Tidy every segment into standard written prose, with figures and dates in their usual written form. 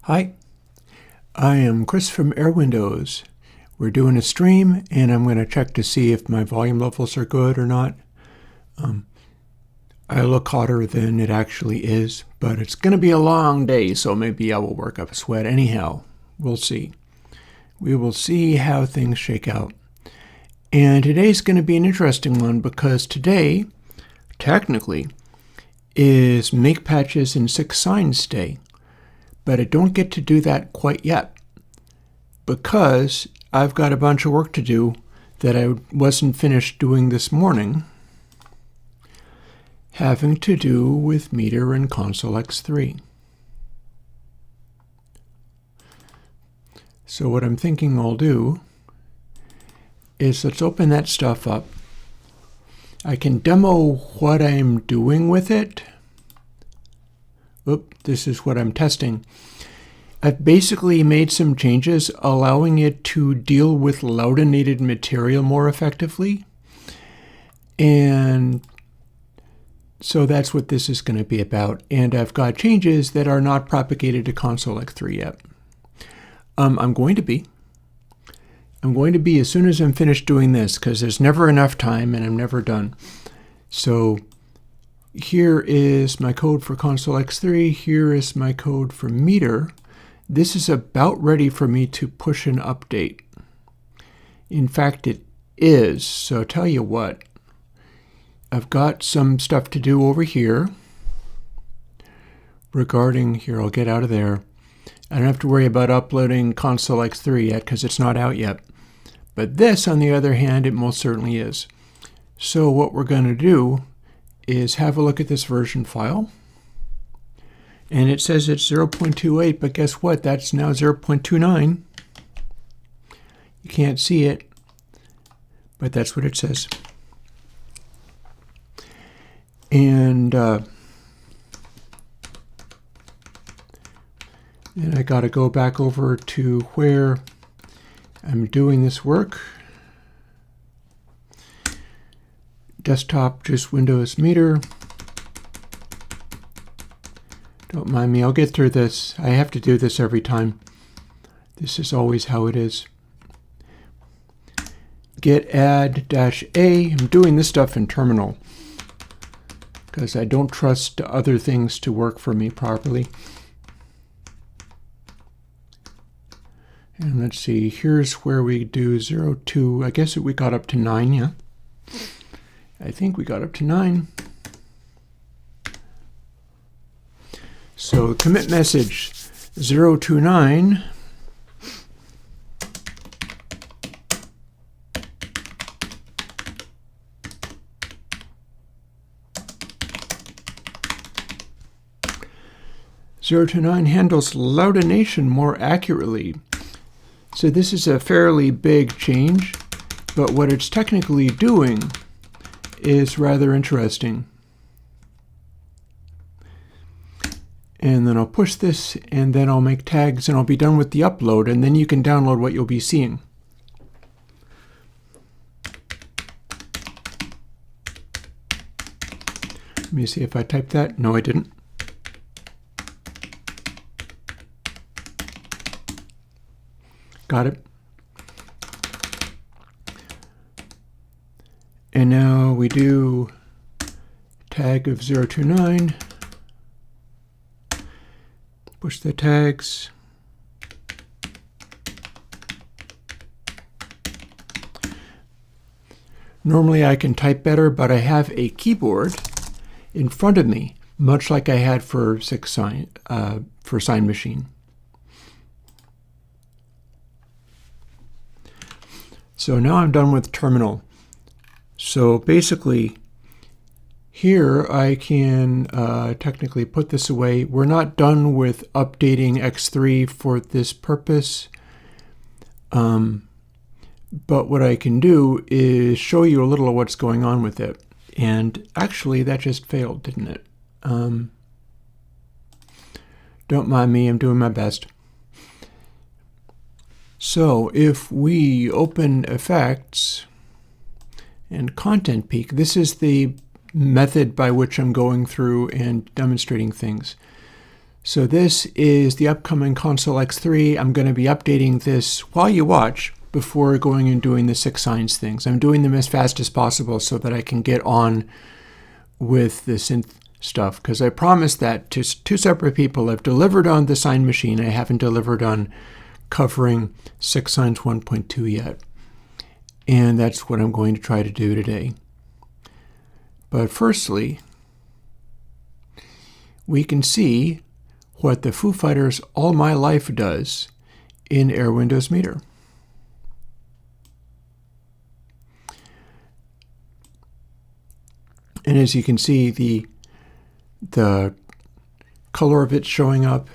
Hi, I am Chris from Air Windows. We're doing a stream and I'm going to check to see if my volume levels are good or not. I look hotter than it actually is, but it's going to be a long day, so maybe I will work up a sweat. Anyhow, we'll see. We will see how things shake out. And today's going to be an interesting one because today, technically, is Make Patches and 6 Signs Day. But I don't get to do that quite yet because I've got a bunch of work to do that I wasn't finished doing this morning, having to do with Meter and Console X3. So what I'm thinking I'll do is let's open that stuff up. I can demo what I'm doing with it. This is what I'm testing. I've basically made some changes allowing it to deal with loudinated material more effectively. And so that's what this is going to be about. And I've got changes that are not propagated to Console X3 yet. I'm going to be as soon as I'm finished doing this, because there's never enough time and I'm never done. So here is my code for Console X3. Here is my code for Meter. This is about ready for me to push an update. In fact, it is. So tell you what, I've got some stuff to do over here regarding, here, I'll get out of there. I don't have to worry about uploading Console X3 yet because it's not out yet. But this, on the other hand, it most certainly is. So what we're going to do is have a look at this version file. And it says it's 0.28, but guess what? That's now 0.29. You can't see it, but that's what it says. And I got to go back over to where I'm doing this work. Desktop, just Windows Meter. Don't mind me, I'll get through this. I have to do this every time. This is always how it is. Git add-a. I'm doing this stuff in terminal because I don't trust other things to work for me properly. And let's see, here's where we do 0 to, I guess we got up to 9, yeah. I think we got up to 9. So commit message 029. Handles loudination more accurately. So this is a fairly big change, but what it's technically doing is rather interesting. And then I'll push this, and then I'll make tags, and I'll be done with the upload, and then you can download what you'll be seeing. Let me see if I typed that. No, I didn't. Got it. And now we do tag of 029. Push the tags. Normally I can type better, but I have a keyboard in front of me, much like I had for Sign Machine. So now I'm done with terminal. So basically, here I can technically put this away. We're not done with updating X3 for this purpose. But what I can do is show you a little of what's going on with it. And actually, that just failed, didn't it? Don't mind me, I'm doing my best. So if we open Effects and Content Peak, this is the method by which I'm going through and demonstrating things. So this is the upcoming Console X3. I'm going to be updating this while you watch before going and doing the 6 signs things. I'm doing them as fast as possible so that I can get on with the synth stuff, because I promised that to 2 separate people. I've delivered on the sign machine. I haven't delivered on covering 6 signs 1.2 yet. And that's what I'm going to try to do today. But firstly, we can see what the Foo Fighters All My Life does in Air Windows Meter. And as you can see, the color of it showing up,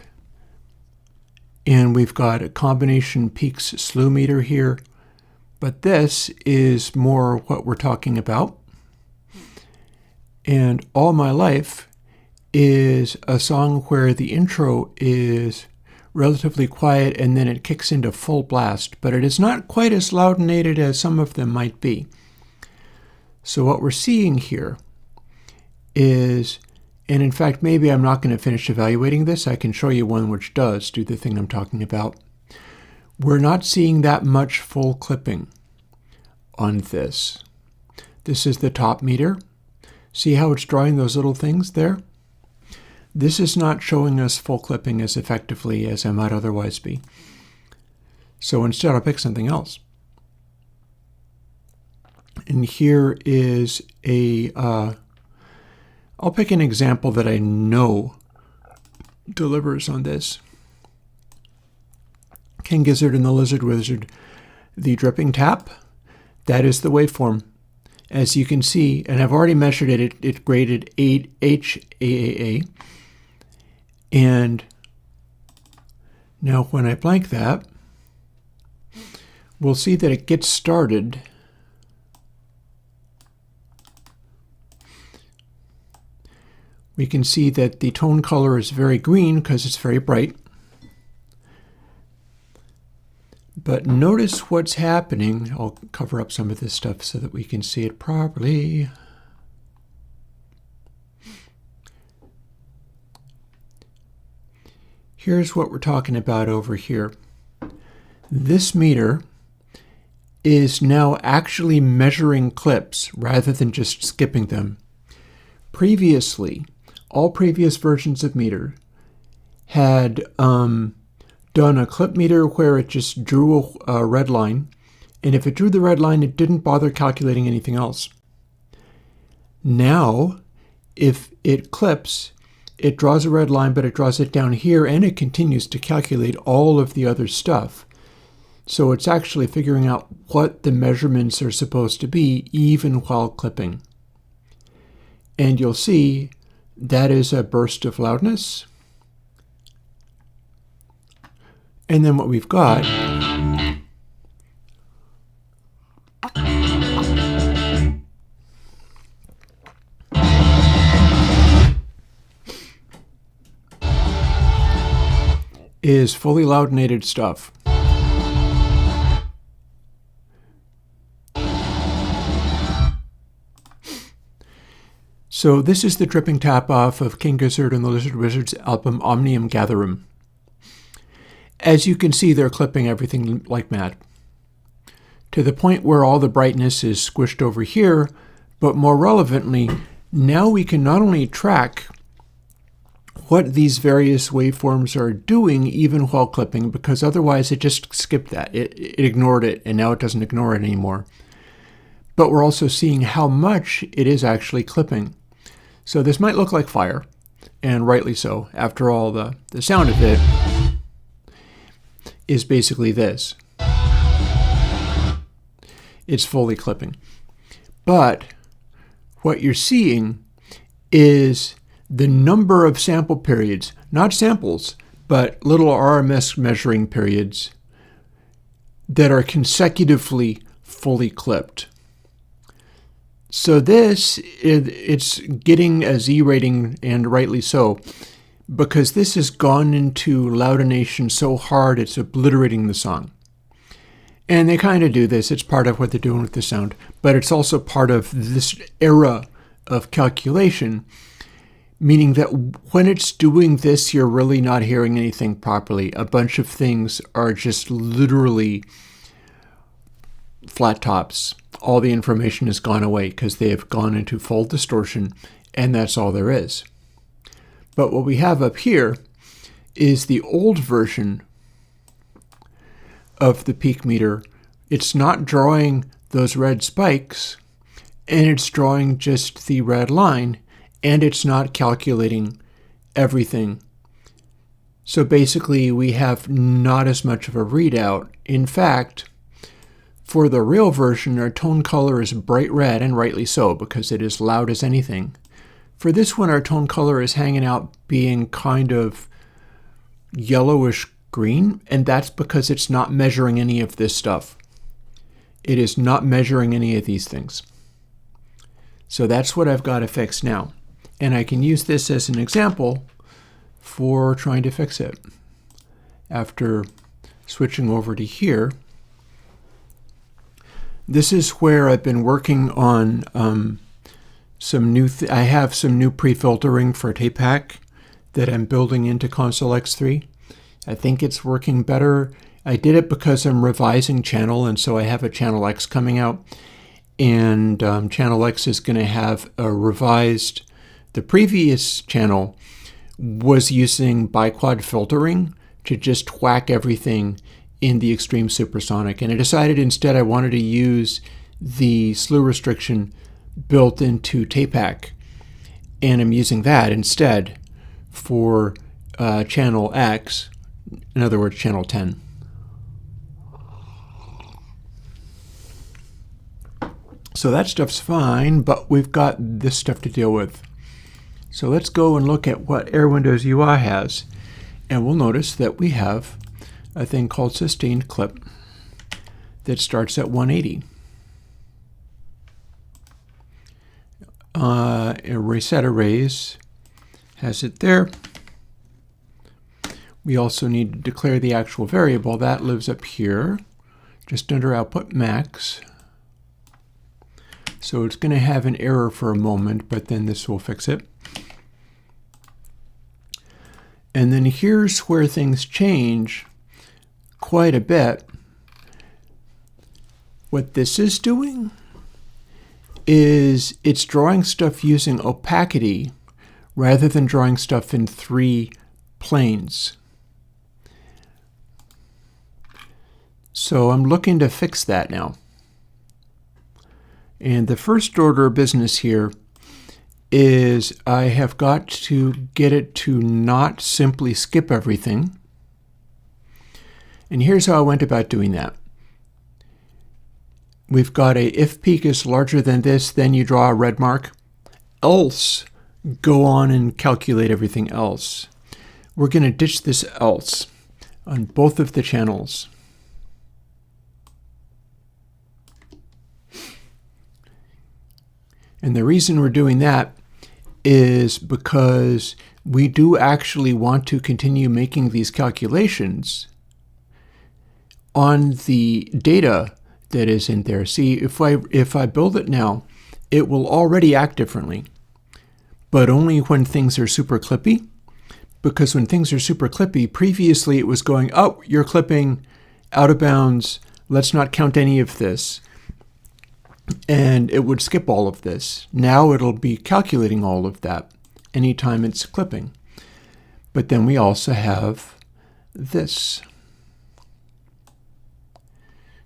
and we've got a combination peaks slew meter here, but this is more what we're talking about. And All My Life is a song where the intro is relatively quiet and then it kicks into full blast, but it is not quite as loudinated as some of them might be. So what we're seeing here is, and in fact, maybe I'm not going to finish evaluating this. I can show you one which does do the thing I'm talking about. We're not seeing that much full clipping on this. This is the top meter. See how it's drawing those little things there? This is not showing us full clipping as effectively as I might otherwise be. So instead, I'll pick something else. And here is I'll pick an example that I know delivers on this. King Gizzard and the Lizard Wizard, the dripping tap, that is the waveform. As you can see, and I've already measured it, it graded 8 HAAA. And now when I blank that, we'll see that it gets started we can see that the tone color is very green because it's very bright. But notice what's happening. I'll cover up some of this stuff so that we can see it properly. Here's what we're talking about over here. This meter is now actually measuring clips rather than just skipping them. Previously, all previous versions of meter had done a clip meter where it just drew a red line, and if it drew the red line, it didn't bother calculating anything else. Now, if it clips, it draws a red line, but it draws it down here, and it continues to calculate all of the other stuff. So it's actually figuring out what the measurements are supposed to be, even while clipping. And you'll see that is a burst of loudness. And then what we've got is fully loudinated stuff. So this is the dripping tap off of King Gizzard and the Lizard Wizard's album Omnium Gatherum. As you can see, they're clipping everything like mad, to the point where all the brightness is squished over here, but more relevantly, now we can not only track what these various waveforms are doing even while clipping, because otherwise it just skipped that. It ignored it, and now it doesn't ignore it anymore. But we're also seeing how much it is actually clipping. So this might look like fire, and rightly so. After all, the sound of it is basically this. It's fully clipping. But what you're seeing is the number of sample periods, not samples, but little RMS measuring periods that are consecutively fully clipped. So this, it's getting a Z rating, and rightly so, because this has gone into loudination so hard it's obliterating the song. And they kind of do this. It's part of what they're doing with the sound, but it's also part of this era of calculation, meaning that when it's doing this, you're really not hearing anything properly. A bunch of things are just literally flat tops. All the information has gone away because they have gone into full distortion, and that's all there is. But what we have up here is the old version of the peak meter. It's not drawing those red spikes, and it's drawing just the red line, and it's not calculating everything. So basically, we have not as much of a readout. In fact, for the real version, our tone color is bright red, and rightly so, because it is loud as anything. For this one, our tone color is hanging out being kind of yellowish green, and that's because it's not measuring any of this stuff. It is not measuring any of these things. So that's what I've got to fix now. And I can use this as an example for trying to fix it. After switching over to here, this is where I've been working on I have some new pre-filtering for tape hack that I'm building into Console X3. I think it's working better. I did it because I'm revising channel, and so I have a Channel X coming out. And Channel X is going to have a revised. The previous channel was using biquad filtering to just whack everything in the extreme supersonic. And I decided instead I wanted to use the slew restriction built into tape hack. And I'm using that instead for Channel X, in other words, Channel 10. So that stuff's fine, but we've got this stuff to deal with. So let's go and look at what Air Windows UI has. And we'll notice that we have a thing called sustained clip that starts at 180. Reset arrays has it there. We also need to declare the actual variable. That lives up here, just under output max. So it's going to have an error for a moment, but then this will fix it. And then here's where things change quite a bit. What this is doing is it's drawing stuff using opacity rather than drawing stuff in 3 planes. So I'm looking to fix that now. And the first order of business here is I have got to get it to not simply skip everything. And here's how I went about doing that. We've got a if peak is larger than this, then you draw a red mark. Else, go on and calculate everything else. We're going to ditch this else on both of the channels. And the reason we're doing that is because we do actually want to continue making these calculations on the data that is in there. See, if I build it now, it will already act differently, but only when things are super clippy. Because when things are super clippy, previously it was going, oh, you're clipping out of bounds, let's not count any of this. And it would skip all of this. Now it'll be calculating all of that anytime it's clipping. But then we also have this.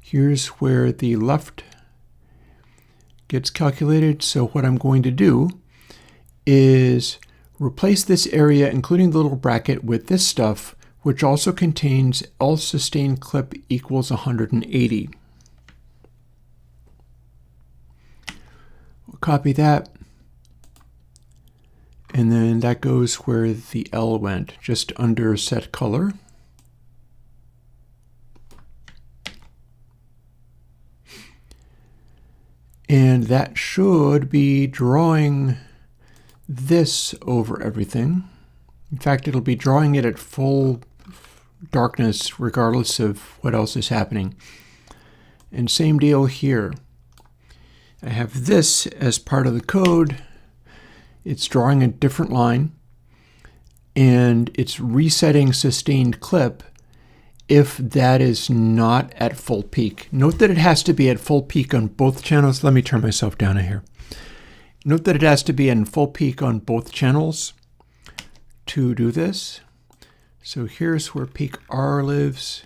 Here's where the left gets calculated. So what I'm going to do is replace this area, including the little bracket, with this stuff, which also contains else sustained clip equals 180. We'll copy that. And then that goes where the L went, just under set color. And that should be drawing this over everything. In fact, it'll be drawing it at full darkness regardless of what else is happening. And same deal here. I have this as part of the code, It's drawing a different line, and it's resetting sustained clip if that is not at full peak. Note that it has to be at full peak on both channels. Let me turn myself down here. Note that it has to be in full peak on both channels to do this. So here's where peak R lives,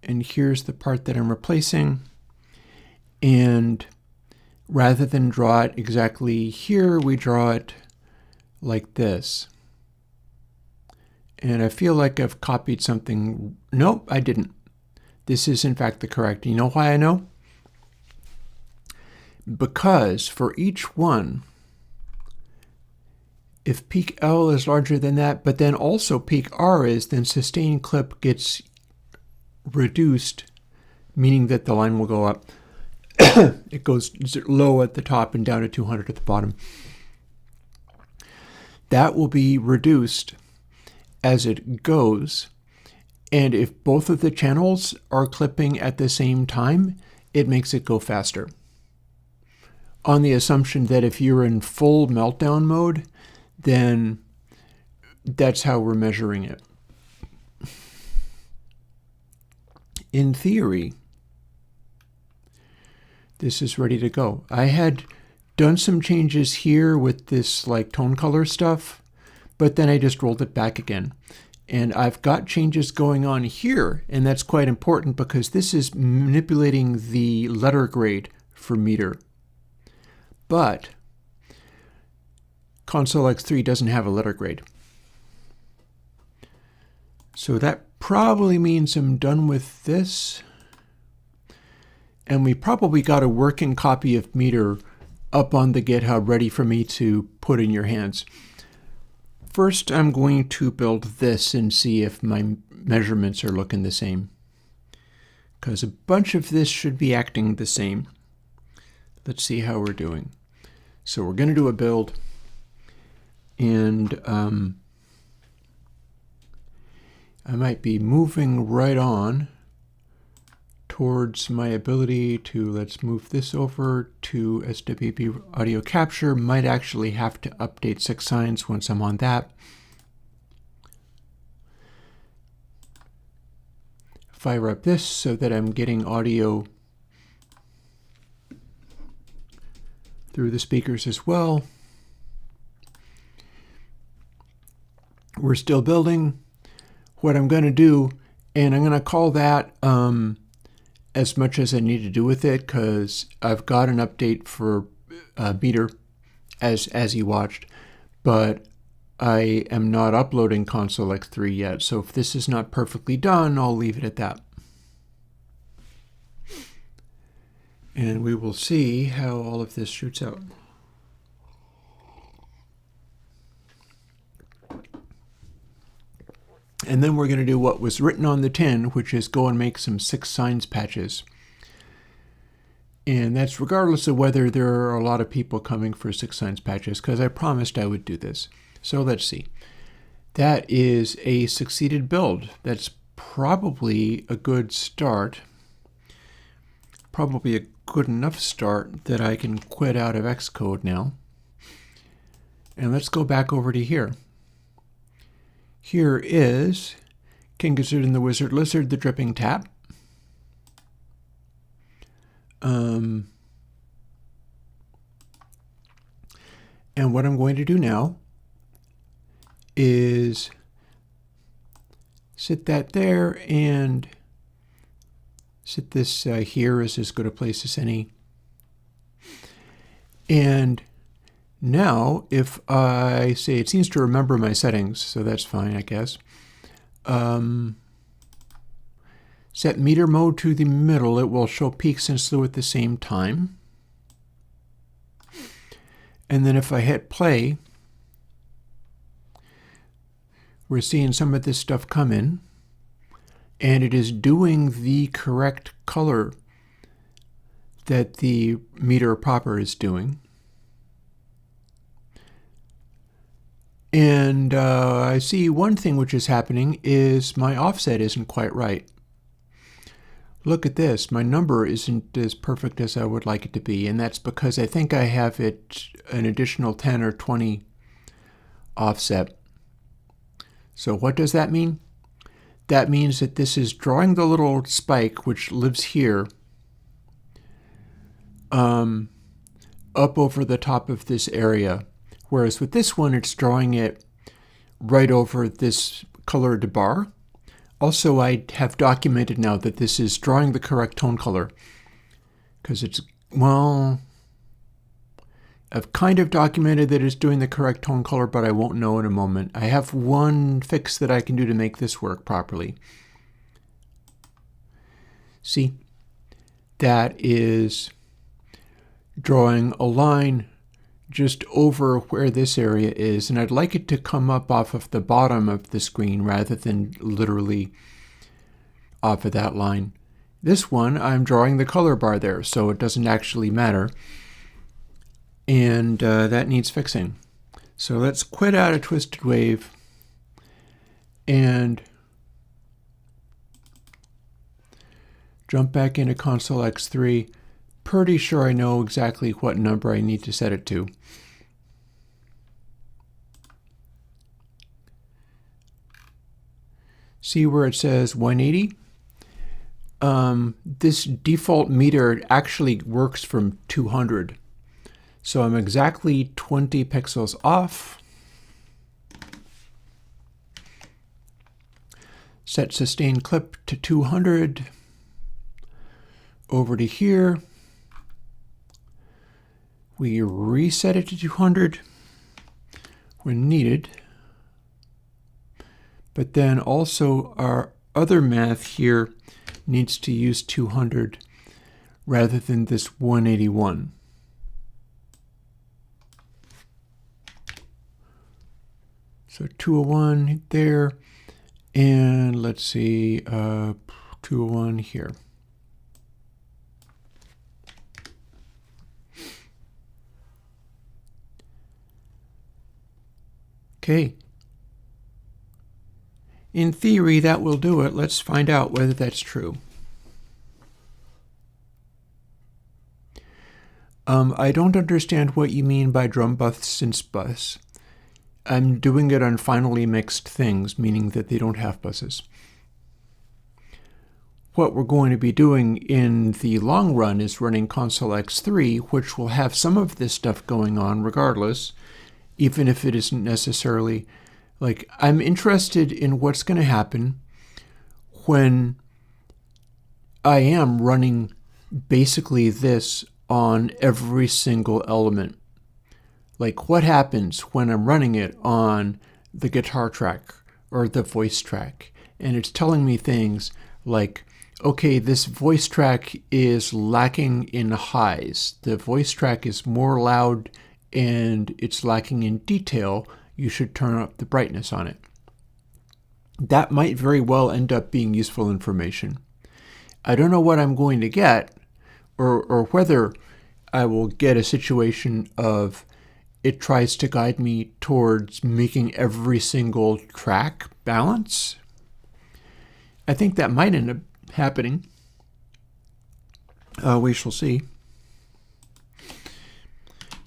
and here's the part that I'm replacing. And rather than draw it exactly here, we draw it like this. And I feel like I've copied something. Nope, I didn't. This is in fact the correct. You know why I know? Because for each one, if peak L is larger than that, but then also peak R is, then sustained clip gets reduced, meaning that the line will go up. It goes low at the top and down to 200 at the bottom. That will be reduced as it goes. And if both of the channels are clipping at the same time, it makes it go faster. On the assumption that if you're in full meltdown mode, then that's how we're measuring it. In theory, this is ready to go. I had done some changes here with this like tone color stuff, but then I just rolled it back again. And I've got changes going on here, and that's quite important because this is manipulating the letter grade for meter. But Console X3 doesn't have a letter grade. So that probably means I'm done with this. And we probably got a working copy of meter up on the GitHub ready for me to put in your hands. First, I'm going to build this and see if my measurements are looking the same, because a bunch of this should be acting the same. Let's see how we're doing. So we're going to do a build, and I might be moving right on towards my ability to, let's move this over to SWB audio capture. Might actually have to update 6 signs once I'm on that. Fire up this so that I'm getting audio through the speakers as well. We're still building. What I'm going to do, and I'm going to call that as much as I need to do with it, because I've got an update for meter as you watched, but I am not uploading Console X3 yet. So if this is not perfectly done, I'll leave it at that. And we will see how all of this shoots out. And then we're going to do what was written on the tin, which is go and make some 6 signs patches. And that's regardless of whether there are a lot of people coming for 6 signs patches, because I promised I would do this. So let's see. That is a succeeded build. That's probably a good start. Probably a good enough start that I can quit out of Xcode now. And let's go back over to here. Here is King Gizzard and the Wizard Lizard, the dripping tap. And what I'm going to do now is sit that there and sit this here is as good a place as any. And now, if I say it seems to remember my settings, so that's fine, I guess. Set meter mode to the middle. It will show peaks and slew at the same time. And then if I hit play, we're seeing some of this stuff come in. And it is doing the correct color that the meter proper is doing. And I see one thing which is happening is my offset isn't quite right. Look at this. My number isn't as perfect as I would like it to be, and that's because I think I have it an additional 10 or 20 offset. So what does that mean? That means that this is drawing the little spike, which lives here, up over the top of this area. Whereas with this one, it's drawing it right over this colored bar. Also, I have documented now that this is drawing the correct tone color. Because it's, well, I've kind of documented that it's doing the correct tone color, but I won't know in a moment. I have one fix that I can do to make this work properly. See, that is drawing a line just over where this area is, and I'd like it to come up off of the bottom of the screen rather than literally off of that line. This one, I'm drawing the color bar there, so it doesn't actually matter. And that needs fixing. So let's quit out of Twisted Wave and jump back into Console X3. Pretty sure I know exactly what number I need to set it to. See where it says 180? This default meter actually works from 200. So I'm exactly 20 pixels off. Set sustain clip to 200. Over to here. We reset it to 200 when needed. But then also our other math here needs to use 200 rather than this 181. So 201 there, and let's see, 201 here. Okay. In theory, that will do it. Let's find out whether that's true. I don't understand what you mean by drum buff synth bus. I'm doing it on finally mixed things, meaning that they don't have buses. What we're going to be doing in the long run is running Console X3, which will have some of this stuff going on regardless, even if it isn't necessarily, like, I'm interested in what's going to happen when I am running basically this on every single element. Like, what happens when I'm running it on the guitar track or the voice track? And it's telling me things like, okay, this voice track is lacking in highs. The voice track is more loud and it's lacking in detail. You should turn up the brightness on it. That might very well end up being useful information. I don't know what I'm going to get, or whether I will get a situation of it tries to guide me towards making every single track balance. I think that might end up happening. We shall see.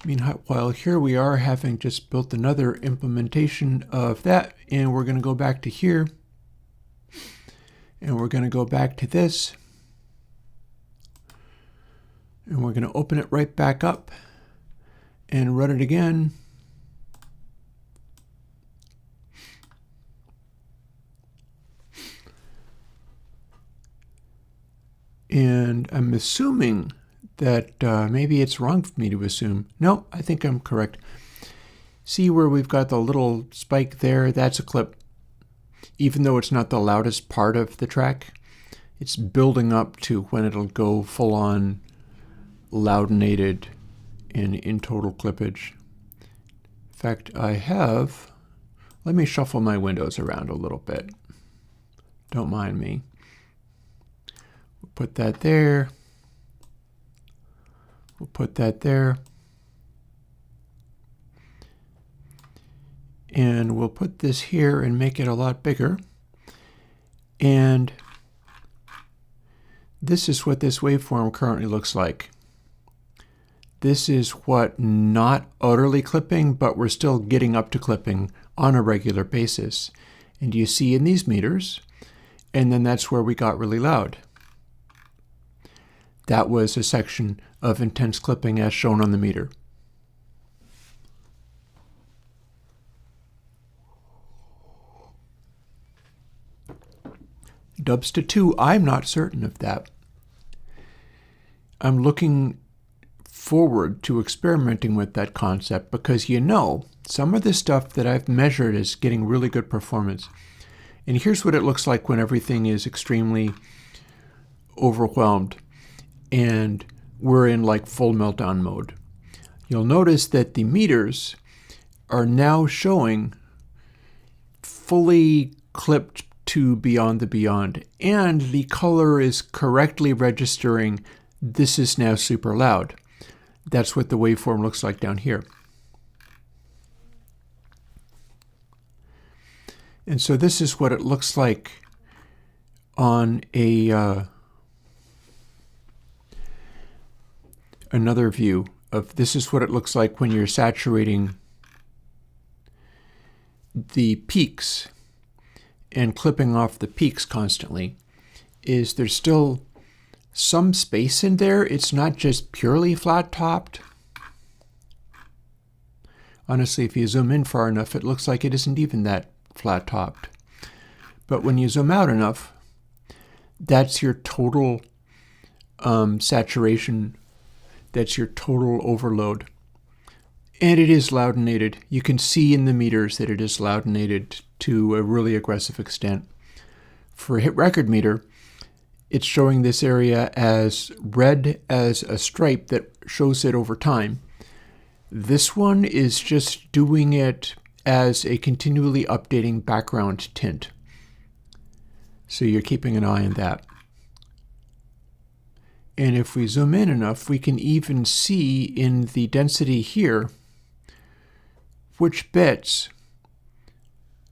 Meanwhile, here we are having just built another implementation of that, and we're going to go back to here, and we're going to go back to this, and we're going to open it right back up and run it again. And I'm assuming that maybe it's wrong for me to assume. No, I think I'm correct. See where we've got the little spike there? That's a clip. Even though it's not the loudest part of the track, it's building up to when it'll go full on loudinated and in total clippage. In fact, let me shuffle my windows around a little bit. Don't mind me. We'll put that there. We'll put that there. And we'll put this here and make it a lot bigger. And this is what this waveform currently looks like. This is what not utterly clipping, but we're still getting up to clipping on a regular basis. And you see in these meters, and then that's where we got really loud. That was a section of intense clipping as shown on the meter. Dubs to 2, I'm not certain of that. I'm looking forward to experimenting with that concept because some of the stuff that I've measured is getting really good performance. And here's what it looks like when everything is extremely overwhelmed and we're in like full meltdown mode. You'll notice that the meters are now showing fully clipped to beyond the beyond, and the color is correctly registering this is now super loud. That's what the waveform looks like down here. And so this is what it looks like on another view of this is what it looks like when you're saturating the peaks and clipping off the peaks constantly. Is there's still some space in there. It's not just purely flat topped. Honestly, if you zoom in far enough, it looks like it isn't even that flat topped. But when you zoom out enough, that's your total saturation. That's your total overload. And it is loudinated. You can see in the meters that it is loudinated to a really aggressive extent. For a hit record meter, it's showing this area as red as a stripe that shows it over time. This one is just doing it as a continually updating background tint. So you're keeping an eye on that. And if we zoom in enough, we can even see in the density here which bits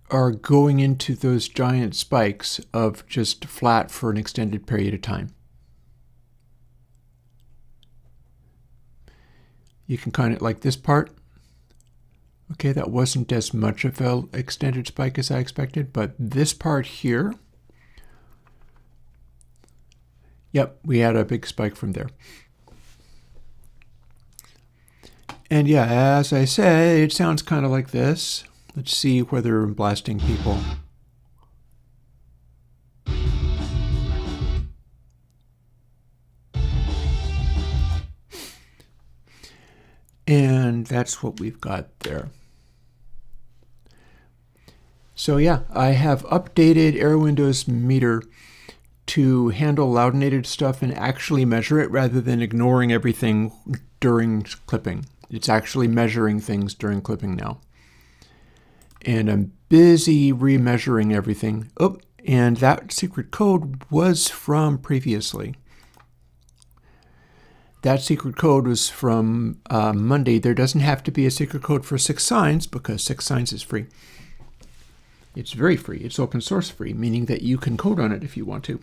are going into those giant spikes of just flat for an extended period of time. You can kind of like this part. Okay, that wasn't as much of an extended spike as I expected, but this part here, yep, we had a big spike from there. And yeah, as I said, it sounds kind of like this. Let's see whether I'm blasting people. And that's what we've got there. So yeah, I have updated AirWindows meter to handle loudinated stuff and actually measure it rather than ignoring everything during clipping. It's actually measuring things during clipping now. And I'm busy remeasuring everything. Oh, and that secret code was from previously. That secret code was from Monday. There doesn't have to be a secret code for 6 signs because 6 signs is free. It's very free. It's open source free, meaning that you can code on it if you want to.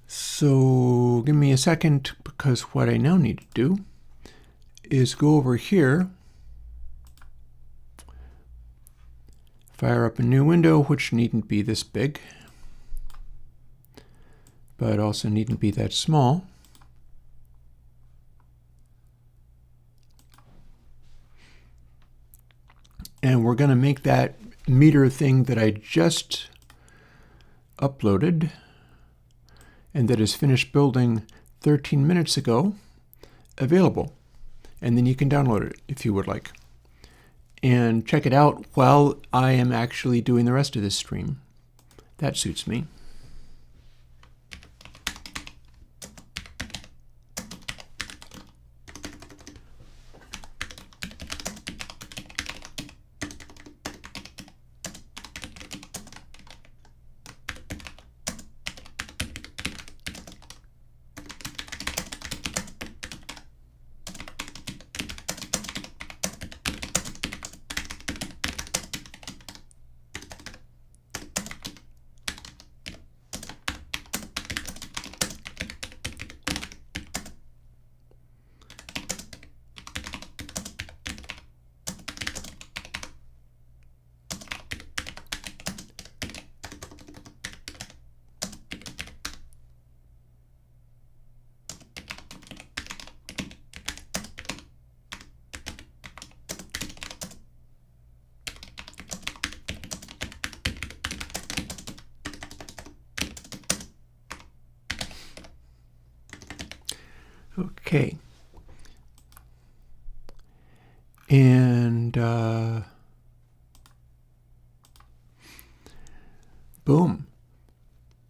So give me a second, because what I now need to do is go over here, fire up a new window, which needn't be this big, but also needn't be that small. And we're going to make that meter thing that I just uploaded and that is finished building 13 minutes ago available. And then you can download it if you would like. And check it out while I am actually doing the rest of this stream. That suits me. Okay. And boom.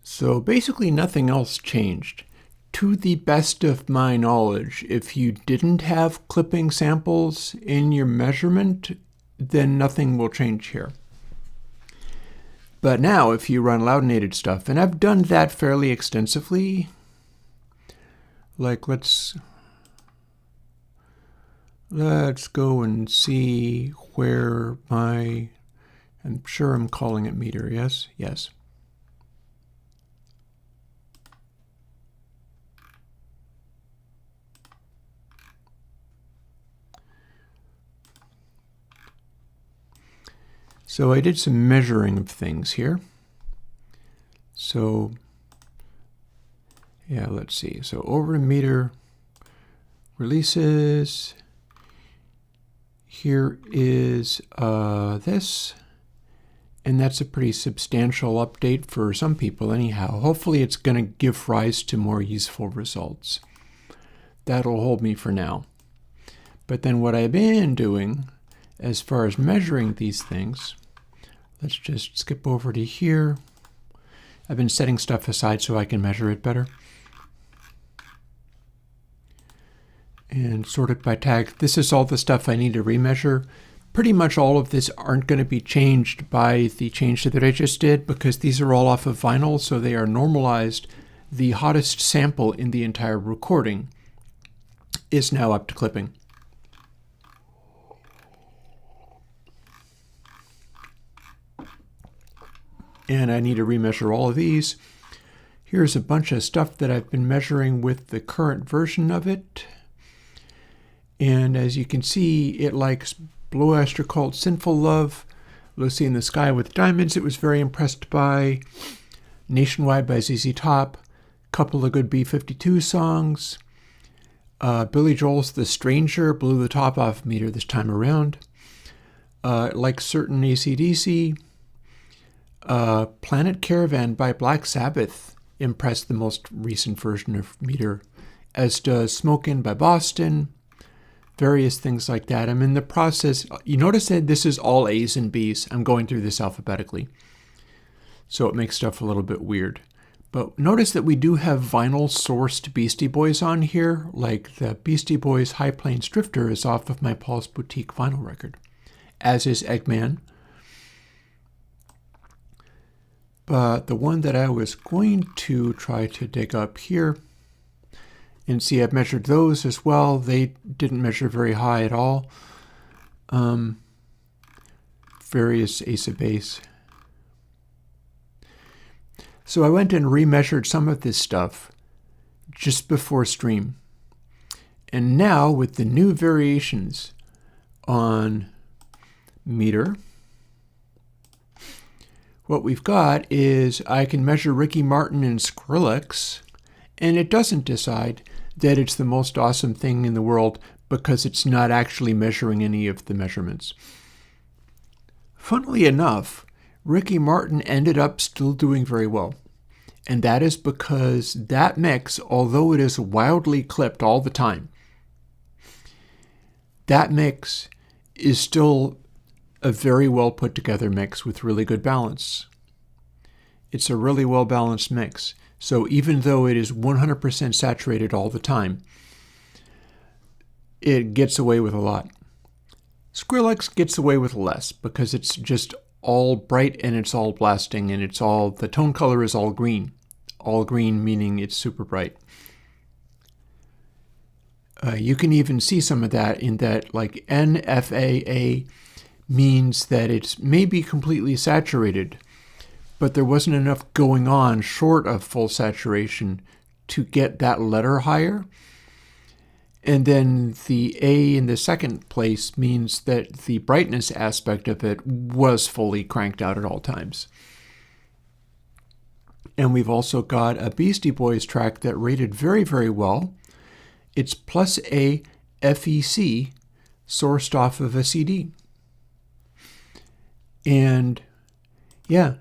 So basically nothing else changed. To the best of my knowledge, if you didn't have clipping samples in your measurement, then nothing will change here. But now if you run loudinated stuff, and I've done that fairly extensively, like let's go and see where I'm sure I'm calling it meter, yes? Yes. So I did some measuring of things here. So yeah, let's see. So over to meter releases. Here is this. And that's a pretty substantial update for some people anyhow. Hopefully it's going to give rise to more useful results. That'll hold me for now. But then what I've been doing as far as measuring these things, let's just skip over to here. I've been setting stuff aside so I can measure it better. And sort it by tag. This is all the stuff I need to remeasure. Pretty much all of this aren't going to be changed by the change that I just did because these are all off of vinyl, so they are normalized. The hottest sample in the entire recording is now up to clipping. And I need to remeasure all of these. Here's a bunch of stuff that I've been measuring with the current version of it. And as you can see, it likes Blue Oyster Cult, Sinful Love, Lucy in the Sky with Diamonds it was very impressed by, Nationwide by ZZ Top, couple of good B-52 songs, Billy Joel's The Stranger blew the top off meter this time around, like certain AC/DC, Planet Caravan by Black Sabbath impressed the most recent version of meter, as does Smokin' by Boston, various things like that. I'm in the process. You notice that this is all A's and B's. I'm going through this alphabetically, so it makes stuff a little bit weird. But notice that we do have vinyl-sourced Beastie Boys on here, like the Beastie Boys High Plains Drifter is off of my Paul's Boutique vinyl record, as is Eggman. But the one that I was going to try to dig up here, and see, I've measured those as well. They didn't measure very high at all. Various Ace of Base. So I went and remeasured some of this stuff just before stream. And now with the new variations on meter, what we've got is I can measure Ricky Martin and Skrillex, and it doesn't decide that it's the most awesome thing in the world because it's not actually measuring any of the measurements. Funnily enough, Ricky Martin ended up still doing very well. And that is because that mix, although it is wildly clipped all the time, that mix is still a very well put together mix with really good balance. It's a really well balanced mix. So even though it is 100% saturated all the time, it gets away with a lot. Skrillex gets away with less because it's just all bright and it's all blasting and the tone color is all green. All green meaning it's super bright. You can even see some of that in that like NFAA means that it's maybe completely saturated, but there wasn't enough going on short of full saturation to get that letter higher. And then the A in the second place means that the brightness aspect of it was fully cranked out at all times. And we've also got a Beastie Boys track that rated very, very well. It's plus a FEC sourced off of a CD. And yeah,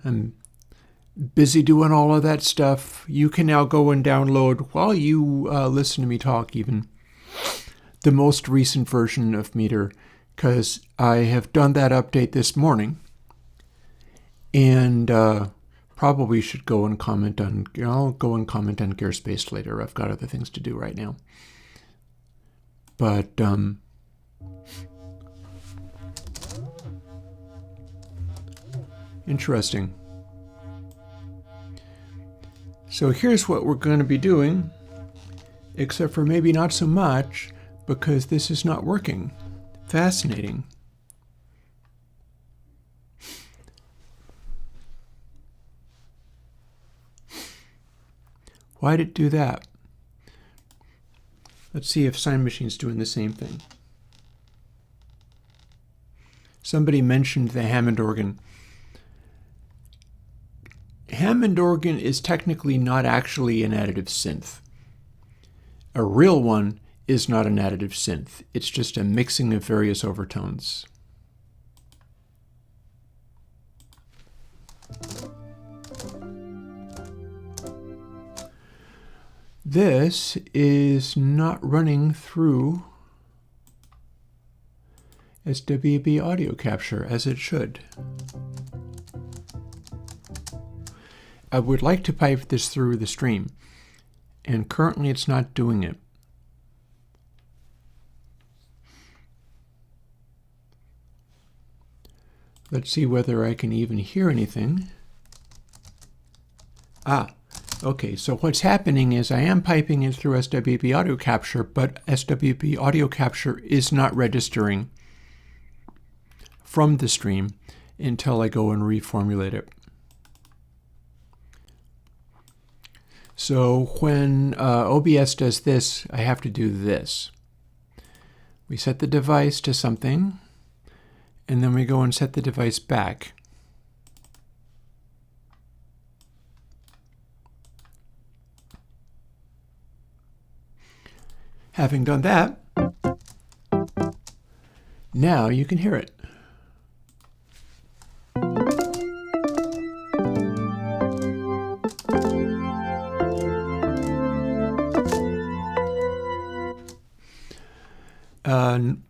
busy doing all of that stuff, you can now go and download, while you listen to me talk even, the most recent version of Meter, because I have done that update this morning, and probably should go and comment on, I'll go and comment on Gearspace later. I've got other things to do right now. But interesting. So here's what we're going to be doing, except for maybe not so much, because this is not working. Fascinating. Why did it do that? Let's see if Sign Machine's doing the same thing. Somebody mentioned the Hammond organ. Hammond organ is technically not actually an additive synth. A real one is not an additive synth. It's just a mixing of various overtones. This is not running through SWB audio capture as it should. I would like to pipe this through the stream, and currently it's not doing it. Let's see whether I can even hear anything. Okay, so what's happening is I am piping it through SWB audio capture, but SWB audio capture is not registering from the stream until I go and reformulate it. So when OBS does this, I have to do this. We set the device to something, and then we go and set the device back. Having done that, now you can hear it.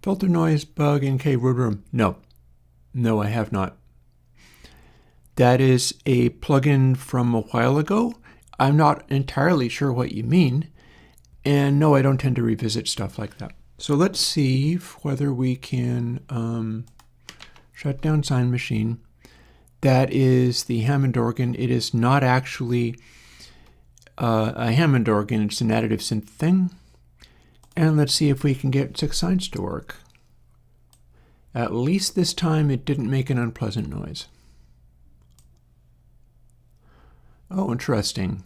Filter noise bug in K root room. No, I have not. That is a plugin from a while ago. I'm not entirely sure what you mean. And no, I don't tend to revisit stuff like that. So let's see whether we can shut down Sign Machine. That is the Hammond organ. It is not actually a Hammond organ. It's an additive synth thing. And let's see if we can get 6 signs to work. At least this time it didn't make an unpleasant noise. Oh, interesting.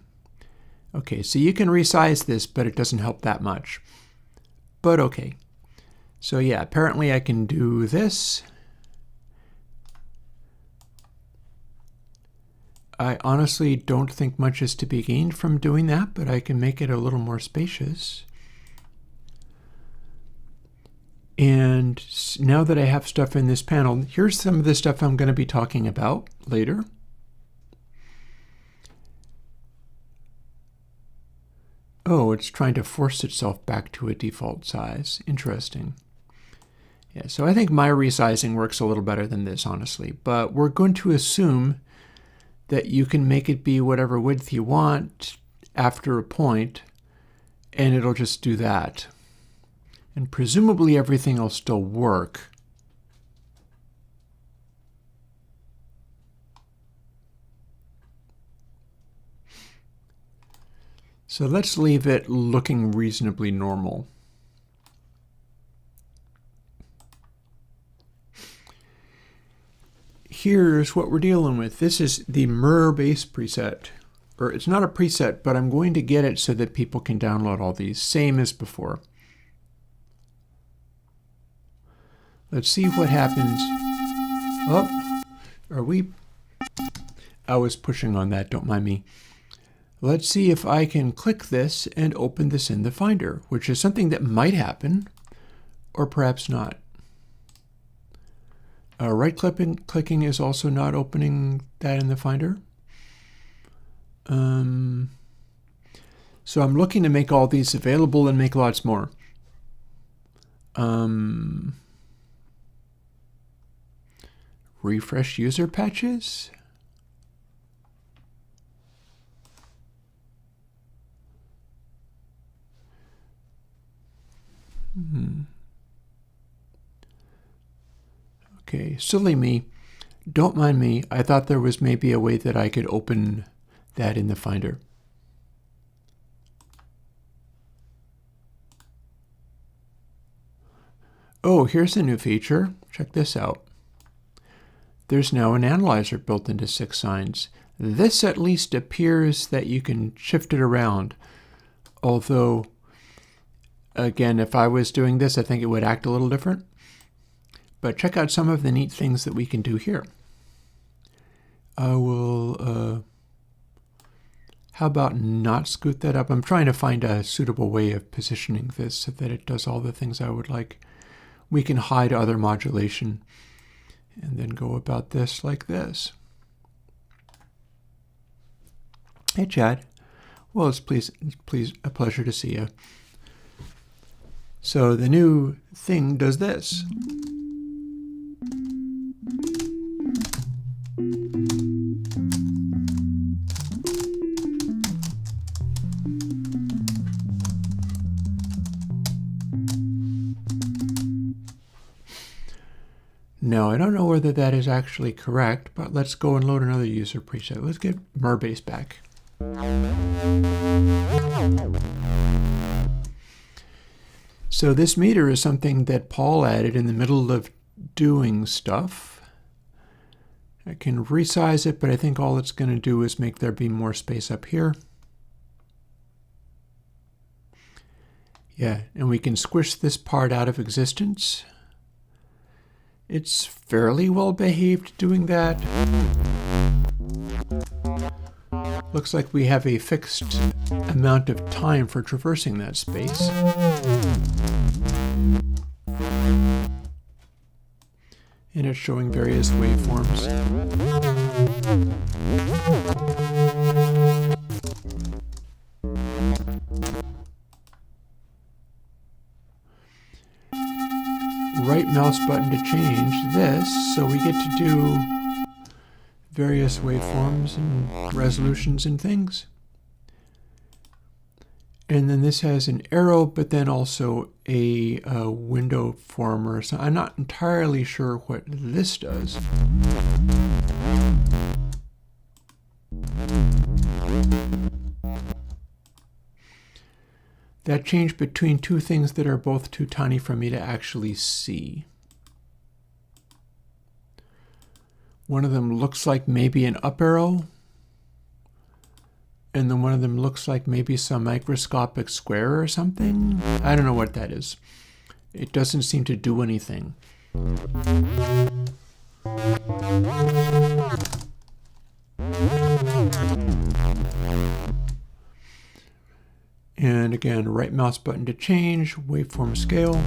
Okay, so you can resize this, but it doesn't help that much. But okay. So yeah, apparently I can do this. I honestly don't think much is to be gained from doing that, but I can make it a little more spacious. And now that I have stuff in this panel, here's some of the stuff I'm going to be talking about later. Oh, it's trying to force itself back to a default size. Interesting. Yeah, so I think my resizing works a little better than this, honestly. But we're going to assume that you can make it be whatever width you want after a point, and it'll just do that. And presumably everything will still work. So let's leave it looking reasonably normal. Here's what we're dealing with. This is the Mur bass preset. Or it's not a preset, but I'm going to get it so that people can download all these, same as before. Let's see what happens. Oh, are we? I was pushing on that, don't mind me. Let's see if I can click this and open this in the Finder, which is something that might happen, or perhaps not. Right-clicking is also not opening that in the Finder. So I'm looking to make all these available and make lots more. Refresh user patches. Okay, silly me. Don't mind me. I thought there was maybe a way that I could open that in the Finder. Oh, here's a new feature. Check this out. There's now an analyzer built into 6signs. This at least appears that you can shift it around. Although, again, if I was doing this, I think it would act a little different. But check out some of the neat things that we can do here. I will, how about not scoot that up? I'm trying to find a suitable way of positioning this so that it does all the things I would like. We can hide other modulation and then go about this like this. Hey, Chad. Well, it's please a pleasure to see you. So the new thing does this. Now, I don't know whether that is actually correct, but let's go and load another user preset. Let's get Merbase back. So this meter is something that Paul added in the middle of doing stuff. I can resize it, but I think all it's going to do is make there be more space up here. Yeah, and we can squish this part out of existence. It's fairly well behaved doing that. Looks like we have a fixed amount of time for traversing that space. And it's showing various waveforms. Right mouse button to change this, so we get to do various waveforms and resolutions and things. And then this has an arrow, but then also a window former. So I'm not entirely sure what this does. That changed between two things that are both too tiny for me to actually see. One of them looks like maybe an up arrow, and then one of them looks like maybe some microscopic square or something. I don't know what that is. It doesn't seem to do anything. And again, right mouse button to change, waveform scale.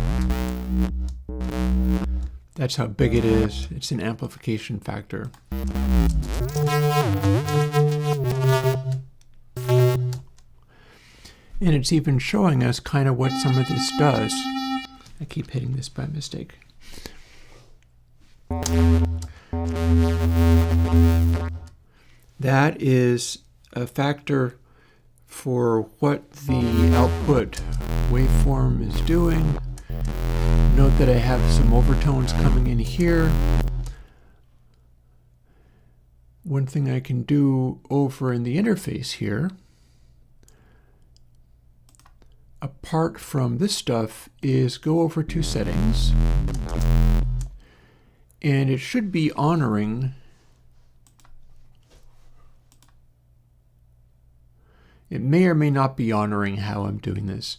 That's how big it is. It's an amplification factor. And it's even showing us kind of what some of this does. I keep hitting this by mistake. That is a factor for what the output waveform is doing. Note that I have some overtones coming in here. One thing I can do over in the interface here, apart from this stuff, is go over to settings, and it should be honoring It may or may not be honoring how I'm doing this.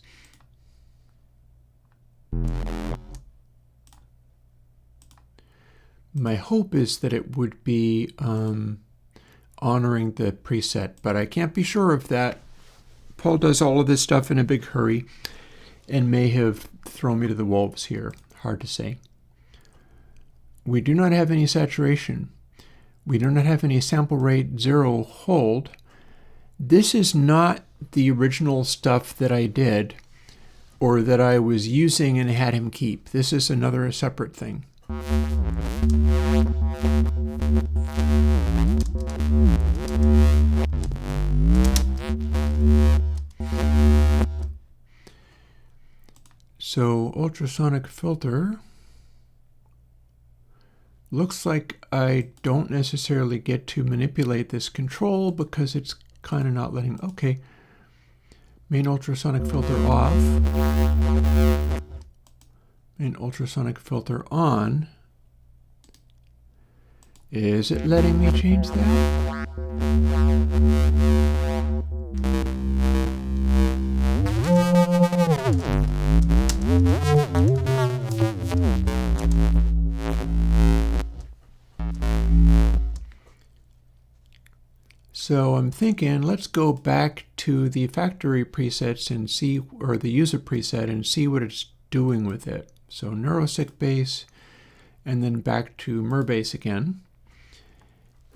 My hope is that it would be honoring the preset, but I can't be sure of that. Paul does all of this stuff in a big hurry and may have thrown me to the wolves here. Hard to say. We do not have any saturation. We do not have any sample rate 0 hold. This is not the original stuff that I did or that I was using and had him keep. This is another separate thing. So ultrasonic filter. Looks like I don't necessarily get to manipulate this control because it's kind of not letting, okay. Main ultrasonic filter off. Main ultrasonic filter on. Is it letting me change that? So I'm thinking, let's go back to the factory presets and see, or the user preset, and see what it's doing with it. So neurosic base, and then back to merbase again.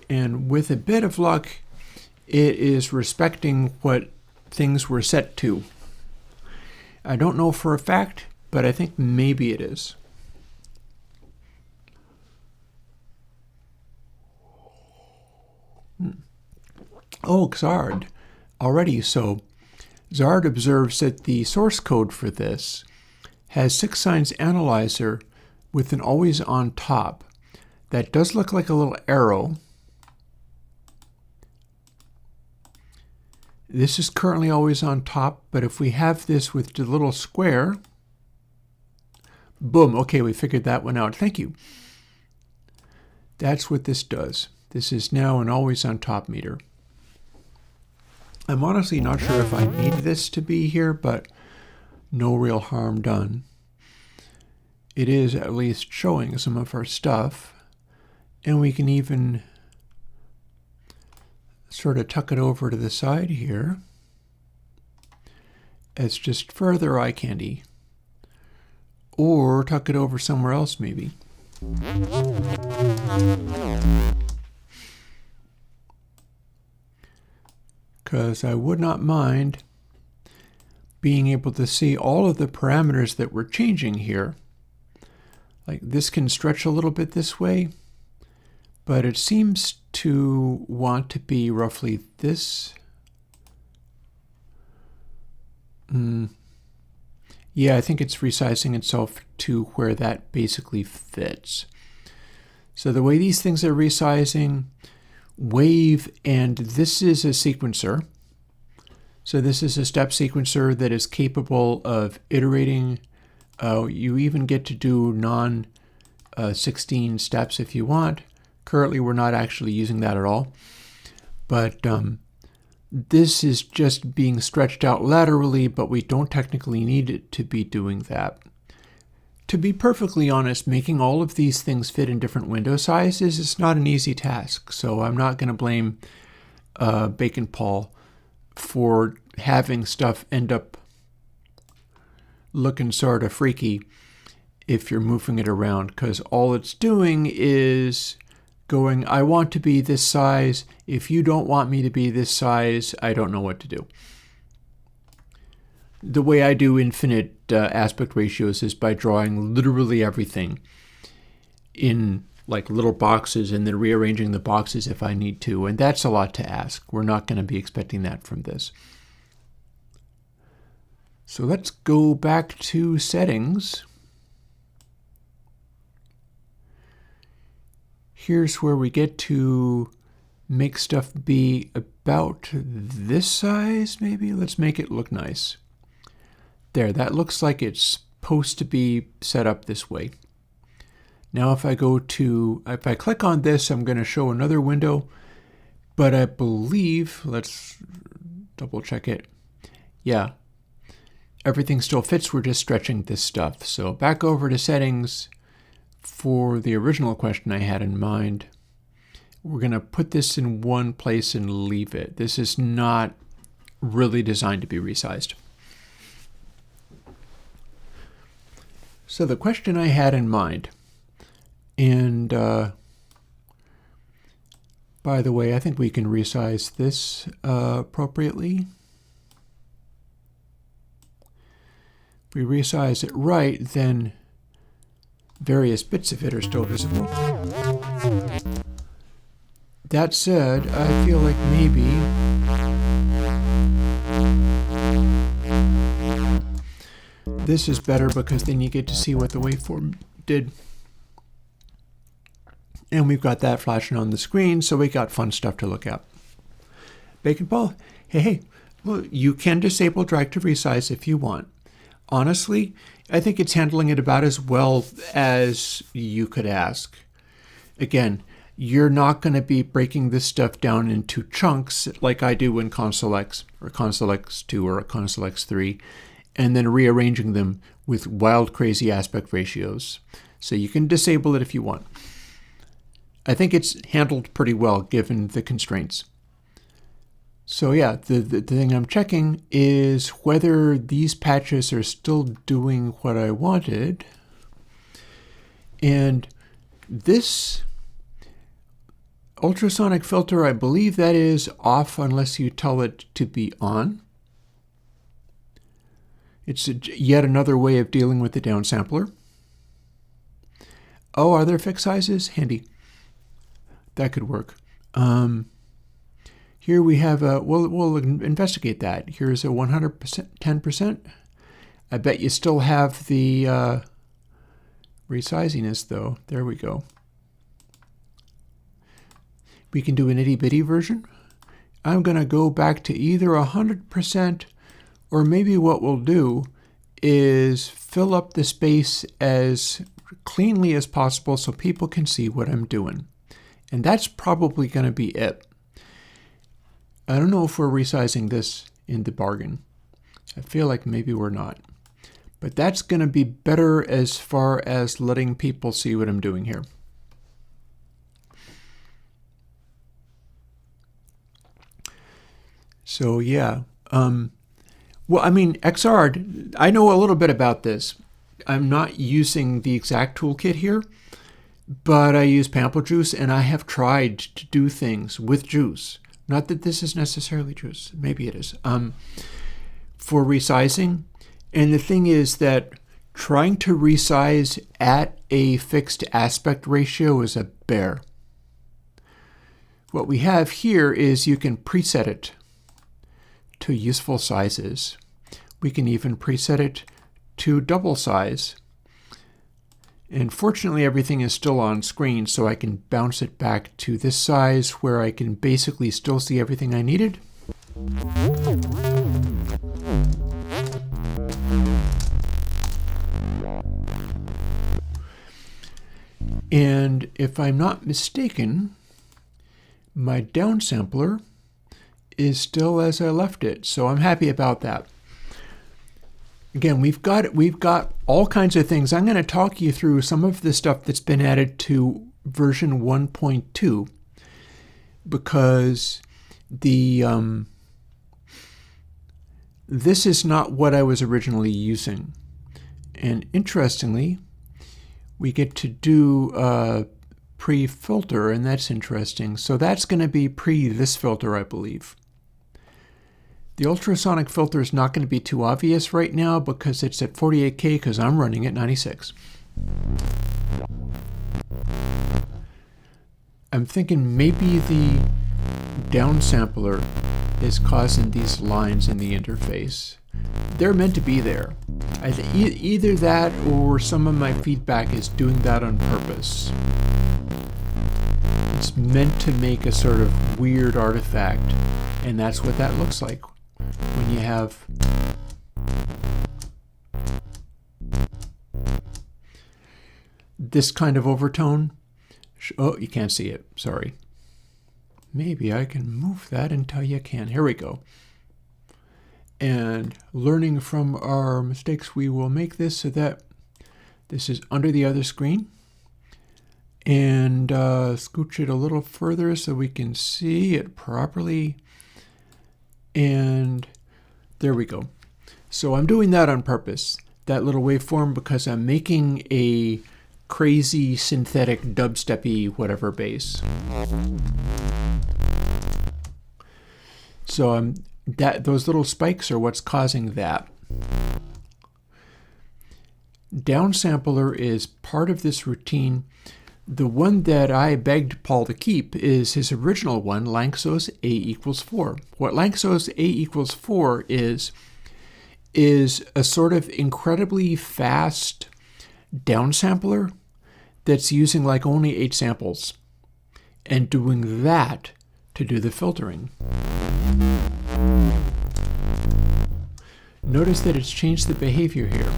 And with a bit of luck, it is respecting what things were set to. I don't know for a fact, but I think maybe it is. Oh, Xard. Already, so Xard observes that the source code for this has 6 signs analyzer with an always on top. That does look like a little arrow. This is currently always on top, but if we have this with the little square, boom, okay, we figured that one out. Thank you. That's what this does. This is now an always on top meter. I'm honestly not sure if I need this to be here, but no real harm done. It is at least showing some of our stuff, and we can even sort of tuck it over to the side here as just further eye candy, or tuck it over somewhere else maybe. Because I would not mind being able to see all of the parameters that we're changing here. Like this can stretch a little bit this way, but it seems to want to be roughly this. Yeah, I think it's resizing itself to where that basically fits. So the way these things are resizing, wave, and this is a sequencer. So this is a step sequencer that is capable of iterating. You even get to do non-16 steps if you want. Currently, we're not actually using that at all. But this is just being stretched out laterally, but we don't technically need it to be doing that. To be perfectly honest, making all of these things fit in different window sizes is not an easy task. So I'm not going to blame Bacon Paul for having stuff end up looking sort of freaky if you're moving it around, because all it's doing is going, I want to be this size. If you don't want me to be this size, I don't know what to do. The way I do infinite aspect ratios is by drawing literally everything in like little boxes and then rearranging the boxes if I need to. And that's a lot to ask. We're not going to be expecting that from this. So let's go back to settings. Here's where we get to make stuff be about this size, maybe. Let's make it look nice. There, that looks like it's supposed to be set up this way. Now if I click on this, I'm going to show another window, but I believe, let's double check it. Yeah, everything still fits. We're just stretching this stuff. So back over to settings. For the original question I had in mind, we're going to put this in one place and leave it. This is not really designed to be resized. So the question I had in mind, and By the way, I think we can resize this appropriately. If we resize it right, then various bits of it are still visible. That said, I feel like maybe this is better because then you get to see what the waveform did. And we've got that flashing on the screen, so we got fun stuff to look at. Bacon Ball, hey, well, you can disable drag to resize if you want. Honestly, I think it's handling it about as well as you could ask. Again, you're not going to be breaking this stuff down into chunks like I do in Console X or Console X2 or Console X3, and then rearranging them with wild, crazy aspect ratios. So you can disable it if you want. I think it's handled pretty well given the constraints. So yeah, the thing I'm checking is whether these patches are still doing what I wanted. And this ultrasonic filter, I believe that is off unless you tell it to be on. It's yet another way of dealing with the downsampler. Oh, are there fixed sizes? Handy. That could work. Here we have a, we'll investigate that. Here's a 100%, 10%. I bet you still have the resiziness though. There we go. We can do an itty bitty version. I'm going to go back to either 100%, or maybe what we'll do is fill up the space as cleanly as possible so people can see what I'm doing. And that's probably going to be it. I don't know if we're resizing this in the bargain. I feel like maybe we're not. But that's going to be better as far as letting people see what I'm doing here. So yeah. Well, I mean, XR, I know a little bit about this. I'm not using the exact toolkit here, but I use Pample Juice, and I have tried to do things with Juice. Not that this is necessarily Juice. Maybe it is. For resizing. And the thing is that trying to resize at a fixed aspect ratio is a bear. What we have here is you can preset it to useful sizes. We can even preset it to double size. And fortunately, everything is still on screen, so I can bounce it back to this size where I can basically still see everything I needed. And if I'm not mistaken, my downsampler is still as I left it, so I'm happy about that. Again, we've got all kinds of things. I'm going to talk you through some of the stuff that's been added to version 1.2 because this is not what I was originally using. And interestingly, we get to do pre-filter, and that's interesting. So that's going to be pre this filter, I believe. The ultrasonic filter is not going to be too obvious right now because it's at 48K because I'm running at 96. I'm thinking maybe the downsampler is causing these lines in the interface. They're meant to be there. Either that or some of my feedback is doing that on purpose. It's meant to make a sort of weird artifact, and that's what that looks like. When you have this kind of overtone. Oh, you can't see it. Sorry. Maybe I can move that until you can. Here we go. And learning from our mistakes, we will make this so that this is under the other screen. And scooch it a little further so we can see it properly. And there we go. So I'm doing that on purpose, that little waveform, because I'm making a crazy synthetic dubsteppy whatever bass. So those little spikes are what's causing that. Downsampler is part of this routine. The one that I begged Paul to keep is his original one, Lanczos A equals 4. What Lanczos A equals 4 is a sort of incredibly fast downsampler that's using like only 8 samples and doing that to do the filtering. Notice that it's changed the behavior here.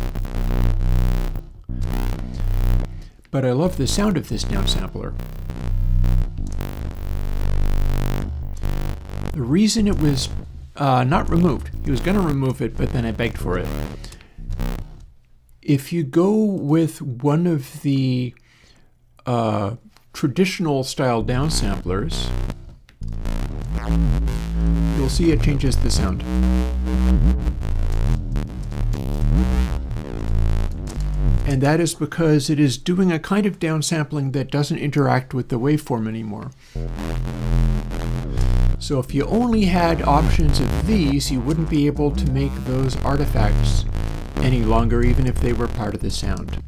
But I love the sound of this downsampler. The reason it was not removed, he was going to remove it, but then I begged for it. If you go with one of the traditional style downsamplers, you'll see it changes the sound. And that is because it is doing a kind of downsampling that doesn't interact with the waveform anymore. So if you only had options of these, you wouldn't be able to make those artifacts any longer, even if they were part of the sound.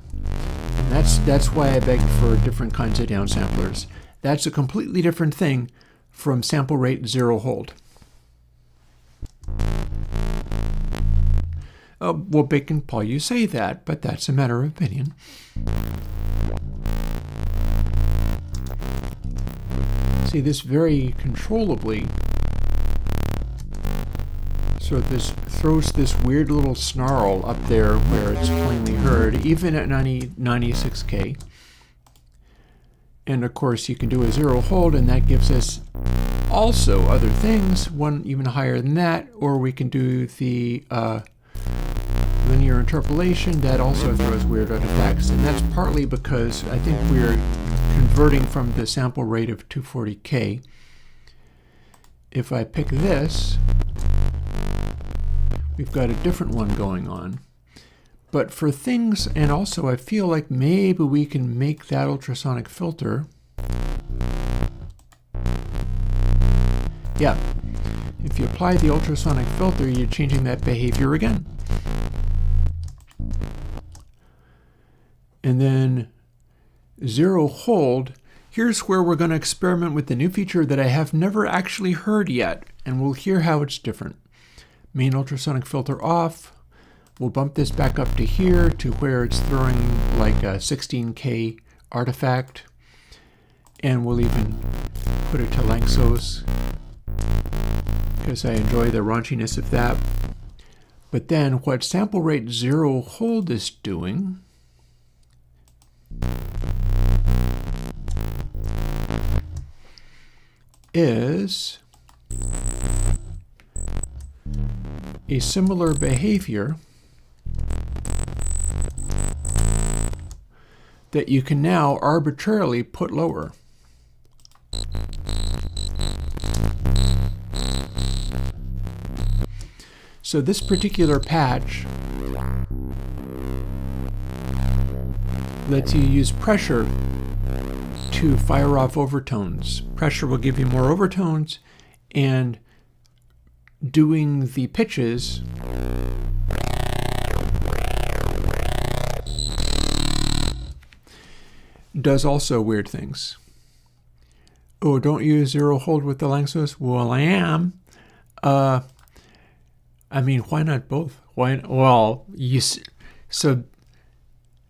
And that's why I begged for different kinds of downsamplers. That's a completely different thing from sample rate 0 hold. Well, Bacon Paul, you say that, but that's a matter of opinion. See, this very controllably sort of throws this weird little snarl up there where it's plainly heard, even at 96K. And of course, you can do a 0 hold, and that gives us also other things, one even higher than that, or we can do the linear interpolation that also throws weird artifacts, and that's partly because I think we're converting from the sample rate of 240K. If I pick this, we've got a different one going on. But for things, and also I feel like maybe we can make that ultrasonic filter. Yeah, if you apply the ultrasonic filter, you're changing that behavior again. And then 0 hold, here's where we're going to experiment with the new feature that I have never actually heard yet, and we'll hear how it's different. Main ultrasonic filter off. We'll bump this back up to here to where it's throwing like a 16K artifact, and we'll even put it to Lanczos because I enjoy the raunchiness of that. But then what sample rate 0 hold is doing is a similar behavior that you can now arbitrarily put lower. So this particular patch lets you use pressure to fire off overtones. Pressure will give you more overtones, and doing the pitches does also weird things. Oh, don't use 0 hold with the Lanczos? Well, I am. I mean, why not both? Why? Well, so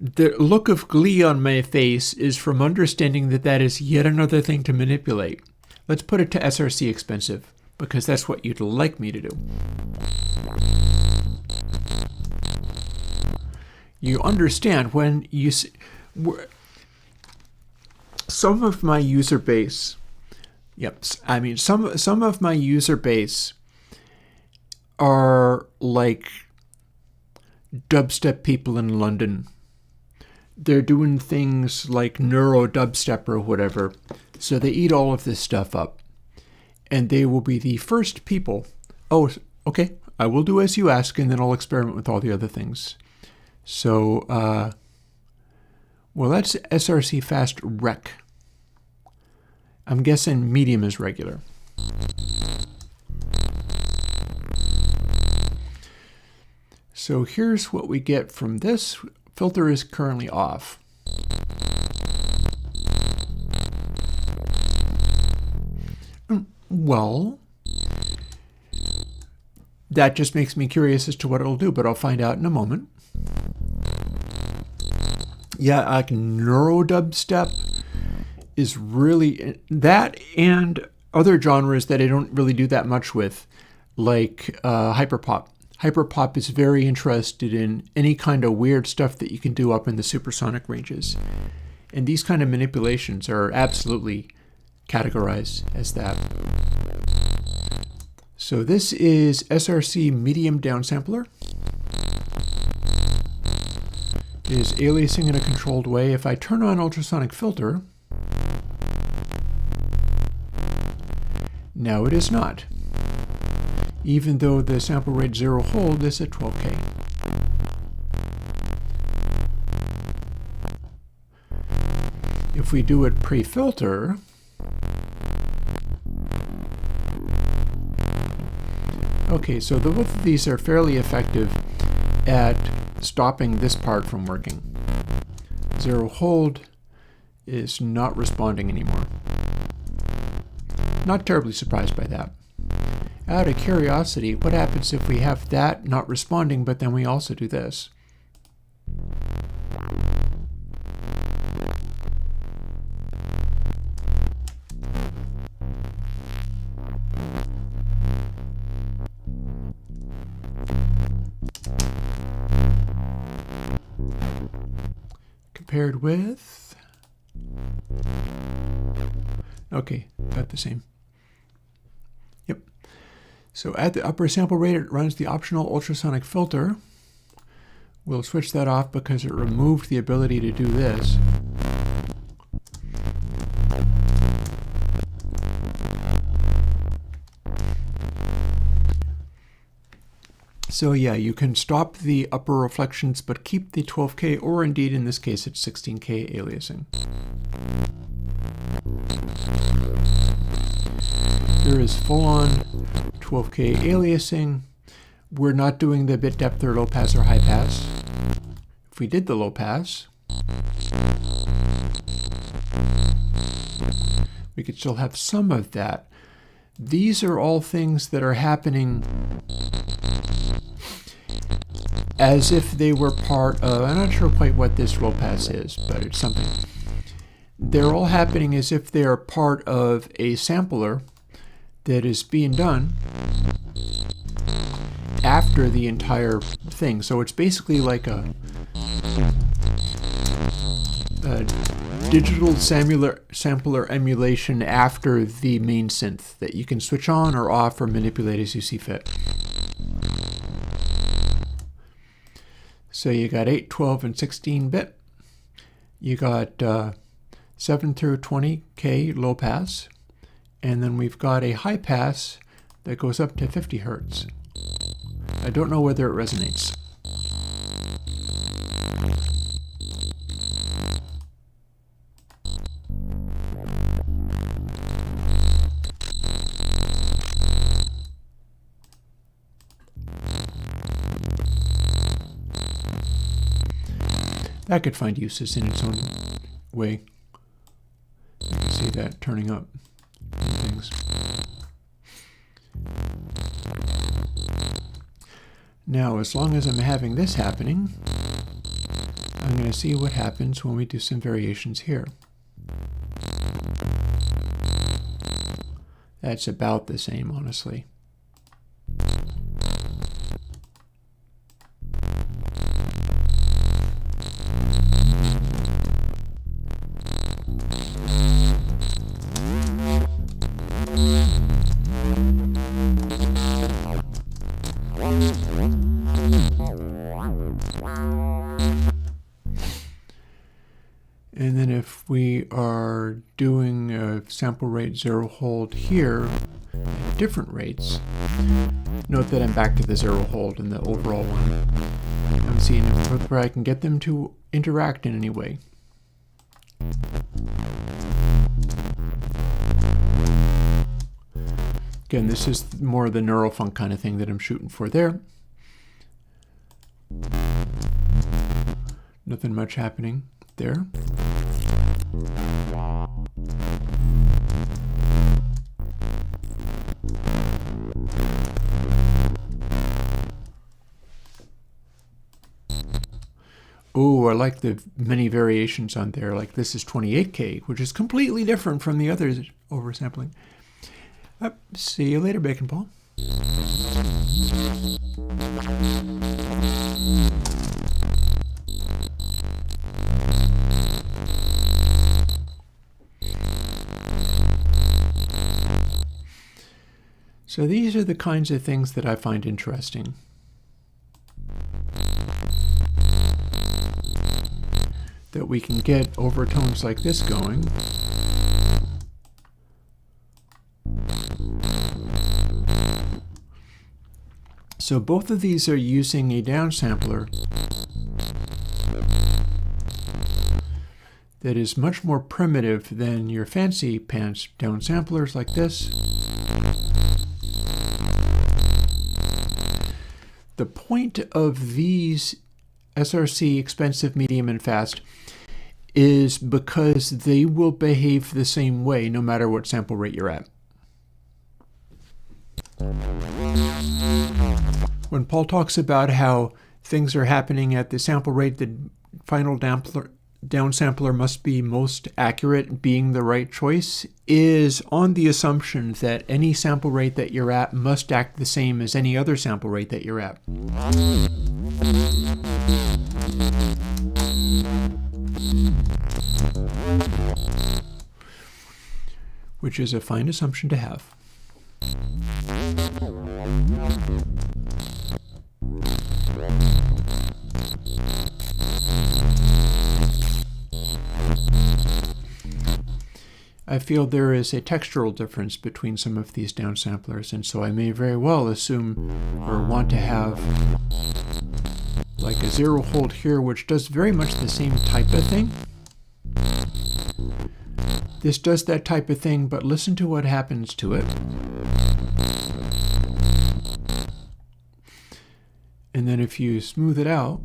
the look of glee on my face is from understanding that that is yet another thing to manipulate. Let's put it to SRC expensive, because that's what you'd like me to do. You understand when you see, some of my user base, I mean, some of my user base are like dubstep people in London. They're doing things like neuro dubstep or whatever, so they eat all of this stuff up. And they will be the first people. Oh, okay, I will do as you ask, and then I'll experiment with all the other things. So Well, that's SRC fast rec. I'm guessing medium is regular. So here's what we get from this. Filter is currently off. Well, that just makes me curious as to what it'll do, but I'll find out in a moment. Yeah, like neurodubstep is really that, and other genres that I don't really do that much with, like hyperpop. Hyperpop is very interested in any kind of weird stuff that you can do up in the supersonic ranges. And these kind of manipulations are absolutely categorized as that. So this is SRC medium downsampler. It is aliasing in a controlled way. If I turn on ultrasonic filter, now it is not. Even though the sample rate 0 hold is at 12K. If we do it pre-filter, okay, so both of these are fairly effective at stopping this part from working. 0 hold is not responding anymore. Not terribly surprised by that. Out of curiosity, what happens if we have that not responding, but then we also do this? Compared with... Okay, about the same. Yep. So at the upper sample rate, it runs the optional ultrasonic filter. We'll switch that off because it removed the ability to do this. So yeah, you can stop the upper reflections but keep the 12K, or indeed in this case it's 16K aliasing. There is full-on 12K aliasing. We're not doing the bit depth or low pass or high pass. If we did the low pass, we could still have some of that. These are all things that are happening as if they were part of, I'm not sure quite what this low pass is, but it's something. They're all happening as if they are part of a sampler that is being done after the entire thing. So it's basically like a digital sampler emulation after the main synth that you can switch on or off or manipulate as you see fit. So you got 8, 12, and 16-bit. You got 7 through 20K low pass. And then we've got a high pass that goes up to 50 Hertz. I don't know whether it resonates. That could find uses in its own way. You can see that turning up and things. Now, as long as I'm having this happening, I'm going to see what happens when we do some variations here. That's about the same, honestly. And then if we are doing a sample rate 0 hold here at different rates, note that I'm back to the 0 hold in the overall one. I'm seeing where I can get them to interact in any way. Again, this is more the neural funk kind of thing that I'm shooting for there. Nothing much happening there. Oh, I like the many variations on there. Like this is 28K, which is completely different from the others oversampling. See you later, Bacon Paul. So these are the kinds of things that I find interesting. That we can get overtones like this going. So both of these are using a downsampler that is much more primitive than your fancy pants downsamplers like this. The point of these SRC expensive, medium, and fast is because they will behave the same way no matter what sample rate you're at. When Paul talks about how things are happening at the sample rate, the final downsampler must be most accurate, being the right choice, is on the assumption that any sample rate that you're at must act the same as any other sample rate that you're at. Which is a fine assumption to have. I feel there is a textural difference between some of these downsamplers, and so I may very well assume or want to have like a zero hold here, which does very much the same type of thing. This does that type of thing, but listen to what happens to it. And then if you smooth it out,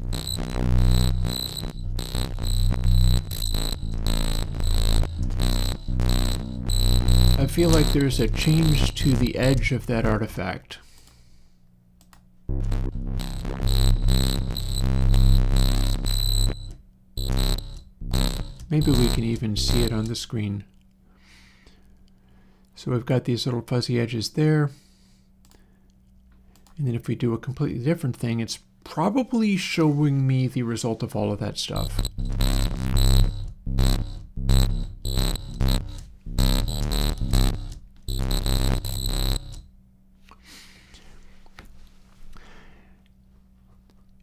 I feel like there's a change to the edge of that artifact. Maybe we can even see it on the screen. So we've got these little fuzzy edges there. And then if we do a completely different thing, it's probably showing me the result of all of that stuff.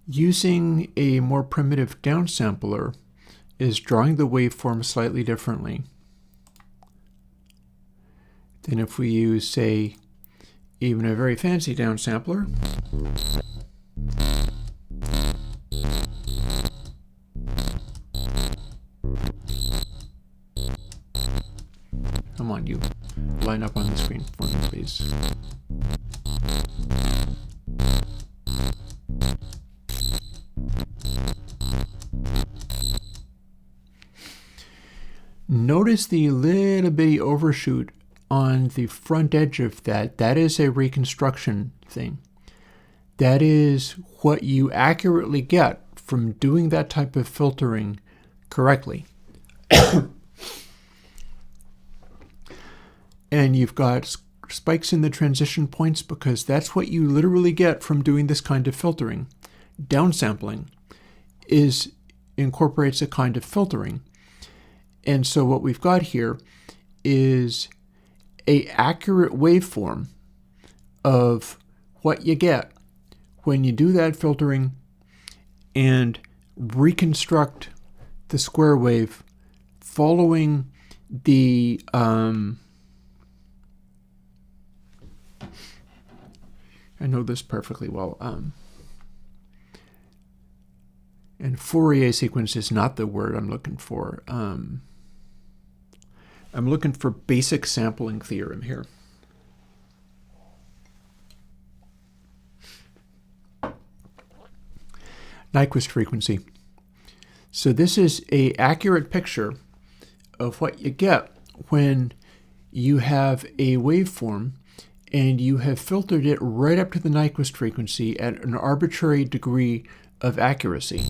Using a more primitive downsampler is drawing the waveform slightly differently than if we use, say, even a very fancy downsampler. Come on, you. Line up on the screen for me, please. Notice the little bitty overshoot on the front edge of that. That is a reconstruction thing. That is what you accurately get from doing that type of filtering correctly. And you've got spikes in the transition points because that's what you literally get from doing this kind of filtering. Downsampling incorporates a kind of filtering. And so what we've got here is an accurate waveform of what you get when you do that filtering and reconstruct the square wave following the I know this perfectly well. And Fourier sequence is not the word I'm looking for. I'm looking for basic sampling theorem here. Nyquist frequency. So this is an accurate picture of what you get when you have a waveform and you have filtered it right up to the Nyquist frequency at an arbitrary degree of accuracy.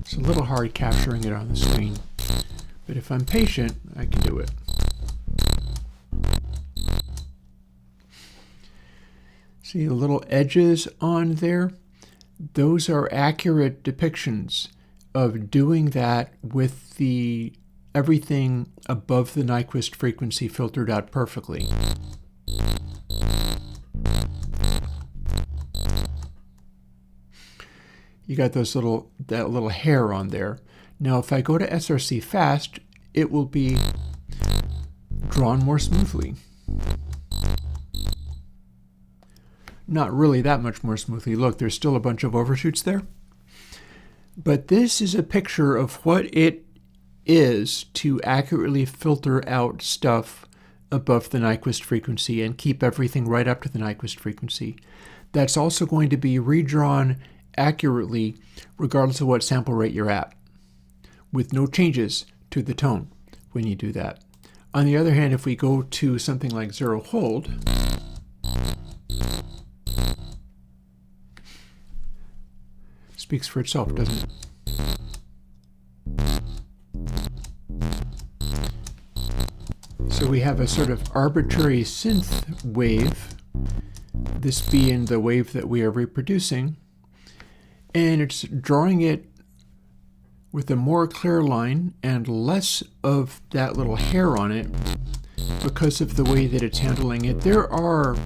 It's a little hard capturing it on the screen, but if I'm patient, I can do it. See the little edges on there? Those are accurate depictions of doing that with the everything above the Nyquist frequency filtered out perfectly. You got that little hair on there. Now if I go to SRC fast, it will be drawn more smoothly. Not really that much more smoothly. Look, there's still a bunch of overshoots there. But this is a picture of what it is to accurately filter out stuff above the Nyquist frequency and keep everything right up to the Nyquist frequency. That's also going to be redrawn accurately regardless of what sample rate you're at, with no changes to the tone when you do that. On the other hand, if we go to something like zero hold, speaks for itself, doesn't it? So we have a sort of arbitrary synth wave, this being the wave that we are reproducing, and it's drawing it with a more clear line and less of that little hair on it because of the way that it's handling it. There are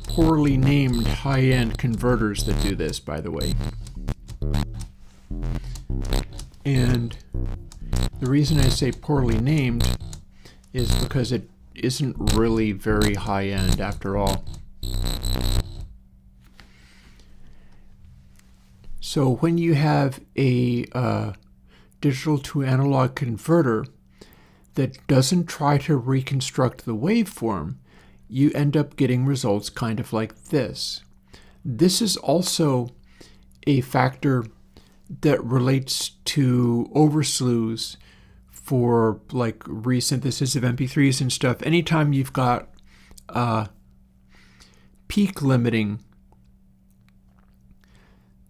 poorly named high-end converters that do this, by the way. And the reason I say poorly named is because it isn't really very high-end after all. So when you have a digital to analog converter that doesn't try to reconstruct the waveform, you end up getting results kind of like this. This is also a factor that relates to overslews for like resynthesis of MP3s and stuff. Anytime you've got peak limiting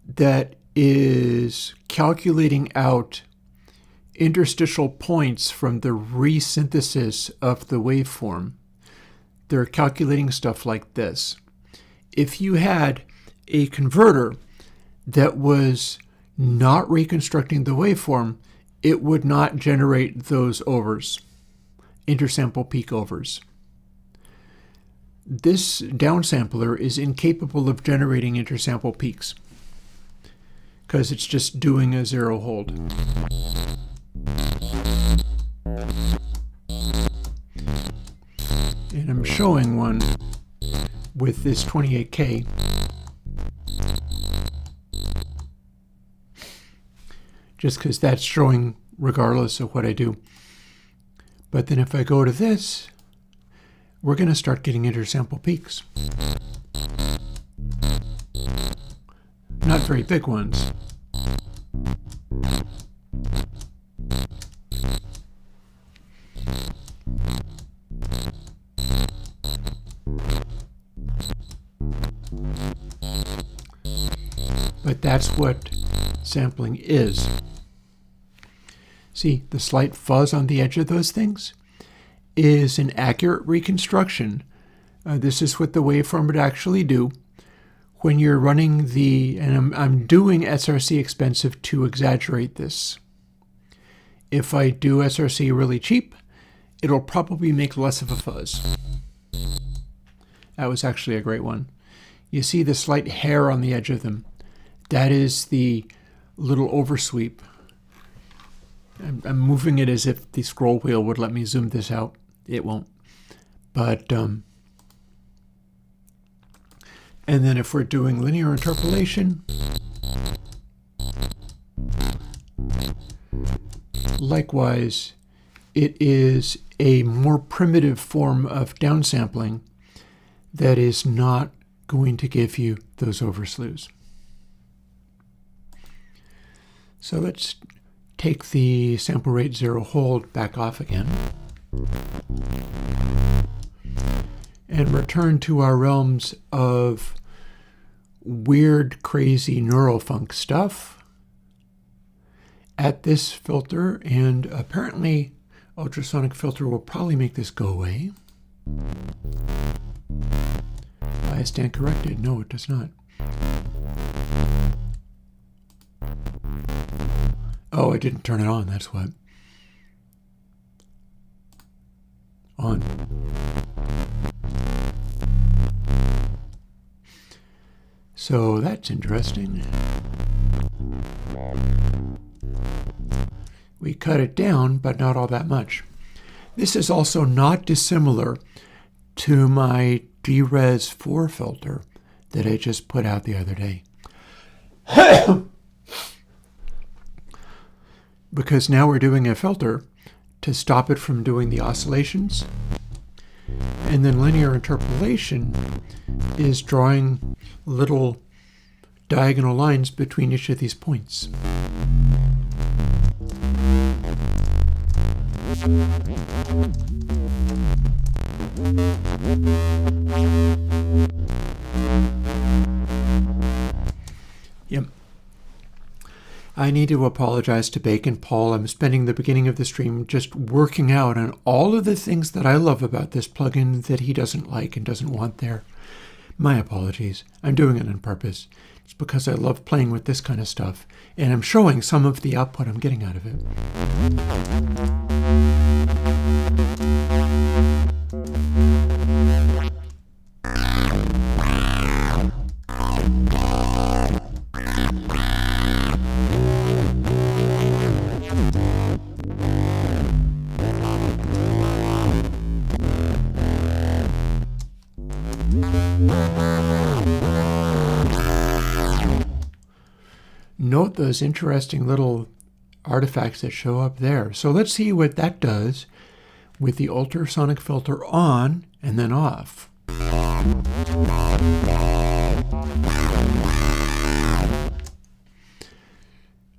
that is calculating out interstitial points from the resynthesis of the waveform, they're calculating stuff like this. If you had a converter that was not reconstructing the waveform, it would not generate those overs, intersample peak overs. This downsampler is incapable of generating intersample peaks because it's just doing a zero hold. And I'm showing one with this 28K. Just because that's showing regardless of what I do. But then if I go to this, we're going to start getting intersample peaks. Not very big ones. But that's what sampling is. See, the slight fuzz on the edge of those things is an accurate reconstruction. This is what the waveform would actually do when you're running the, and I'm doing SRC expensive to exaggerate this. If I do SRC really cheap, it'll probably make less of a fuzz. That was actually a great one. You see the slight hair on the edge of them. That is the little oversweep. I'm moving it as if the scroll wheel would let me zoom this out. It won't. But And then if we're doing linear interpolation, likewise, it is a more primitive form of downsampling that is not going to give you those overslews. So let's take the sample rate 0 hold back off again and return to our realms of weird, crazy neurofunk stuff at this filter, and apparently ultrasonic filter will probably make this go away. I stand corrected. No, it does not. Oh, I didn't turn it on, that's what. On. So that's interesting. We cut it down, but not all that much. This is also not dissimilar to my DRes 4 filter that I just put out the other day. Because now we're doing a filter to stop it from doing the oscillations. And then linear interpolation is drawing little diagonal lines between each of these points. Yep. I need to apologize to Bacon Paul. I'm spending the beginning of the stream just working out on all of the things that I love about this plugin that he doesn't like and doesn't want there. My apologies. I'm doing it on purpose. It's because I love playing with this kind of stuff, and I'm showing some of the output I'm getting out of it. Note those interesting little artifacts that show up there. So let's see what that does with the ultrasonic filter on and then off.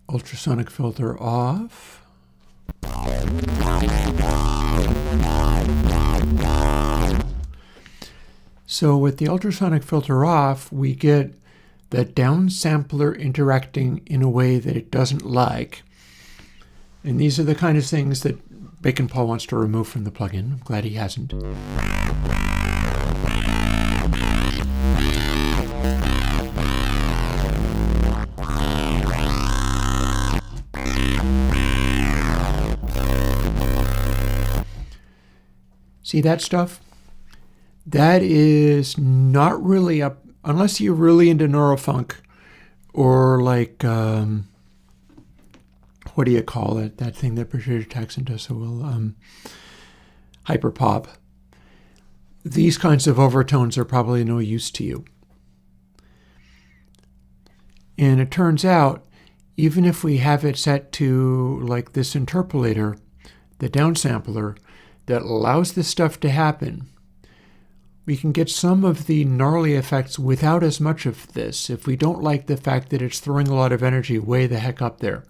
Ultrasonic filter off. So with the ultrasonic filter off, we get the downsampler interacting in a way that it doesn't like. And these are the kind of things that Bacon Paul wants to remove from the plugin. I'm glad he hasn't. See that stuff? That is not really up, unless you're really into neurofunk or like, what do you call it? That thing that Patricia Jackson does so well, hyperpop. These kinds of overtones are probably no use to you. And it turns out, even if we have it set to like this interpolator, the downsampler, that allows this stuff to happen, we can get some of the gnarly effects without as much of this if we don't like the fact that it's throwing a lot of energy way the heck up there.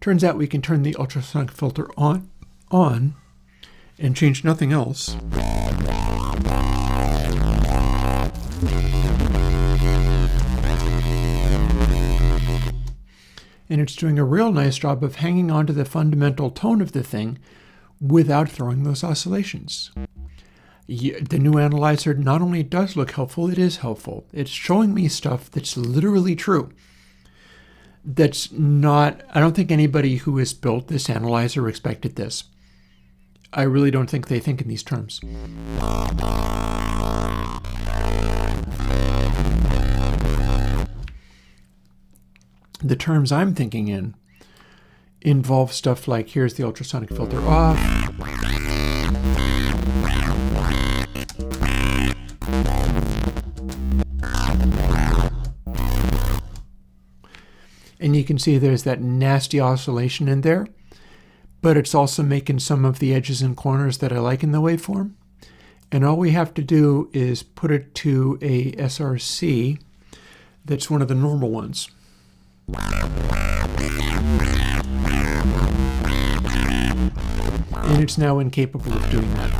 Turns out we can turn the ultrasonic filter on and change nothing else. And it's doing a real nice job of hanging on to the fundamental tone of the thing without throwing those oscillations. The new analyzer not only does look helpful, it is helpful. It's showing me stuff that's literally true. That's not, I don't think anybody who has built this analyzer expected this. I really don't think they think in these terms. The terms I'm thinking in involve stuff like, here's the ultrasonic filter off. And you can see there's that nasty oscillation in there, but it's also making some of the edges and corners that I like in the waveform. And all we have to do is put it to a SRC that's one of the normal ones. And it's now incapable of doing that.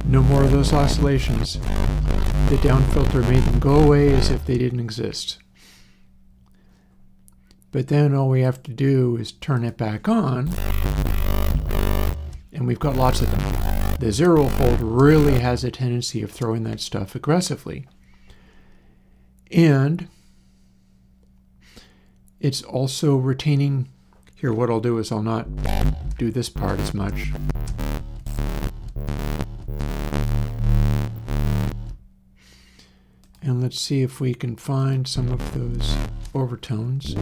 No more of those oscillations. The down filter made them go away as if they didn't exist. But then all we have to do is turn it back on, and we've got lots of them. The zero hold really has a tendency of throwing that stuff aggressively. And it's also retaining, here what I'll do is I'll not do this part as much. And let's see if we can find some of those overtones.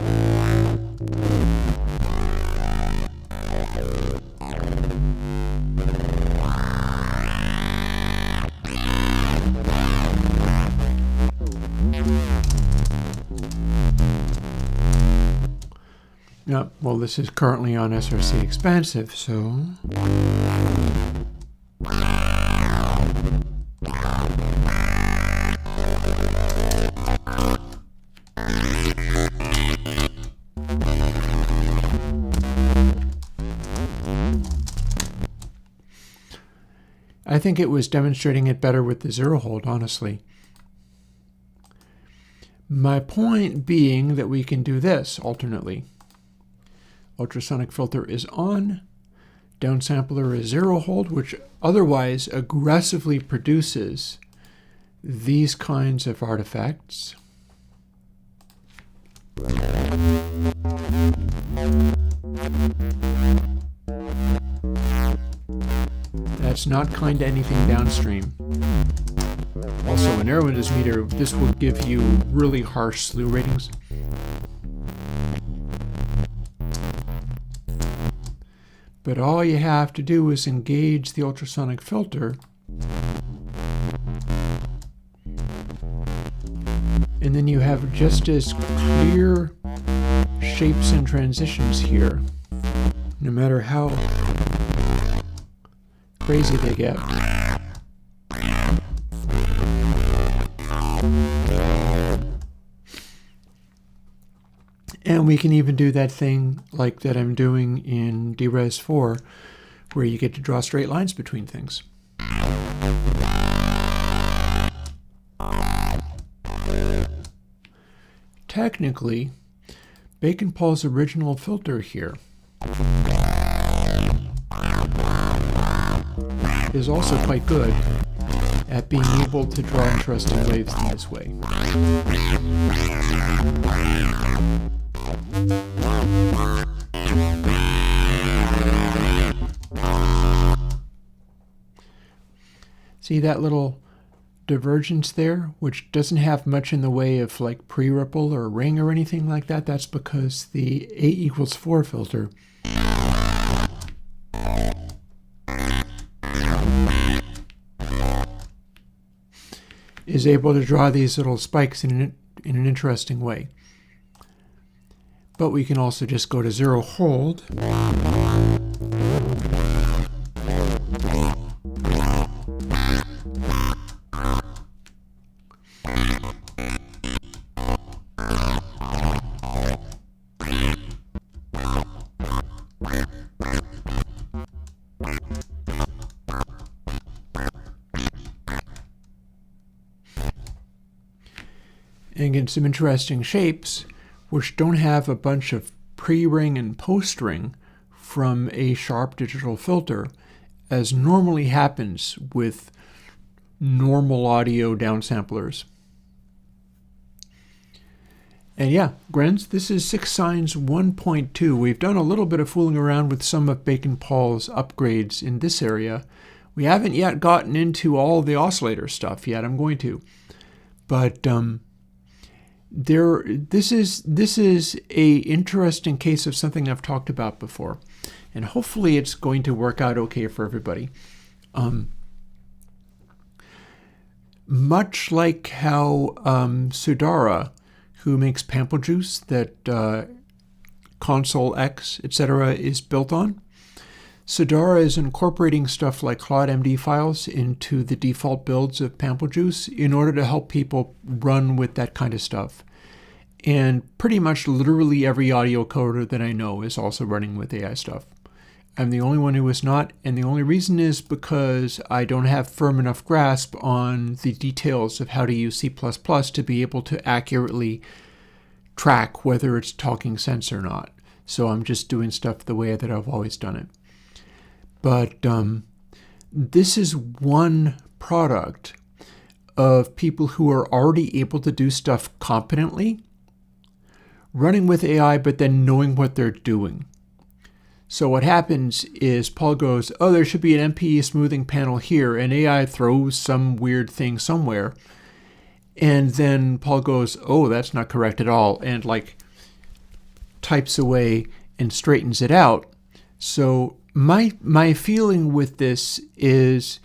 Yeah, well, this is currently on SRC expansive, so I think it was demonstrating it better with the zero hold, honestly. My point being that we can do this alternately. Ultrasonic filter is on, downsampler is zero hold, which otherwise aggressively produces these kinds of artifacts. That's not kind to anything downstream. Also, an Erwin's meter, this will give you really harsh slew ratings. But all you have to do is engage the ultrasonic filter, and then you have just as clear shapes and transitions here, no matter how crazy they get. And we can even do that thing like that I'm doing in DRes 4, where you get to draw straight lines between things. Technically, Bacon-Paul's original filter here is also quite good at being able to draw interesting waves in this way. See that little divergence there, which doesn't have much in the way of like pre-ripple or ring or anything like that? That's because the A=4 filter is able to draw these little spikes in an interesting way. But we can also just go to zero hold. And get some interesting shapes which don't have a bunch of pre-ring and post-ring from a sharp digital filter, as normally happens with normal audio downsamplers. And yeah, Grens, this is 6 Signs 1.2. We've done a little bit of fooling around with some of Bacon-Paul's upgrades in this area. We haven't yet gotten into all the oscillator stuff yet. I'm going to. But This is a interesting case of something I've talked about before, and hopefully it's going to work out okay for everybody. Much like how Sudara, who makes Pample Juice that Console X, etc., is built on, Sudara is incorporating stuff like CloudMD files into the default builds of Pample Juice in order to help people run with that kind of stuff. And pretty much literally every audio coder that I know is also running with AI stuff. I'm the only one who is not, and the only reason is because I don't have firm enough grasp on the details of how to use C++ to be able to accurately track whether it's talking sense or not. So I'm just doing stuff the way that I've always done it. But this is one product of people who are already able to do stuff competently, running with AI, but then knowing what they're doing. So what happens is Paul goes, oh, there should be an MPE smoothing panel here, and AI throws some weird thing somewhere. And then Paul goes, oh, that's not correct at all, and like types away and straightens it out. So my feeling with this is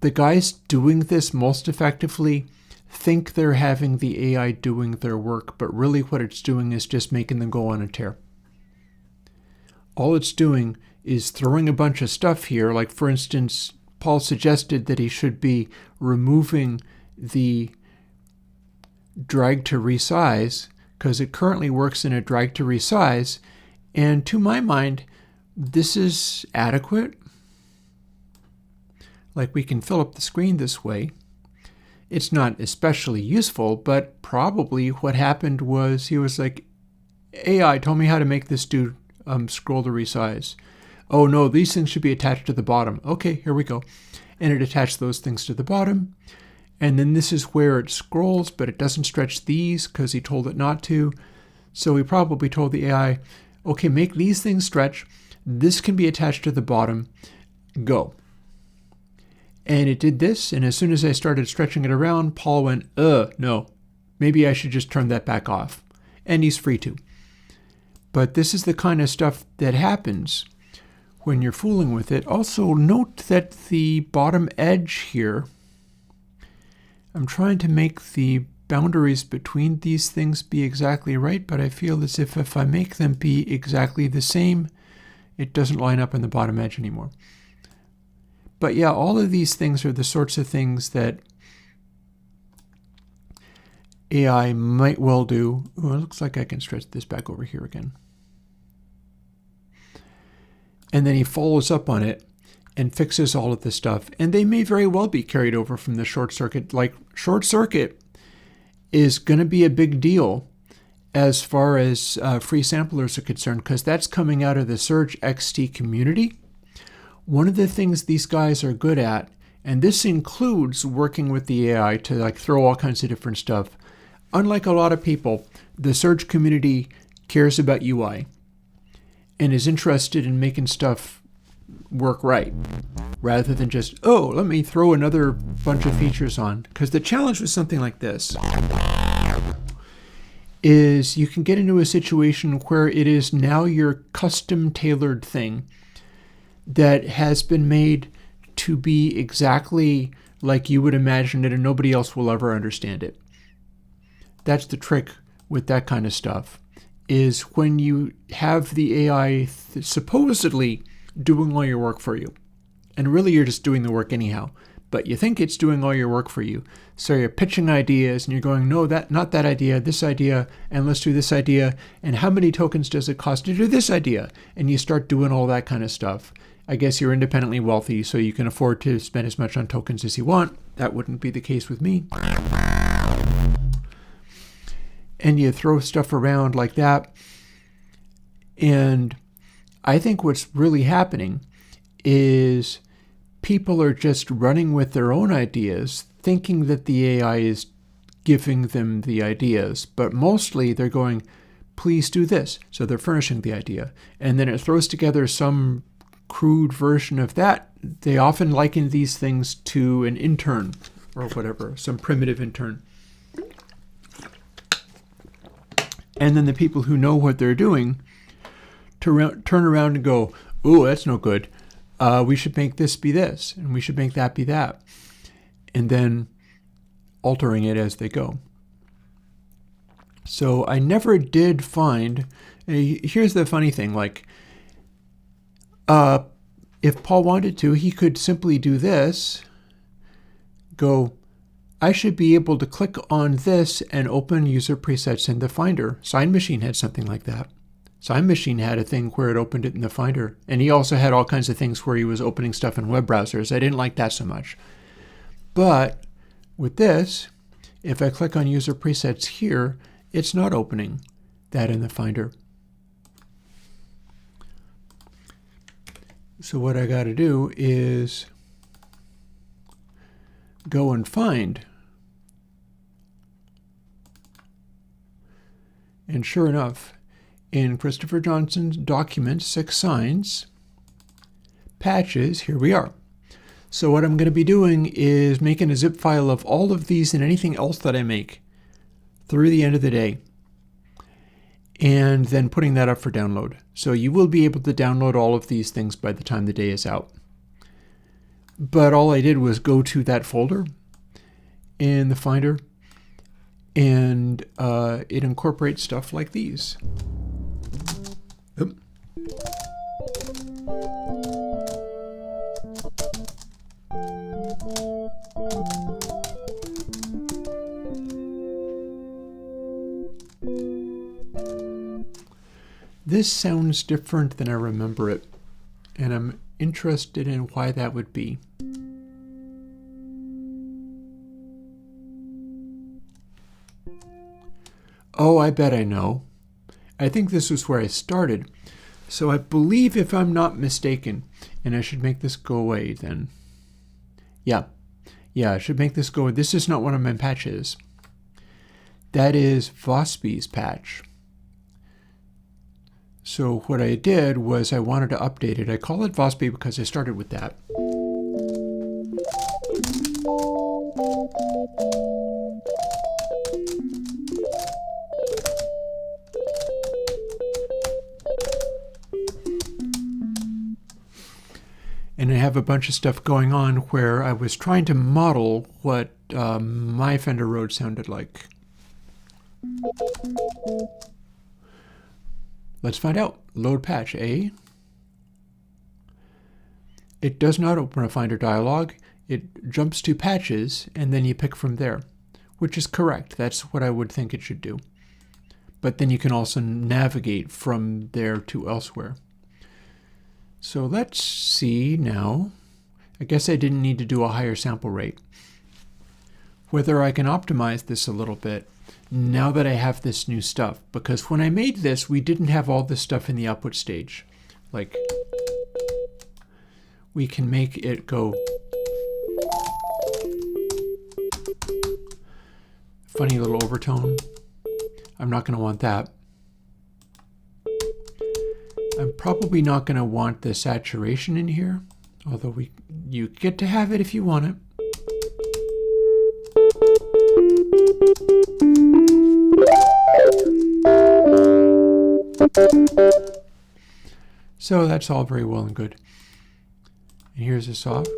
the guys doing this most effectively think they're having the AI doing their work, but really what it's doing is just making them go on a tear. All it's doing is throwing a bunch of stuff here. Like, for instance, Paul suggested that he should be removing the drag to resize because it currently works in a drag to resize. And to my mind, this is adequate. Like, we can fill up the screen this way. It's not especially useful, but probably what happened was he was like, AI told me how to make this dude scroll to resize. Oh no, these things should be attached to the bottom. Okay, here we go. And it attached those things to the bottom. And then this is where it scrolls, but it doesn't stretch these because he told it not to. So he probably told the AI, okay, make these things stretch. This can be attached to the bottom. Go. And it did this, and as soon as I started stretching it around, Paul went, no, maybe I should just turn that back off. And he's free to. But this is the kind of stuff that happens when you're fooling with it. Also, note that the bottom edge here, I'm trying to make the boundaries between these things be exactly right, but I feel as if I make them be exactly the same, it doesn't line up on the bottom edge anymore. But yeah, all of these things are the sorts of things that AI might well do. Oh, it looks like I can stretch this back over here again. And then he follows up on it and fixes all of this stuff. And they may very well be carried over from the short circuit. Like, short circuit is going to be a big deal as far as free samplers are concerned, because that's coming out of the Surge XT community. One of the things these guys are good at, and this includes working with the AI to like throw all kinds of different stuff. Unlike a lot of people, the Surge community cares about UI and is interested in making stuff work right, rather than just, oh, let me throw another bunch of features on. Because the challenge with something like this is you can get into a situation where it is now your custom tailored thing that has been made to be exactly like you would imagine it, and nobody else will ever understand it. That's the trick with that kind of stuff, is when you have the AI supposedly doing all your work for you, and really you're just doing the work anyhow, but you think it's doing all your work for you. So you're pitching ideas and you're going, no, not that idea, this idea, and let's do this idea, and how many tokens does it cost to do this idea? And you start doing all that kind of stuff. I guess you're independently wealthy, so you can afford to spend as much on tokens as you want. That wouldn't be the case with me. And you throw stuff around like that. And I think what's really happening is people are just running with their own ideas, thinking that the AI is giving them the ideas. But mostly they're going, please do this. So they're furnishing the idea. And then it throws together some crude version of that. They often liken these things to an intern or whatever, some primitive intern. And then the people who know what they're doing turn around and go, "Ooh, that's no good. We should make this be this, and we should make that be that." And then altering it as they go. So I never did find, here's the funny thing, like, if Paul wanted to, he could simply do this, go, I should be able to click on this and open user presets in the Finder. Sign Machine had something like that. Sign Machine had a thing where it opened it in the Finder. And he also had all kinds of things where he was opening stuff in web browsers. I didn't like that so much. But with this, if I click on user presets here, it's not opening that in the Finder. So what I got to do is go and find. And sure enough, in Christopher Johnson's document, 6 signs, patches, here we are. So what I'm going to be doing is making a zip file of all of these and anything else that I make through the end of the day, and then putting that up for download. So you will be able to download all of these things by the time the day is out. But all I did was go to that folder in the Finder, and it incorporates stuff like these. Oop. This sounds different than I remember it, and I'm interested in why that would be. Oh, I bet I know. I think this was where I started. So I believe, if I'm not mistaken, and I should make this go away then. Yeah, I should make this go away. This is not one of my patches. That is Vosby's patch. So what I did was I wanted to update it. I call it Vosby because I started with that. And I have a bunch of stuff going on where I was trying to model what my Fender Rhodes sounded like. Let's find out. Load patch A. It does not open a Finder dialog. It jumps to patches, and then you pick from there, which is correct. That's what I would think it should do. But then you can also navigate from there to elsewhere. So let's see now. I guess I didn't need to do a higher sample rate. Whether I can optimize this a little bit now that I have this new stuff, because when I made this, we didn't have all this stuff in the output stage. Like, we can make it go funny little overtone. I'm not going to want that. I'm probably not going to want the saturation in here, although you get to have it if you want it. So that's all very well and good. And here's a soft.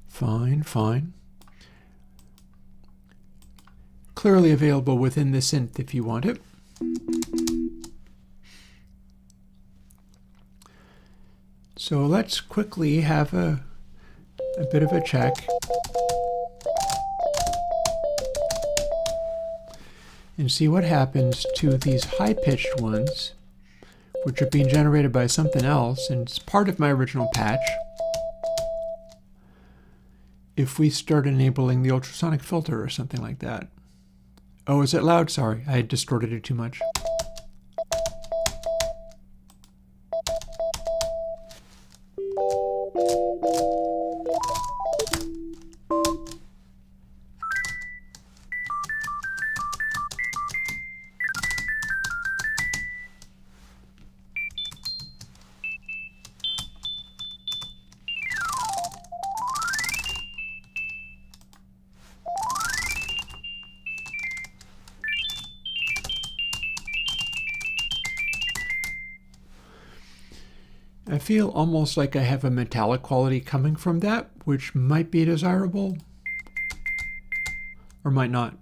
Fine. Clearly available within the synth if you want it. So let's quickly have a bit of a check. And see what happens to these high-pitched ones, which are being generated by something else, and it's part of my original patch. If we start enabling the ultrasonic filter or something like that. Oh, is it loud? Sorry, I had distorted it too much. I feel almost like I have a metallic quality coming from that, which might be desirable, or might not.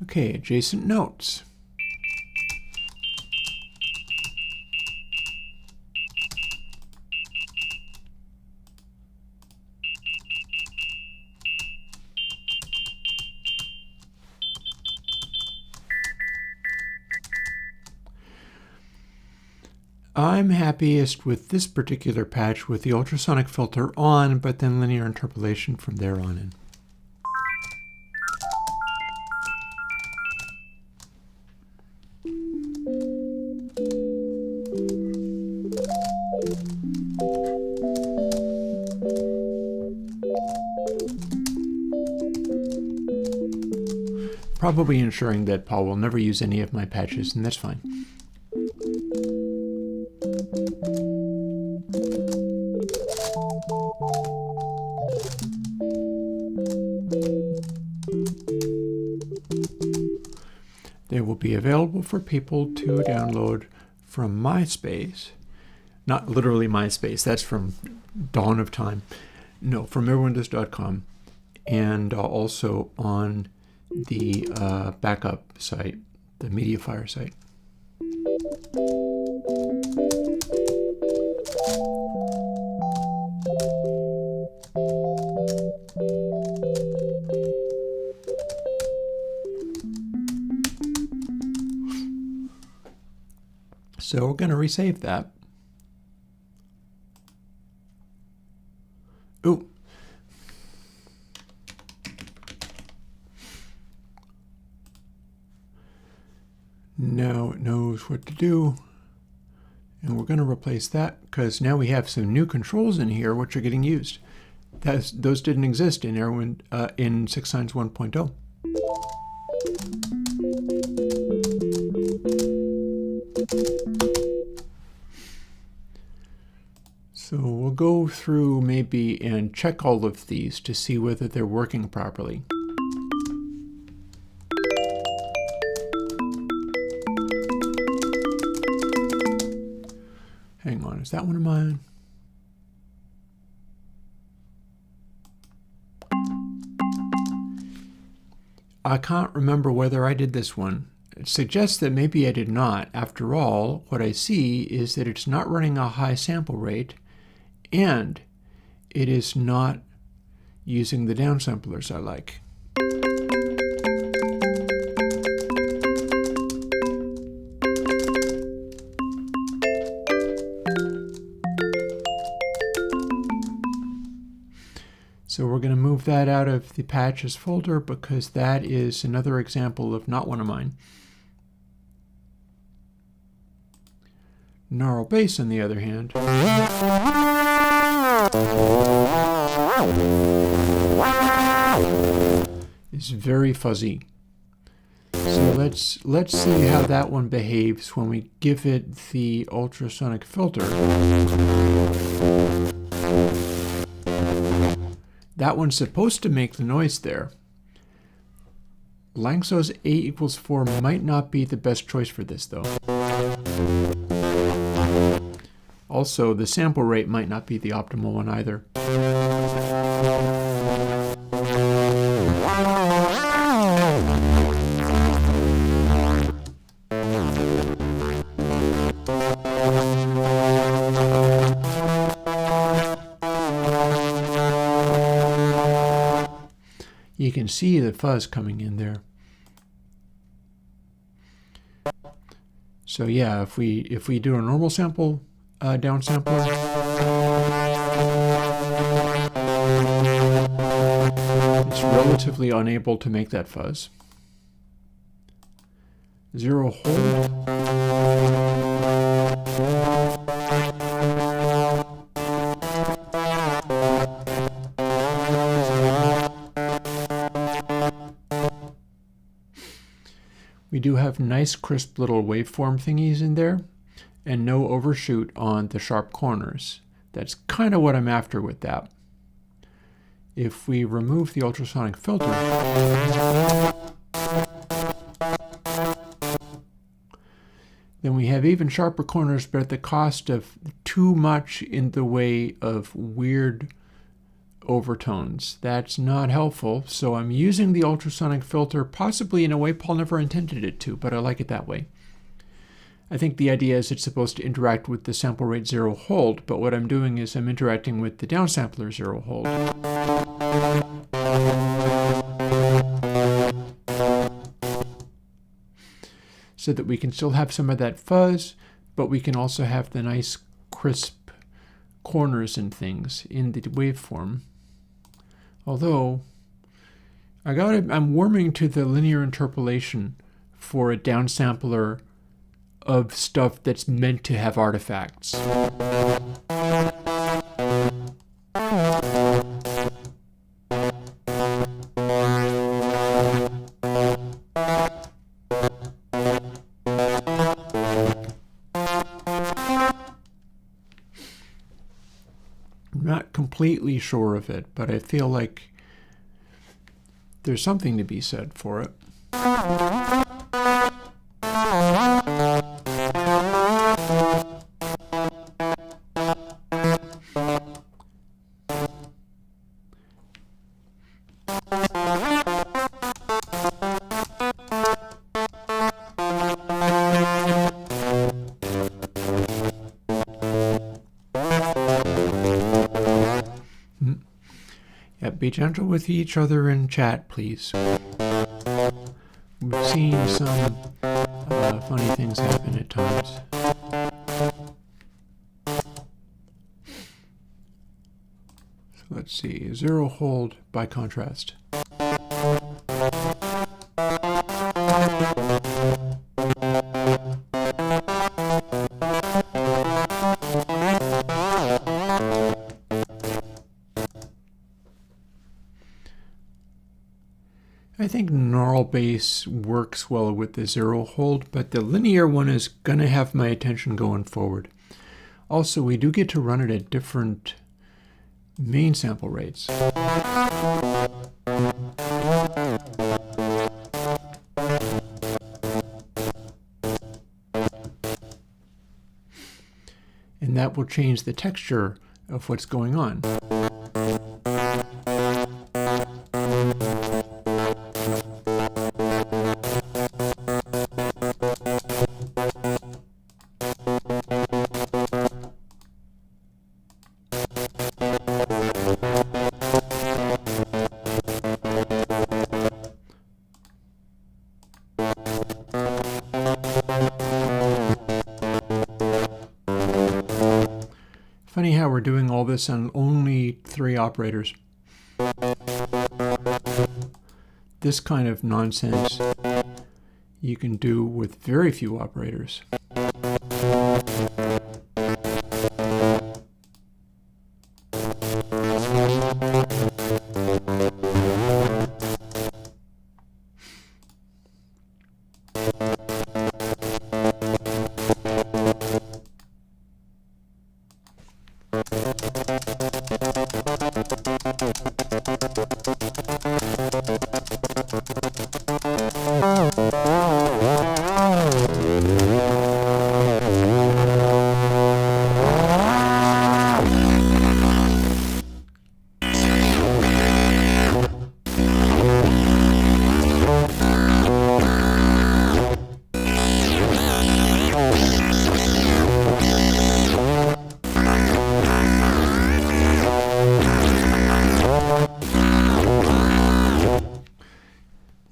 Okay, adjacent notes. I'm happiest with this particular patch with the ultrasonic filter on, but then linear interpolation from there on in. Probably ensuring that Paul will never use any of my patches, and that's fine. They will be available for people to download from MySpace. Not literally MySpace, that's from Dawn of Time. No, from everwindows.com, and also on the backup site, the MediaFire site. So we're going to resave that. Ooh. Now it knows what to do. And we're going to replace that because now we have some new controls in here which are getting used. Those didn't exist in in 6 Signs 1.0. So we'll go through maybe and check all of these to see whether they're working properly. Hang on, is that one of mine? I can't remember whether I did this one. It suggests that maybe I did not. After all, what I see is that it's not running a high sample rate, and it is not using the downsamplers I like. So we're going to move that out of the patches folder because that is another example of not one of mine. Gnarl bass, on the other hand, is very fuzzy. So let's see how that one behaves when we give it the ultrasonic filter. That one's supposed to make the noise there. Langso's A equals 4 might not be the best choice for this, though. Also, the sample rate might not be the optimal one either. You can see the fuzz coming in there. So yeah, if we do a normal sample downsampler, it's relatively unable to make that fuzz. 0 hold. We do have nice crisp little waveform thingies in there and no overshoot on the sharp corners. That's kind of what I'm after with that. If we remove the ultrasonic filter, then we have even sharper corners, but at the cost of too much in the way of weird overtones. That's not helpful, so I'm using the ultrasonic filter possibly in a way Paul never intended it to, but I like it that way. I think the idea is it's supposed to interact with the sample rate zero hold, but what I'm doing is I'm interacting with the downsampler zero hold. So that we can still have some of that fuzz, but we can also have the nice crisp corners and things in the waveform. Although, I'm warming to the linear interpolation for a downsampler of stuff that's meant to have artifacts. I'm not completely sure of it, but I feel like there's something to be said for it. Be gentle with each other in chat, please. We've seen some funny things happen at times. So let's see, zero hold by contrast. I think neural bass works well with the zero hold, but the linear one is going to have my attention going forward. Also, we do get to run it at different main sample rates. And that will change the texture of what's going on. Funny how we're doing all this on only 3 operators. This kind of nonsense you can do with very few operators.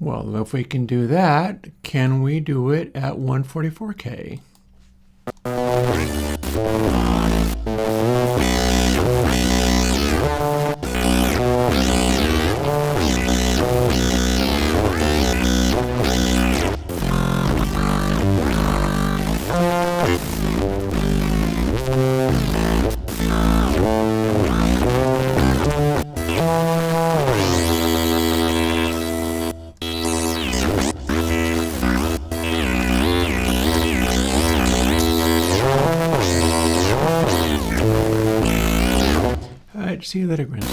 Well, if we can do that, can we do it at 144K? See you later, Grins.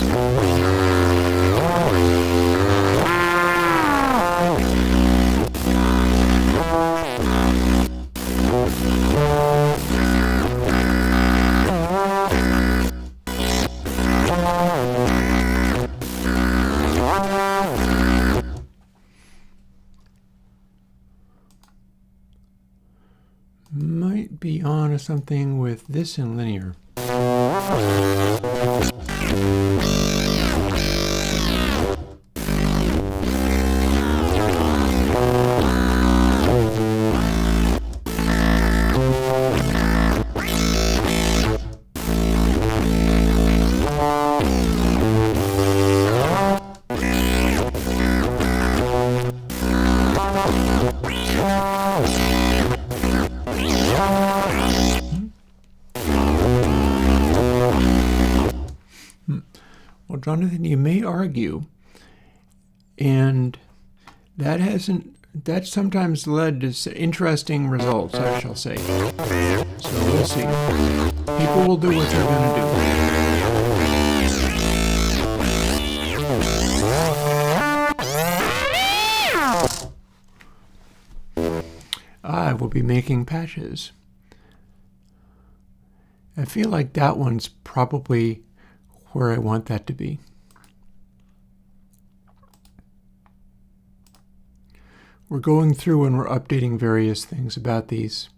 Might be on to something with this in linear. Well, Jonathan, you may argue, and that's sometimes led to interesting results, I shall say. So we'll see. People will do what they're going to do. I will be making patches. I feel like that one's probably where I want that to be. We're going through and we're updating various things about these.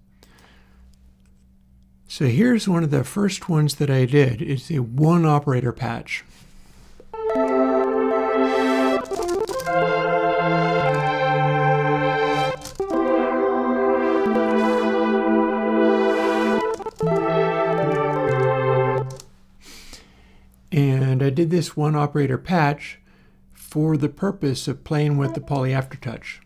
So here's one of the first ones that I did. It's a one operator patch. And I did this one operator patch for the purpose of playing with the poly aftertouch.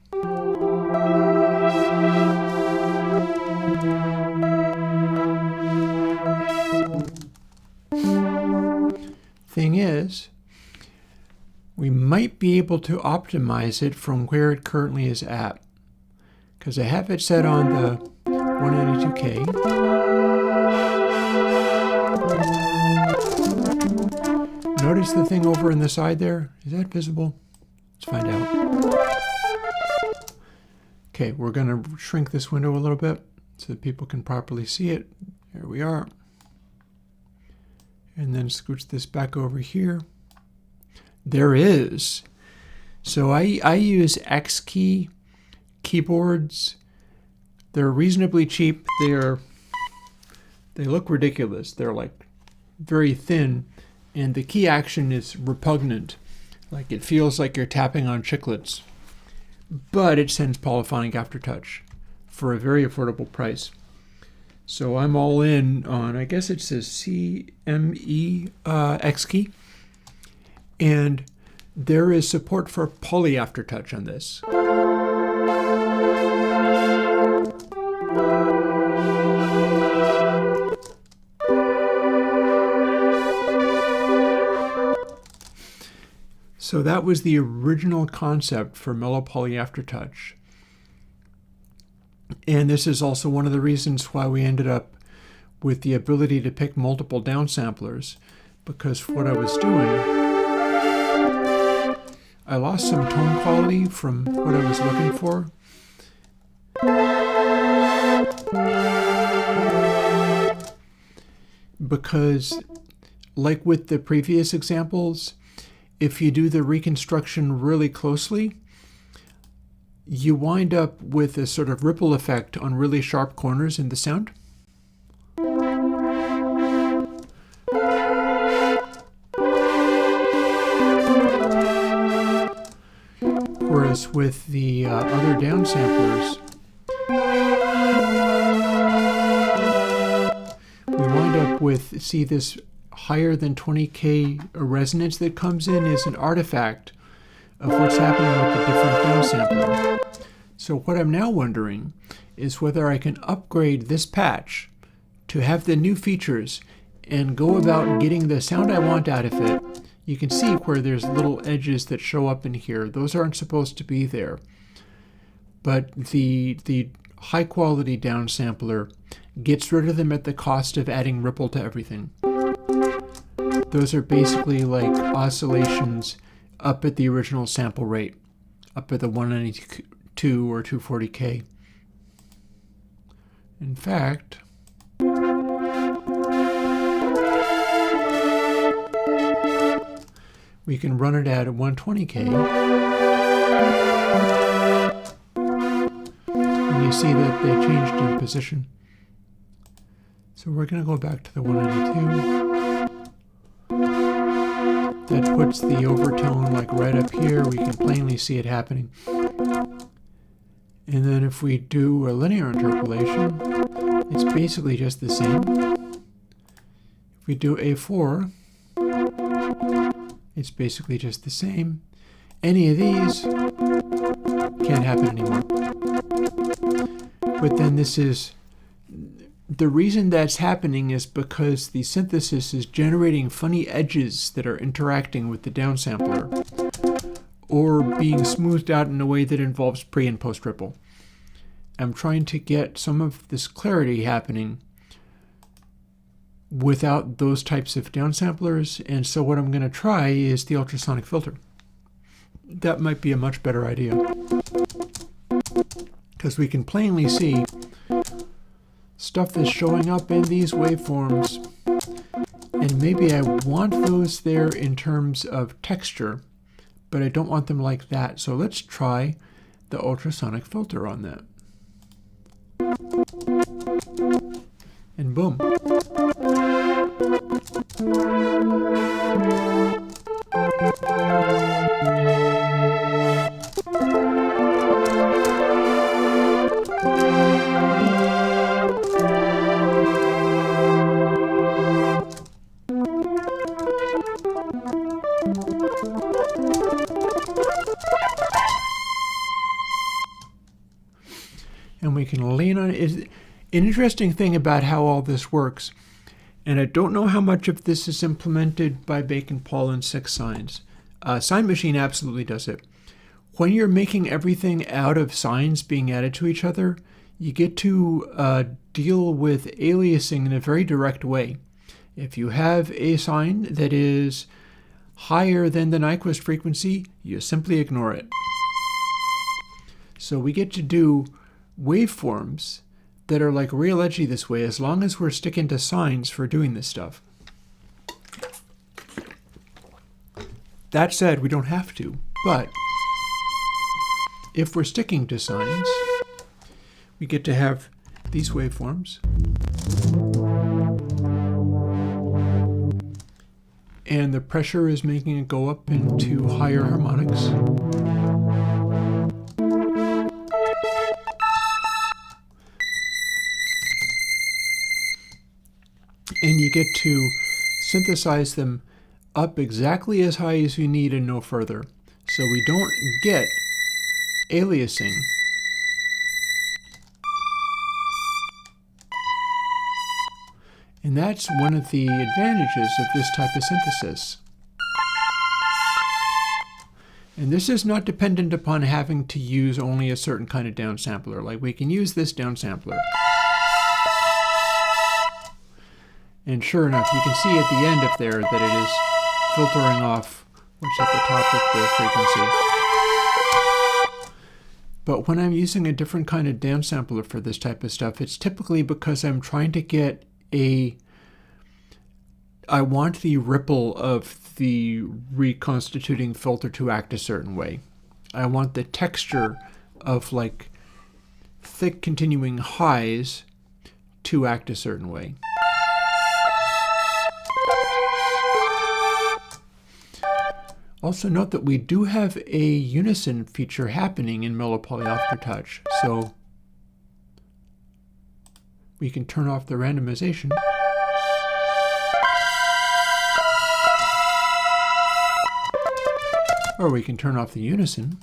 Thing is, we might be able to optimize it from where it currently is at, because I have it set on the 192K. Notice the thing over in the side there? Is that visible? Let's find out. Okay, we're going to shrink this window a little bit so that people can properly see it. There we are. And then scooch this back over here. There is. So I use X key keyboards. They're reasonably cheap. They look ridiculous. They're like very thin. And the key action is repugnant. Like it feels like you're tapping on chiclets. But it sends polyphonic aftertouch for a very affordable price. So I'm all in on, I guess it's a CME X key. And there is support for poly aftertouch on this. So that was the original concept for mellow poly aftertouch. And this is also one of the reasons why we ended up with the ability to pick multiple downsamplers, because what I was doing, I lost some tone quality from what I was looking for. Because, like with the previous examples, if you do the reconstruction really closely, you wind up with a sort of ripple effect on really sharp corners in the sound. Whereas with the other downsamplers, we wind up with, see, this higher than 20K resonance that comes in is an artifact of what's happening with the different downsampler. So what I'm now wondering is whether I can upgrade this patch to have the new features and go about getting the sound I want out of it. You can see where there's little edges that show up in here. Those aren't supposed to be there. But the high quality downsampler gets rid of them at the cost of adding ripple to everything. those are basically like oscillations up at the original sample rate, up at the 192 or 240K. In fact, we can run it at 120K. And you see that they changed in position. So we're going to go back to the 192. That puts the overtone like right up here. We can plainly see it happening. And then if we do a linear interpolation, it's basically just the same. If we do A4, it's basically just the same. Any of these can't happen anymore. But then this is, the reason that's happening is because the synthesis is generating funny edges that are interacting with the downsampler, or being smoothed out in a way that involves pre and post ripple. I'm trying to get some of this clarity happening without those types of downsamplers, and so what I'm going to try is the ultrasonic filter. That might be a much better idea, because we can plainly see stuff that's showing up in these waveforms, and maybe I want those there in terms of texture, but I don't want them like that. So let's try the ultrasonic filter on that. And boom. And we can lean on it. An interesting thing about how all this works, and I don't know how much of this is implemented by Bacon Paul and Six Signs. Sign Machine absolutely does it. When you're making everything out of signs being added to each other, you get to deal with aliasing in a very direct way. If you have a sign that is higher than the Nyquist frequency, you simply ignore it. So we get to do waveforms that are like real edgy this way, as long as we're sticking to signs for doing this stuff. That said, we don't have to, but if we're sticking to signs, we get to have these waveforms. And the pressure is making it go up into higher harmonics. And you get to synthesize them up exactly as high as you need and no further. So we don't get aliasing. And that's one of the advantages of this type of synthesis. And this is not dependent upon having to use only a certain kind of downsampler. Like we can use this downsampler. And sure enough, you can see at the end up there that it is filtering off what's at the top of the frequency. But when I'm using a different kind of downsampler for this type of stuff, it's typically because I'm trying to get I want the ripple of the reconstituting filter to act a certain way. I want the texture of like thick continuing highs to act a certain way. Also note that we do have a unison feature happening in Mellow Poly Aftertouch, so we can turn off the randomization. Or we can turn off the unison.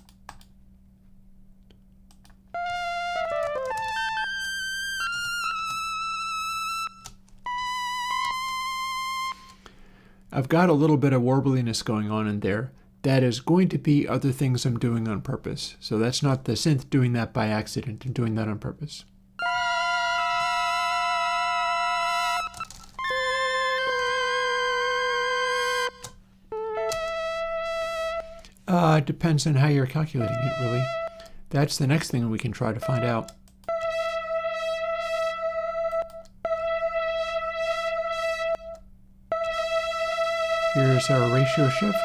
I've got a little bit of warbliness going on in there. That is going to be other things I'm doing on purpose. So that's not the synth doing that by accident. I'm doing that on purpose. depends on how you're calculating it, really. That's the next thing we can try to find out. Here's our ratio shift.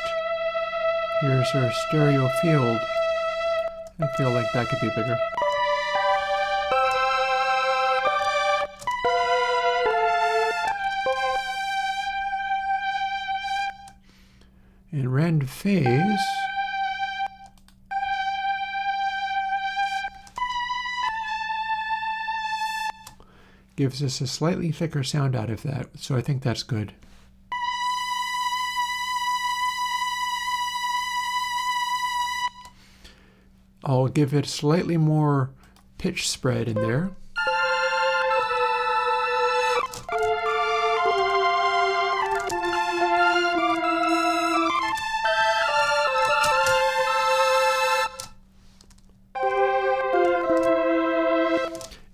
Here's our stereo field. I feel like that could be bigger. And random phase gives us a slightly thicker sound out of that, so I think that's good. I'll give it slightly more pitch spread in there.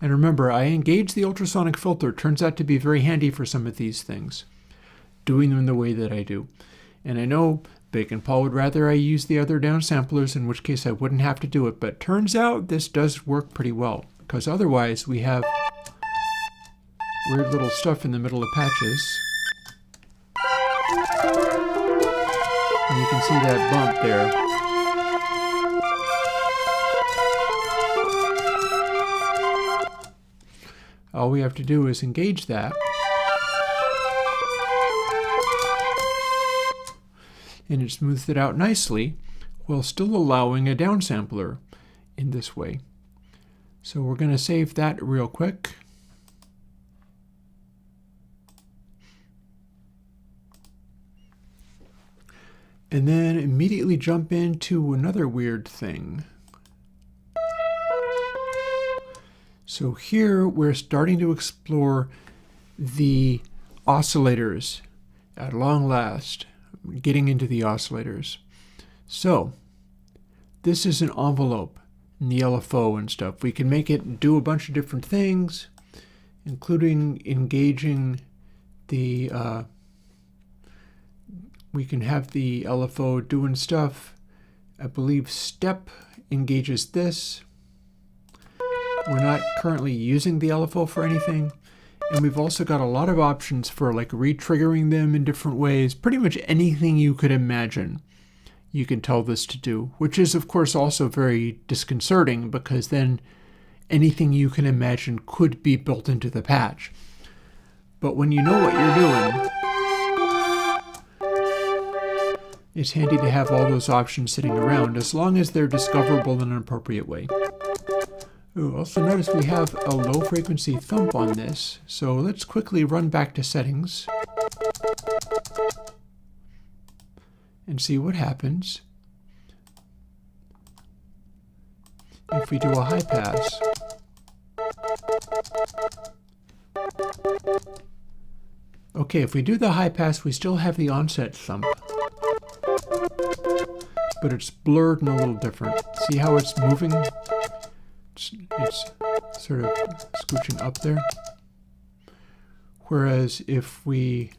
And remember, I engaged the ultrasonic filter. Turns out to be very handy for some of these things, doing them the way that I do. And I know Bacon Paul would rather I use the other downsamplers, in which case I wouldn't have to do it. But turns out this does work pretty well, because otherwise we have weird little stuff in the middle of patches. And you can see that bump there. All we have to do is engage that. And it smooths it out nicely while still allowing a downsampler in this way. So we're going to save that real quick. And then immediately jump into another weird thing. So here we're starting to explore the oscillators at long last, getting into the oscillators. So this is an envelope in the LFO and stuff. We can make it do a bunch of different things, including engaging the, we can have the LFO doing stuff. I believe step engages this. We're not currently using the LFO for anything. And we've also got a lot of options for like re-triggering them in different ways. Pretty much anything you could imagine you can tell this to do, which is of course also very disconcerting, because then anything you can imagine could be built into the patch. But when you know what you're doing, it's handy to have all those options sitting around, as long as they're discoverable in an appropriate way. Ooh, also notice we have a low frequency thump on this, so let's quickly run back to settings and see what happens if we do a high pass. Okay, if we do the high pass, we still have the onset thump, but it's blurred and a little different. See how it's moving? It's sort of scooching up there. Whereas if we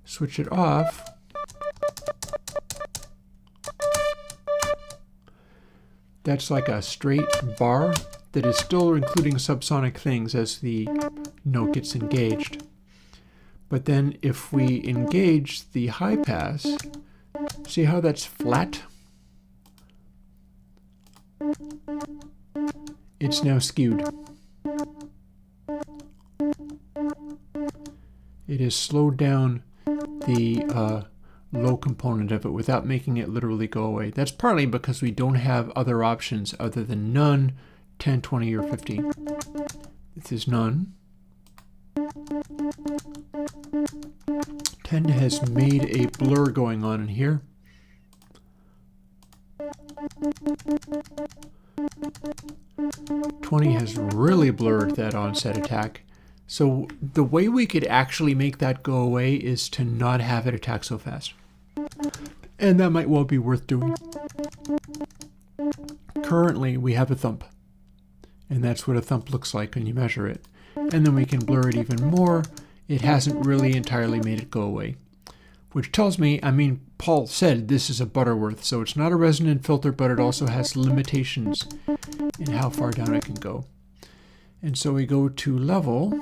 switch it off, that's like a straight bar that is still including subsonic things as the note gets engaged. But then if we engage the high pass, see how that's flat? It's now skewed. It has slowed down the low component of it without making it literally go away. That's partly because we don't have other options other than none, 10, 20, or 50. This is none. 10 has made a blur going on in here. 20 has really blurred that onset attack. So the way we could actually make that go away is to not have it attack so fast. And that might well be worth doing. Currently, we have a thump. And that's what a thump looks like when you measure it. And then we can blur it even more. It hasn't really entirely made it go away. which tells me, I mean, Paul said this is a Butterworth, so it's not a resonant filter, but it also has limitations in how far down it can go. And so we go to level,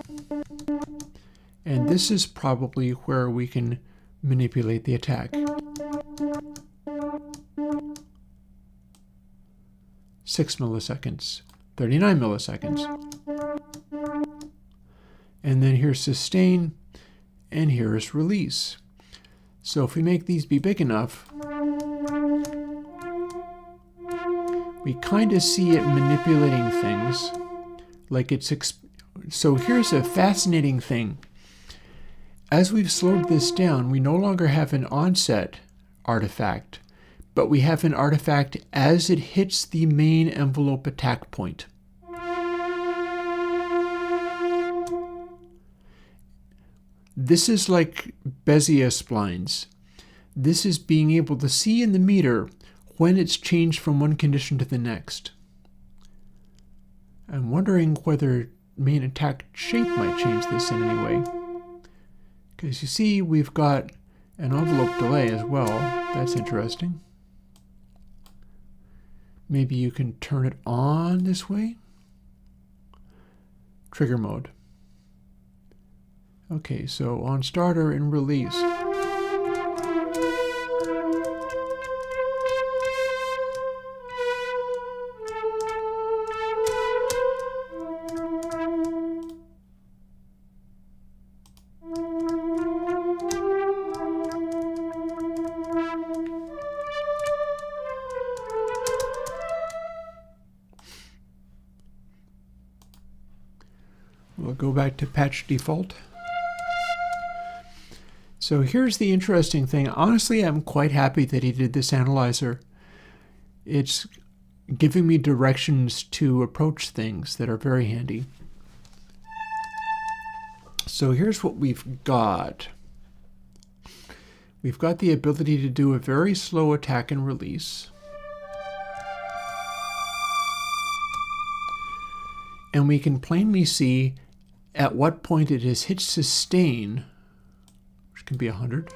and this is probably where we can manipulate the attack. 6 milliseconds, 39 milliseconds. And then here's sustain, and here's release. So if we make these be big enough, we kind of see it manipulating things like it's... So here's a fascinating thing. As we've slowed this down, we no longer have an onset artifact, but we have an artifact as it hits the main envelope attack point. This is like Bezier splines. This is being able to see in the meter when it's changed from one condition to the next. I'm wondering whether main attack shape might change this in any way. Because you see, we've got an envelope delay as well. That's interesting. Maybe you can turn it on this way. Trigger mode. Okay, so on starter and release. We'll go back to patch default. So here's the interesting thing. Honestly, I'm quite happy that he did this analyzer. It's giving me directions to approach things that are very handy. So here's what we've got. We've got the ability to do a very slow attack and release. And we can plainly see at what point it has hit sustain, which can be 100.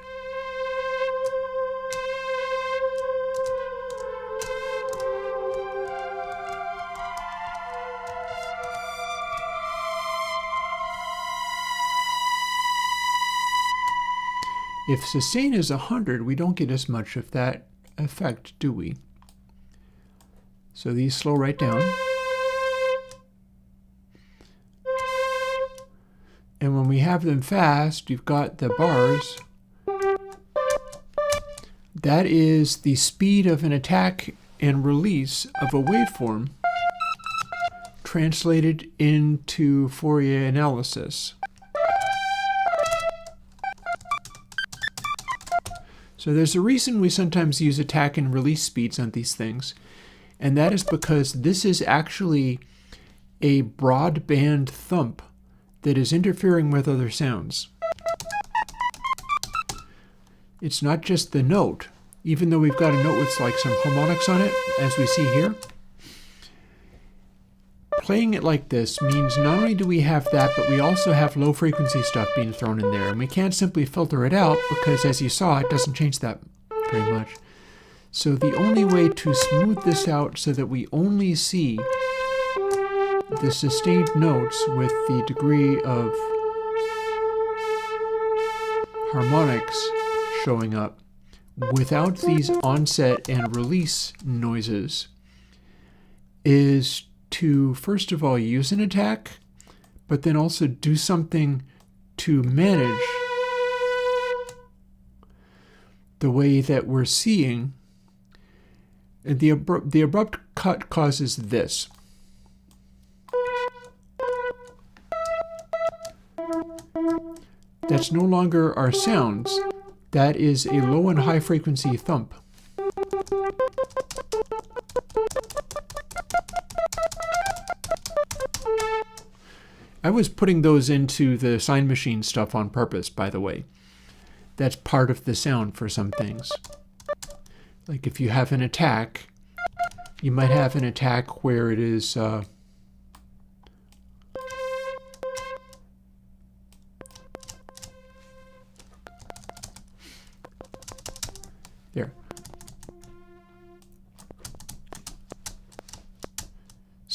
If sustain is 100, we don't get as much of that effect, do we? So these slow right down. And when we have them fast, you've got the bars. That is the speed of an attack and release of a waveform translated into Fourier analysis. So there's a reason we sometimes use attack and release speeds on these things, and that is because this is actually a broadband thump that is interfering with other sounds. It's not just the note, even though we've got a note with like some harmonics on it, as we see here. Playing it like this means not only do we have that, but we also have low frequency stuff being thrown in there, and we can't simply filter it out because, as you saw, it doesn't change that very much. So the only way to smooth this out so that we only see the sustained notes with the degree of harmonics showing up without these onset and release noises is to, first of all, use an attack, but then also do something to manage the way that we're seeing. The abrupt cut causes this. That's no longer our sounds. That is a low and high frequency thump. I was putting those into the Sign Machine stuff on purpose, by the way. That's part of the sound for some things. Like if you have an attack, you might have an attack where it is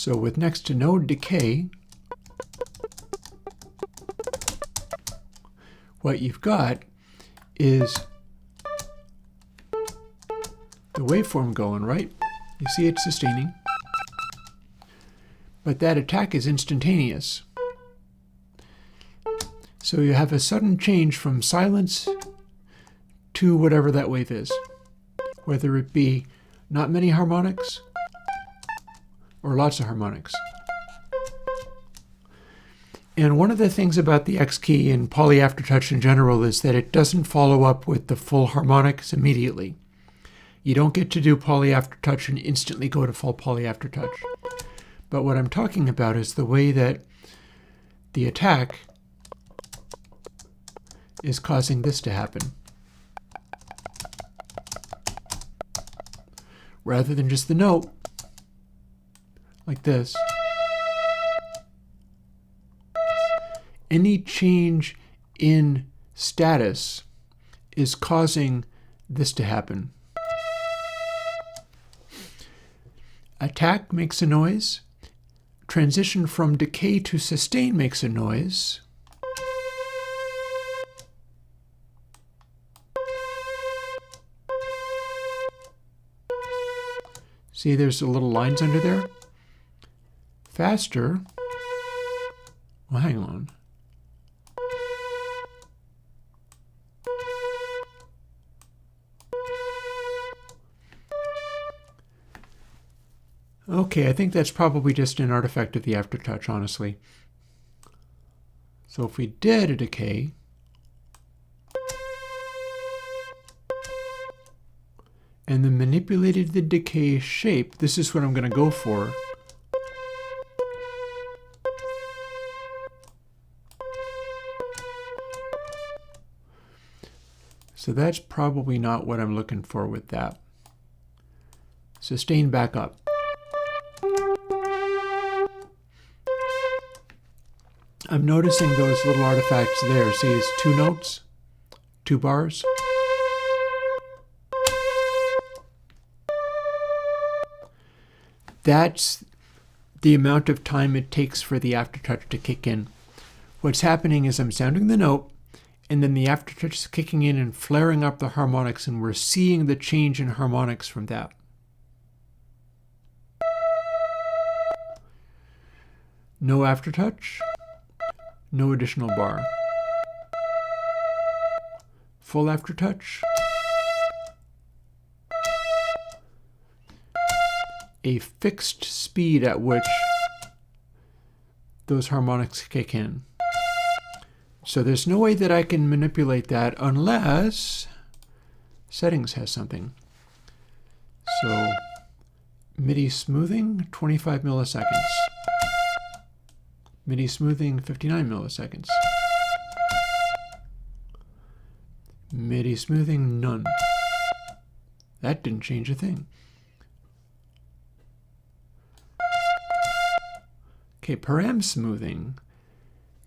So with next to no decay, what you've got is the waveform going, right? You see it's sustaining. But that attack is instantaneous. So you have a sudden change from silence to whatever that wave is, whether it be not many harmonics or lots of harmonics. And one of the things about the X key and poly aftertouch in general is that it doesn't follow up with the full harmonics immediately. You don't get to do poly aftertouch and instantly go to full poly aftertouch. But what I'm talking about is the way that the attack is causing this to happen. Rather than just the note, like this, any change in status is causing this to happen. Attack makes a noise. Transition from decay to sustain makes a noise. See, there's the little lines under there. Faster. Well, hang on. Okay, I think that's probably just an artifact of the aftertouch, honestly. So if we did a decay, and then manipulated the decay shape, this is what I'm going to go for. So that's probably not what I'm looking for with that. Sustain back up. I'm noticing those little artifacts there. See, it's 2 notes, 2 bars. That's the amount of time it takes for the aftertouch to kick in. What's happening is I'm sounding the note, and then the aftertouch is kicking in and flaring up the harmonics, and we're seeing the change in harmonics from that. No aftertouch. No additional bar. Full aftertouch. A fixed speed at which those harmonics kick in. So there's no way that I can manipulate that unless settings has something. So MIDI smoothing, 25 milliseconds. MIDI smoothing, 59 milliseconds. MIDI smoothing, none. That didn't change a thing. Okay, param smoothing.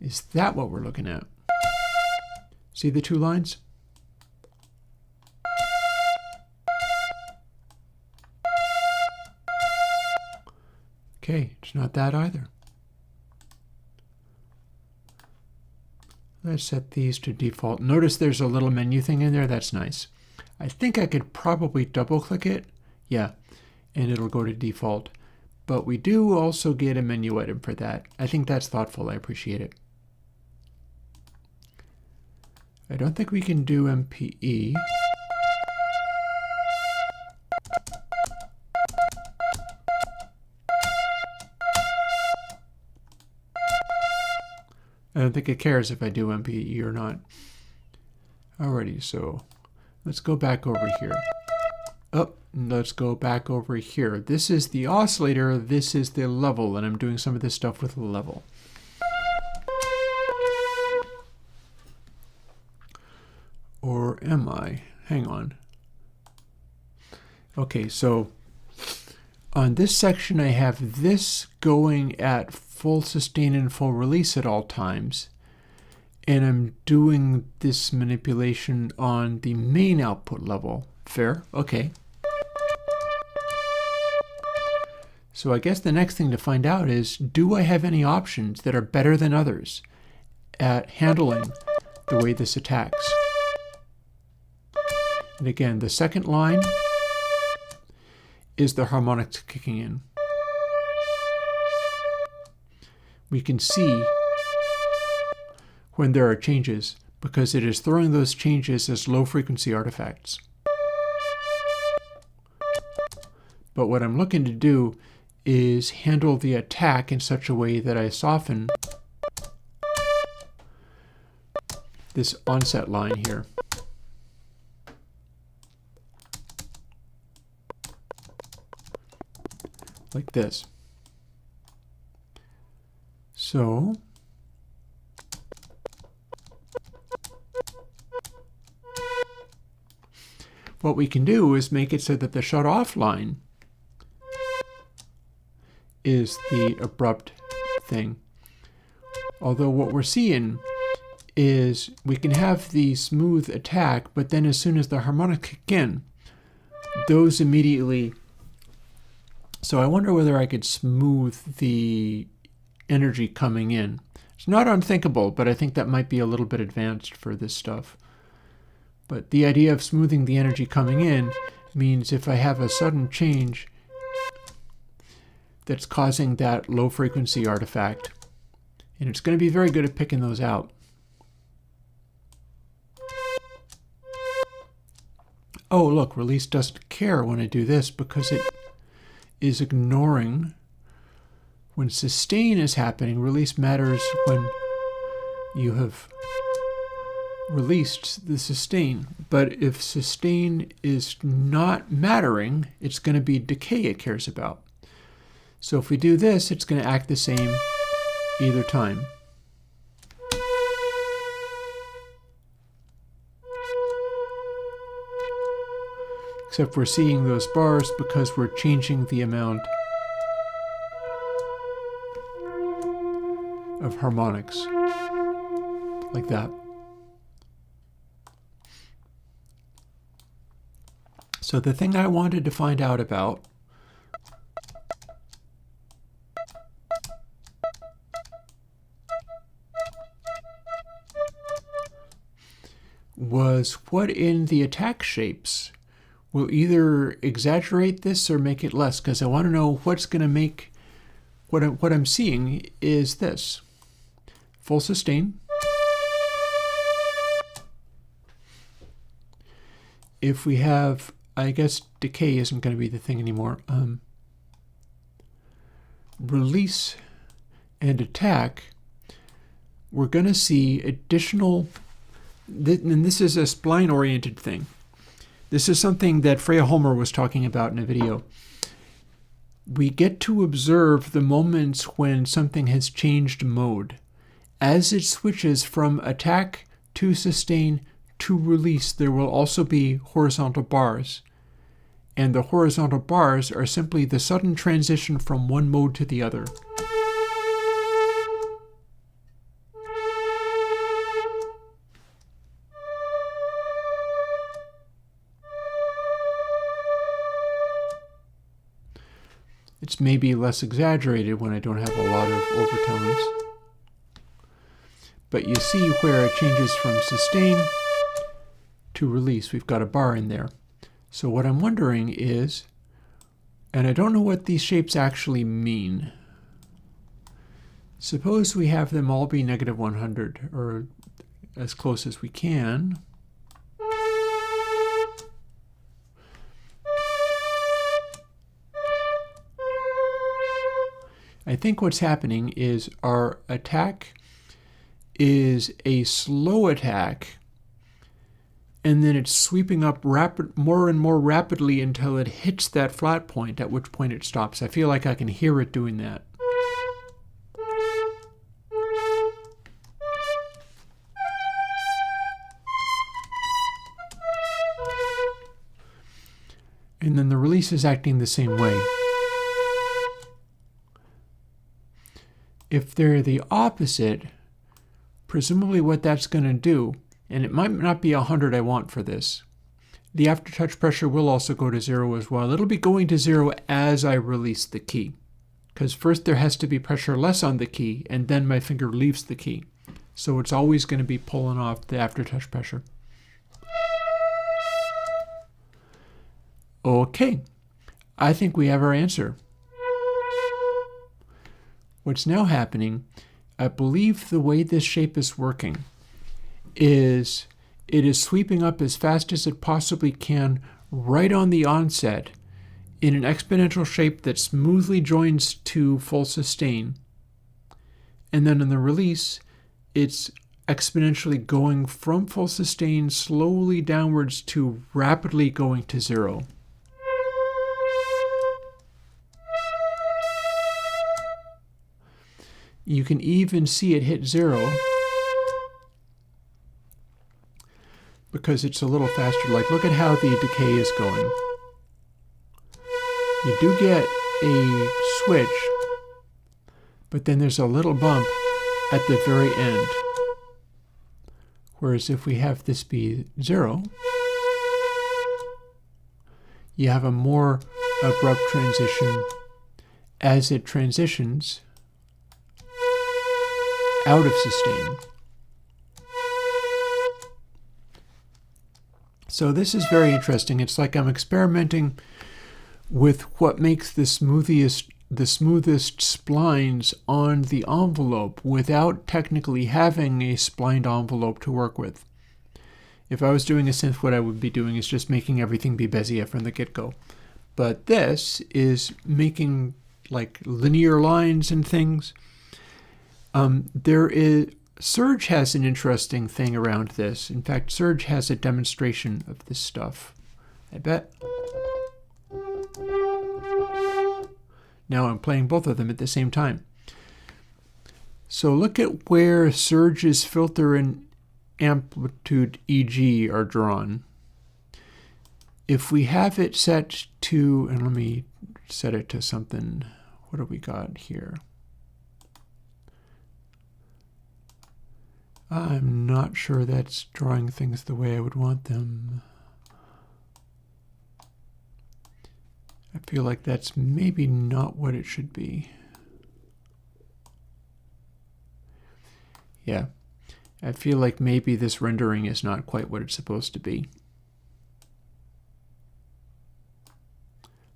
Is that what we're looking at? See the 2 lines? Okay, it's not that either. Let's set these to default. Notice there's a little menu thing in there. That's nice. I think I could probably double click it. Yeah, and it'll go to default. But we do also get a menu item for that. I think that's thoughtful. I appreciate it. I don't think we can do MPE. I don't think it cares if I do MPE or not. Alrighty, so let's go back over here. Oh, let's go back over here. This is the oscillator, this is the level, and I'm doing some of this stuff with the level. Or am I? Hang on. Okay, so on this section I have this going at full sustain and full release at all times, and I'm doing this manipulation on the main output level. Fair? Okay. So I guess the next thing to find out is, do I have any options that are better than others at handling the way this attacks? And again, the second line is the harmonics kicking in. We can see when there are changes because it is throwing those changes as low frequency artifacts. But what I'm looking to do is handle the attack in such a way that I soften this onset line here. Like this. So what we can do is make it so that the shut off line is the abrupt thing. Although what we're seeing is we can have the smooth attack, but then as soon as the harmonics kick in, those immediately... So I wonder whether I could smooth the energy coming in. It's not unthinkable, but I think that might be a little bit advanced for this stuff. But the idea of smoothing the energy coming in means if I have a sudden change that's causing that low frequency artifact, and it's going to be very good at picking those out. Oh, look, release doesn't care when I do this because it is ignoring when sustain is happening. Release matters when you have released the sustain. But if sustain is not mattering, it's going to be decay it cares about. So if we do this, it's going to act the same either time. Except we're seeing those bars because we're changing the amount of harmonics, like that. So the thing I wanted to find out about was what in the attack shapes will either exaggerate this or make it less, because I want to know what's going to make what I'm seeing is this. Full sustain. If we have, I guess decay isn't going to be the thing anymore. Release and attack, we're going to see additional, and this is a spline-oriented thing. This is something that Freya Holmer was talking about in a video. We get to observe the moments when something has changed mode. As it switches from attack to sustain to release, there will also be horizontal bars. And the horizontal bars are simply the sudden transition from one mode to the other. It's maybe less exaggerated when I don't have a lot of overtones. But you see where it changes from sustain to release. We've got a bar in there. So what I'm wondering is, and I don't know what these shapes actually mean. Suppose we have them all be -100, or as close as we can. I think what's happening is our attack is a slow attack, and then it's sweeping up more and more rapidly until it hits that flat point, at which point it stops. I feel like I can hear it doing that. And then the release is acting the same way. If they're the opposite, presumably what that's going to do, and it might not be 100 I want for this, the aftertouch pressure will also go to 0 as well. It'll be going to 0 as I release the key. because first there has to be pressure less on the key, and then my finger leaves the key. So it's always going to be pulling off the aftertouch pressure. Okay, I think we have our answer. What's now happening, I believe the way this shape is working is it is sweeping up as fast as it possibly can right on the onset in an exponential shape that smoothly joins to full sustain. And then in the release, it's exponentially going from full sustain slowly downwards to rapidly going to zero. You can even see it hit zero because it's a little faster. Like, look at how the decay is going. You do get a switch, but then there's a little bump at the very end. Whereas if we have this be zero, you have a more abrupt transition as it transitions out of sustain. So this is very interesting. It's like I'm experimenting with what makes the smoothest splines on the envelope without technically having a splined envelope to work with. If I was doing a synth, what I would be doing is just making everything be Bezier from the get-go. But this is making like linear lines and things. Surge has an interesting thing around this. In fact, Surge has a demonstration of this stuff. I bet. Now I'm playing both of them at the same time. So look at where Surge's filter and amplitude EG are drawn. If we have it set to, and let me set it to something, what do we got here? I'm not sure that's drawing things the way I would want them. I feel like that's maybe not what it should be. Yeah, I feel like maybe this rendering is not quite what it's supposed to be.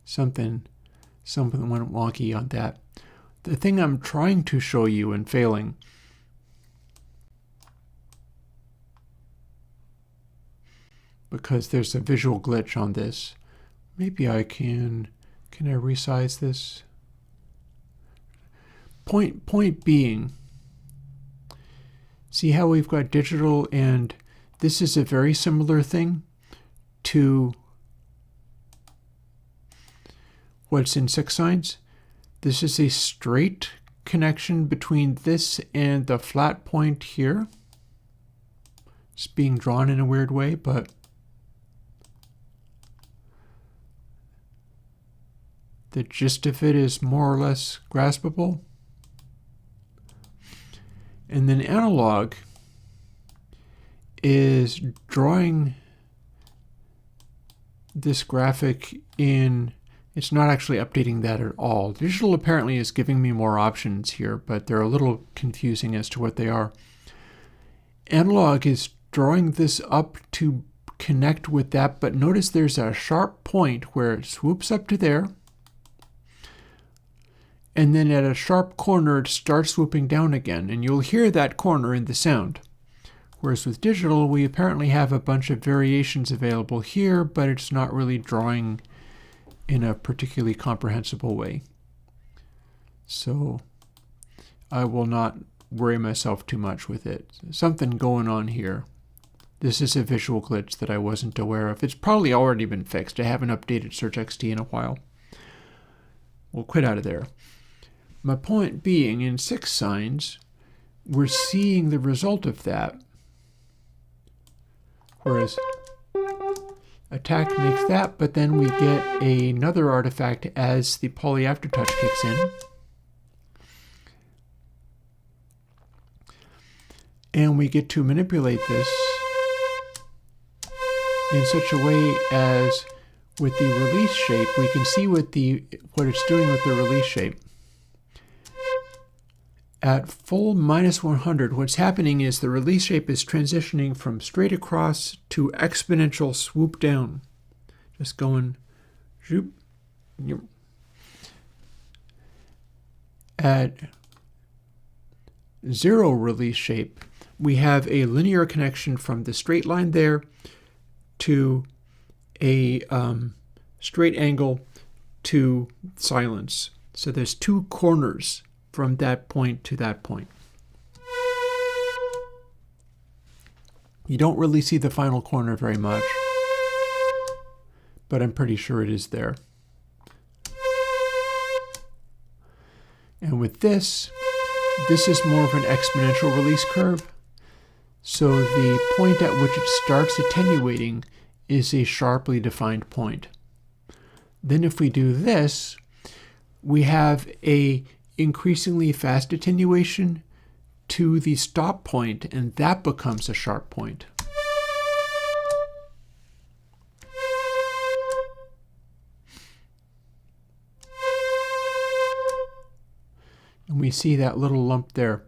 Something went wonky on that. The thing I'm trying to show you and failing because there's a visual glitch on this. Maybe I can I resize this? Point being, see how we've got digital, and this is a very similar thing to what's in 6 signs. This is a straight connection between this and the flat point here. It's being drawn in a weird way, but the gist of it is more or less graspable. And then analog is drawing this graphic in, it's not actually updating that at all. Digital apparently is giving me more options here, but they're a little confusing as to what they are. Analog is drawing this up to connect with that, but notice there's a sharp point where it swoops up to there, and then at a sharp corner it starts swooping down again, and you'll hear that corner in the sound. Whereas with digital, we apparently have a bunch of variations available here, but it's not really drawing in a particularly comprehensible way. So I will not worry myself too much with it. Something going on here. This is a visual glitch that I wasn't aware of. It's probably already been fixed. I haven't updated Surge XD in a while. We'll quit out of there. My point being, in 6 signs, we're seeing the result of that. Whereas attack makes that, but then we get another artifact as the poly aftertouch kicks in. And we get to manipulate this in such a way as with the release shape, we can see what it's doing with the release shape. At full minus 100, what's happening is the release shape is transitioning from straight across to exponential swoop down. Just going zoop. At zero release shape, we have a linear connection from the straight line there to a straight angle to silence. So there's two corners from that point to that point. You don't really see the final corner very much, but I'm pretty sure it is there. And with this is more of an exponential release curve. So the point at which it starts attenuating is a sharply defined point. Then if we do this, we have a increasingly fast attenuation to the stop point, and that becomes a sharp point. And we see that little lump there.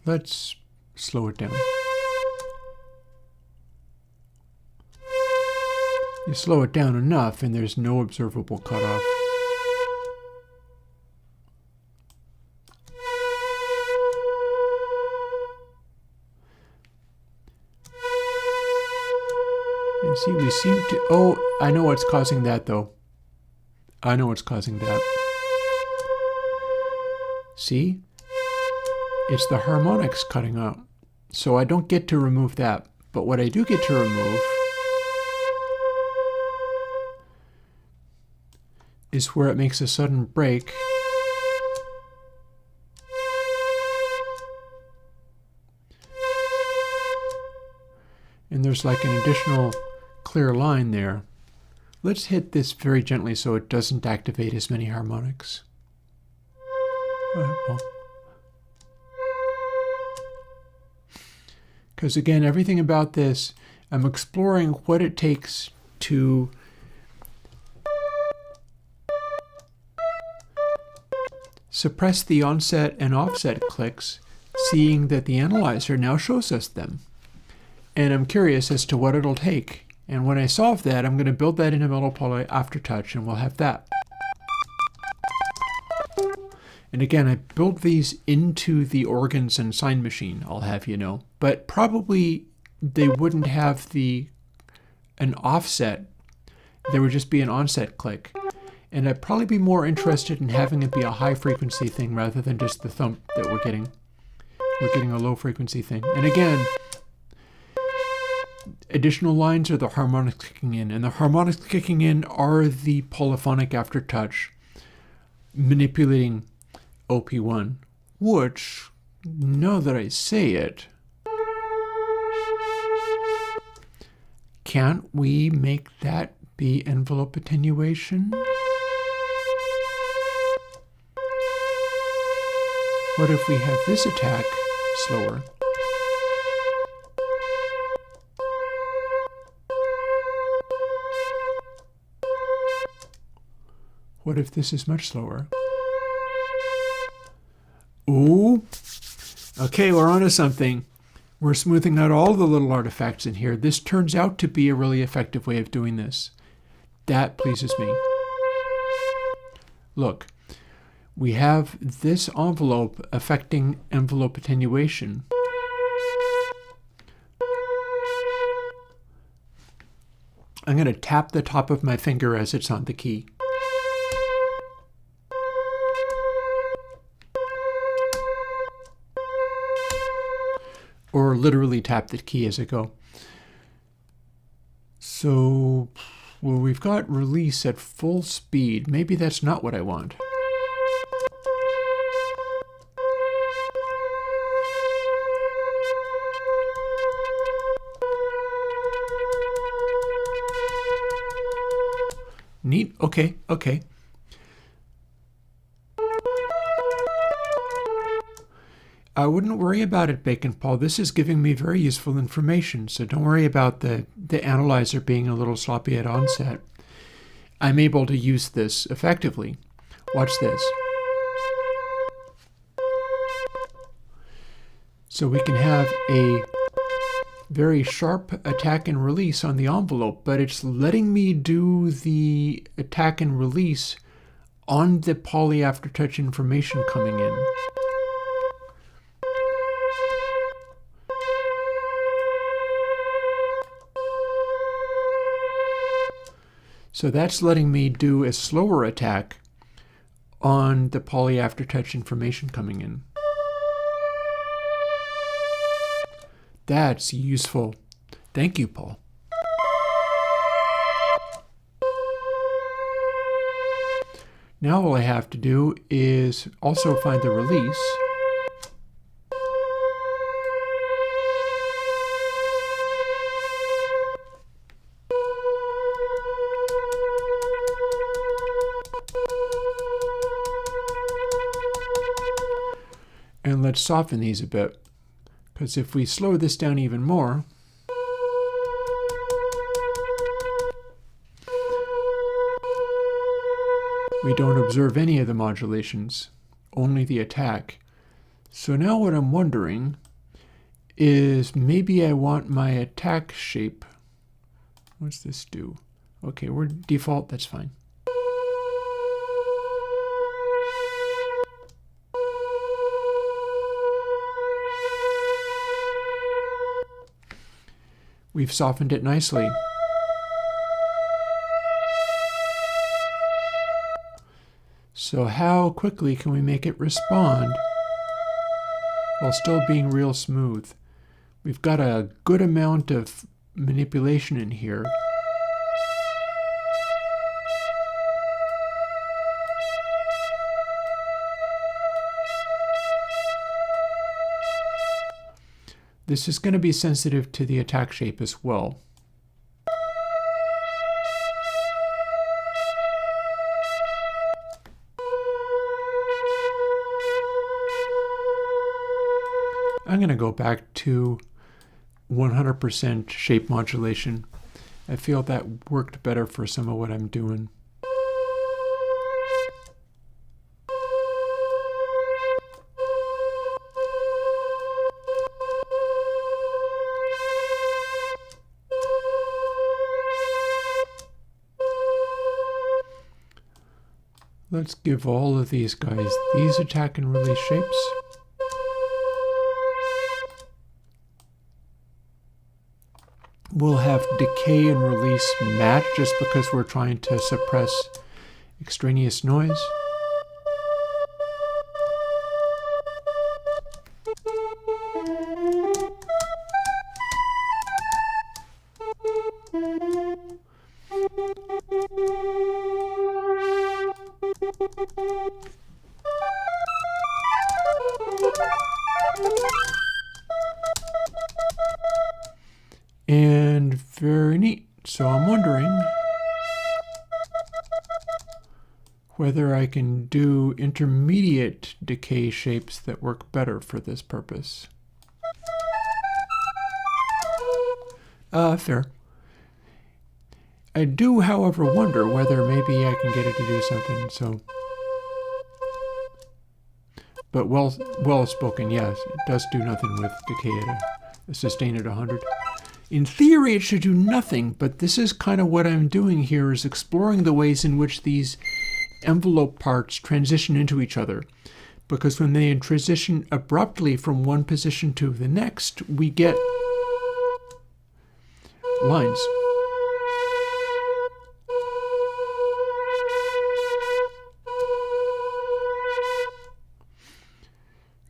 Let's slow it down. You slow it down enough and there's no observable cutoff. And see, we seem to... Oh, I know what's causing that though. I know what's causing that. See? It's the harmonics cutting out. So I don't get to remove that. But what I do get to remove is where it makes a sudden break. And there's like an additional clear line there. Let's hit this very gently so it doesn't activate as many harmonics. Because again, everything about this, I'm exploring what it takes to suppress the onset and offset clicks, seeing that the analyzer now shows us them. And I'm curious as to what it'll take. And when I solve that, I'm going to build that into Mellow Poly Aftertouch, and we'll have that. And again, I built these into the organs and sign machine, I'll have you know. But probably they wouldn't have an offset. There would just be an onset click. And I'd probably be more interested in having it be a high frequency thing rather than just the thump that we're getting. We're getting a low frequency thing. And again, additional lines are the harmonics kicking in. And the harmonics kicking in are the polyphonic aftertouch manipulating OP1, which, now that I say it, can't we make that be envelope attenuation? What if we have this attack slower? What if this is much slower? Ooh, okay, we're onto something. We're smoothing out all the little artifacts in here. This turns out to be a really effective way of doing this. That pleases me. Look, we have this envelope affecting envelope attenuation. I'm going to tap the top of my finger as it's on the key. Or literally tap the key as I go. So, well, we've got release at full speed. Maybe that's not what I want. Neat. Okay, okay. I wouldn't worry about it, Bacon Paul. This is giving me very useful information, so don't worry about the analyzer being a little sloppy at onset. I'm able to use this effectively. Watch this. So we can have a very sharp attack and release on the envelope, but it's letting me do the attack and release on the poly aftertouch information coming in. So that's letting me do a slower attack on the poly aftertouch information coming in. That's useful. Thank you, Paul. Now all I have to do is also find the release. And let's soften these a bit, because if we slow this down even more, we don't observe any of the modulations, only the attack. So now what I'm wondering is maybe I want my attack shape. What's this do? Okay, we're default, that's fine. We've softened it nicely. So how quickly can we make it respond while still being real smooth? We've got a good amount of manipulation in here. This is going to be sensitive to the attack shape as well. I'm going to go back to 100% shape modulation. I feel that worked better for some of what I'm doing. Let's give all of these guys these attack and release shapes. We'll have decay and release match just because we're trying to suppress extraneous noise. And very neat. So I'm wondering whether I can do intermediate decay shapes that work better for this purpose. Fair. I do, however, wonder whether maybe I can get it to do something, so. But well spoken, yes. It does do nothing with decay at a sustain at 100. In theory, it should do nothing, but this is kind of what I'm doing here, is exploring the ways in which these envelope parts transition into each other. Because when they transition abruptly from one position to the next, we get lines.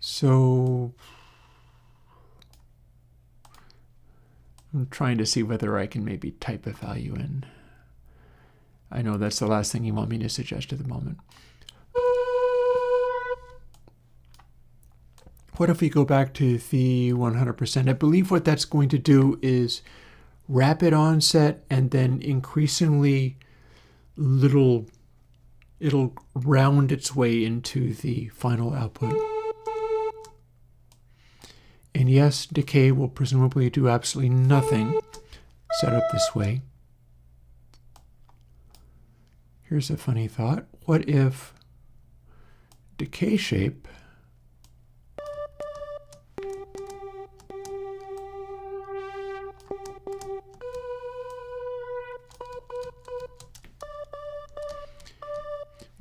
So I'm trying to see whether I can maybe type a value in. I know that's the last thing you want me to suggest at the moment. What if we go back to the 100%? I believe what that's going to do is rapid onset and then increasingly it'll round its way into the final output. And yes, decay will presumably do absolutely nothing set up this way. Here's a funny thought. What if decay shape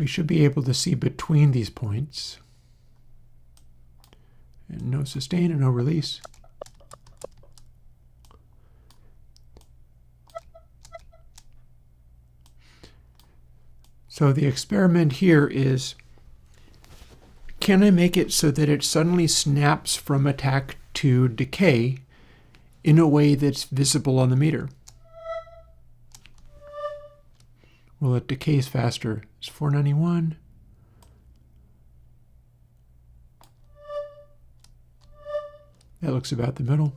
we should be able to see between these points. And no sustain and no release. So the experiment here is, can I make it so that it suddenly snaps from attack to decay in a way that's visible on the meter? Well, it decays faster. It's 491. That looks about the middle.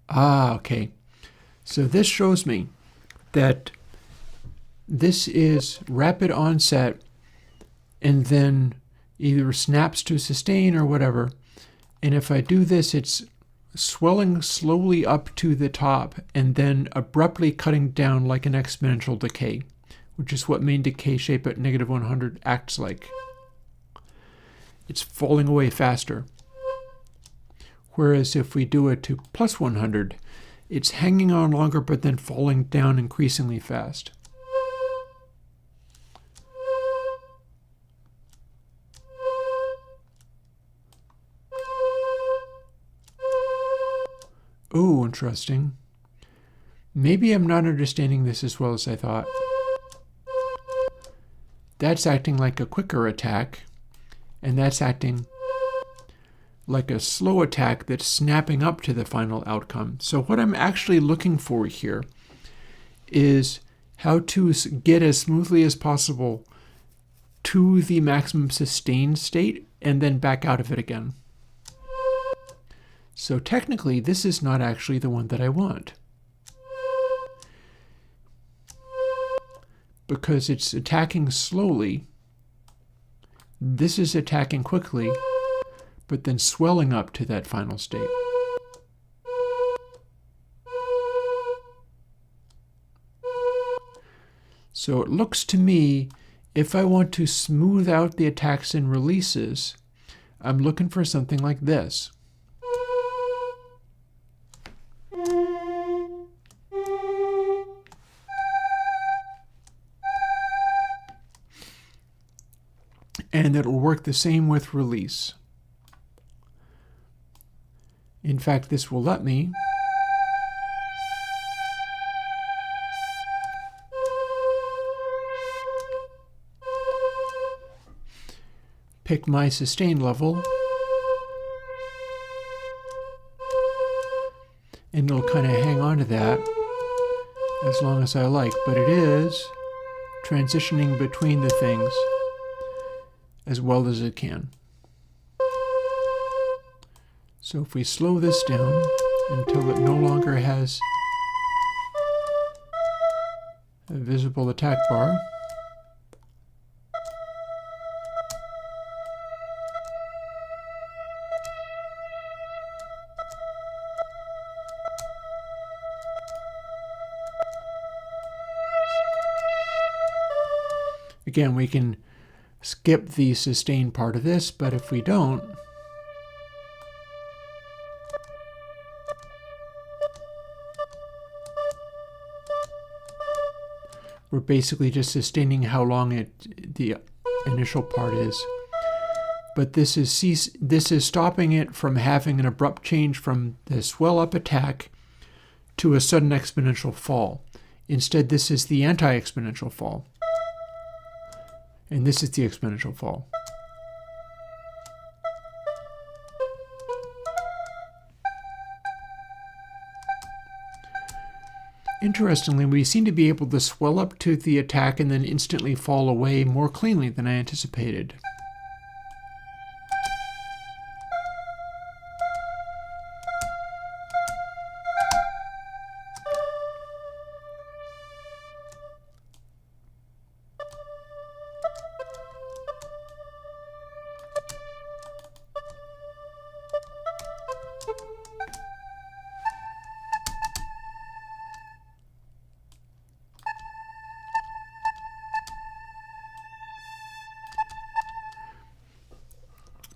Ah, okay. So this shows me that this is rapid onset and then either snaps to sustain or whatever. And if I do this, it's swelling slowly up to the top and then abruptly cutting down like an exponential decay, which is what main decay shape at -100 acts like. It's falling away faster. Whereas if we do it to +100, it's hanging on longer but then falling down increasingly fast. Oh, interesting. Maybe I'm not understanding this as well as I thought. That's acting like a quicker attack, and that's acting like a slow attack that's snapping up to the final outcome. So what I'm actually looking for here is how to get as smoothly as possible to the maximum sustained state and then back out of it again. So technically, this is not actually the one that I want, because it's attacking slowly. This is attacking quickly, but then swelling up to that final state. So it looks to me, if I want to smooth out the attacks and releases, I'm looking for something like this. And it will work the same with release. In fact, this will let me pick my sustain level, and it'll kind of hang on to that as long as I like, but it is transitioning between the things as well as it can. So if we slow this down until it no longer has a visible attack bar, again, we can skip the sustain part of this, but if we don't, we're basically just sustaining how long the initial part is. But this is stopping it from having an abrupt change from the swell up attack to a sudden exponential fall. Instead, this is the anti-exponential fall. And this is the exponential fall. Interestingly, we seem to be able to swell up to the attack and then instantly fall away more cleanly than I anticipated.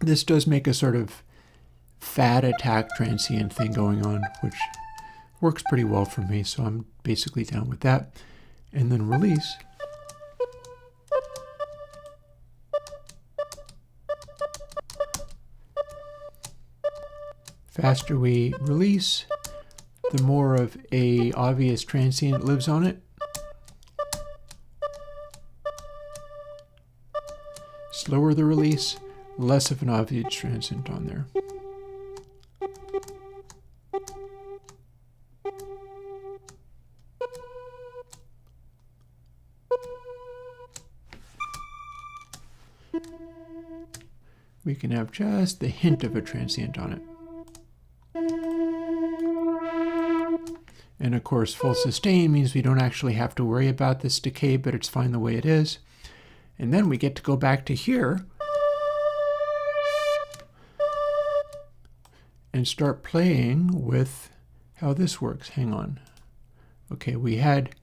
This does make a sort of fat attack transient thing going on, which works pretty well for me, so I'm basically down with that. And then release. Faster we release, the more of a obvious transient lives on it. Slower the release, less of an obvious transient on there. We can have just the hint of a transient on it. And of course, full sustain means we don't actually have to worry about this decay, but it's fine the way it is. And then we get to go back to here and start playing with how this works. Hang on. Okay, we had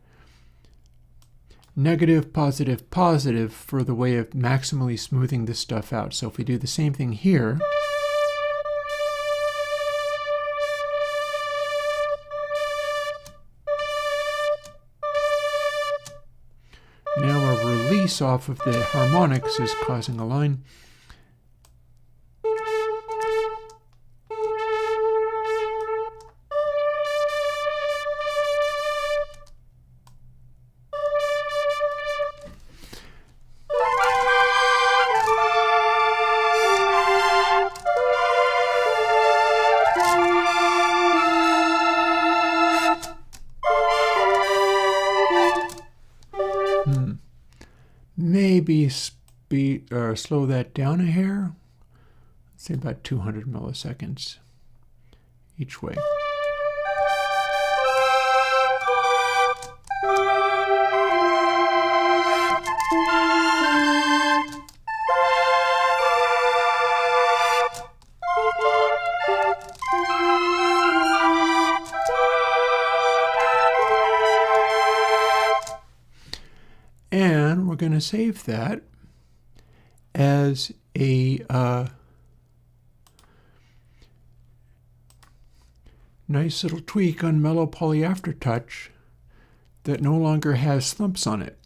negative, positive, positive for the way of maximally smoothing this stuff out. So if we do the same thing here, now our release off of the harmonics is causing a line. Maybe slow that down a hair. Let's say about 200 milliseconds each way. And we're going to save that as a nice little tweak on Mellow Poly Aftertouch that no longer has slumps on it.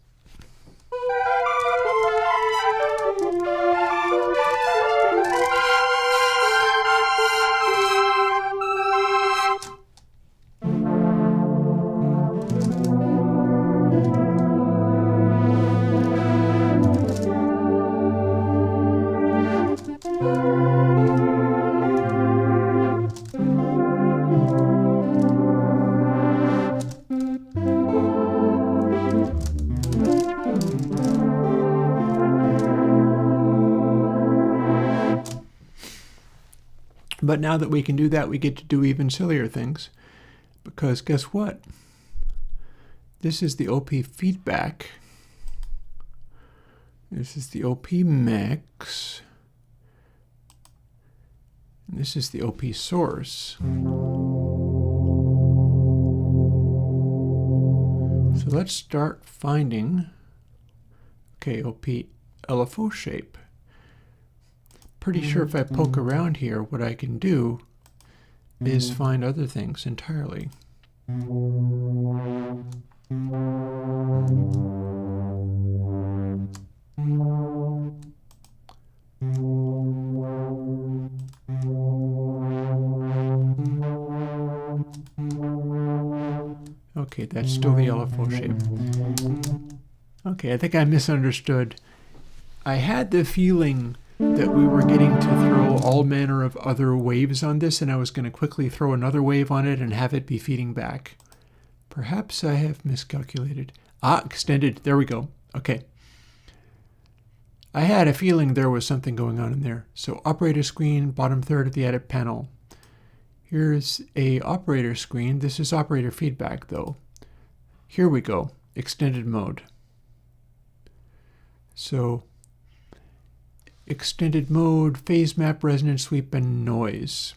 But now that we can do that, we get to do even sillier things. Because guess what? This is the OP feedback. This is the OP mix. And this is the OP source. So let's start finding, okay, OP LFO shape. Pretty sure if I poke around here, what I can do is find other things entirely. Okay, that's still the LFO shape. Okay, I think I misunderstood. I had the feeling that we were getting to throw all manner of other waves on this, and I was going to quickly throw another wave on it and have it be feeding back. Perhaps I have miscalculated. Extended. There we go. Okay. I had a feeling there was something going on in there. So operator screen, bottom third of the edit panel. Here's a operator screen. This is operator feedback, though. Here we go. Extended mode. So extended mode, phase map, resonance sweep, and noise.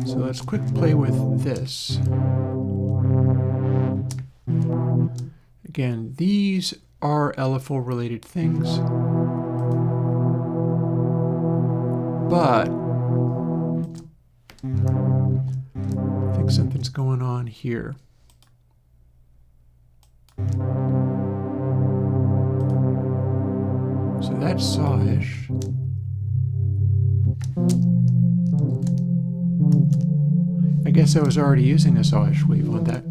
So let's quick play with this. Again, these are LFO related things. but I think something's going on here. So that's saw-ish. I guess I was already using a saw-ish wave on that.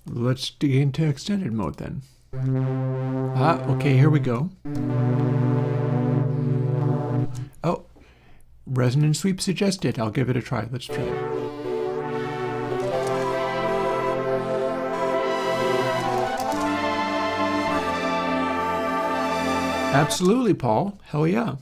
Let's dig into extended mode then. Okay, here we go. Oh, resonance sweep suggested. I'll give it a try. Let's try it. Absolutely, Paul. Hell yeah.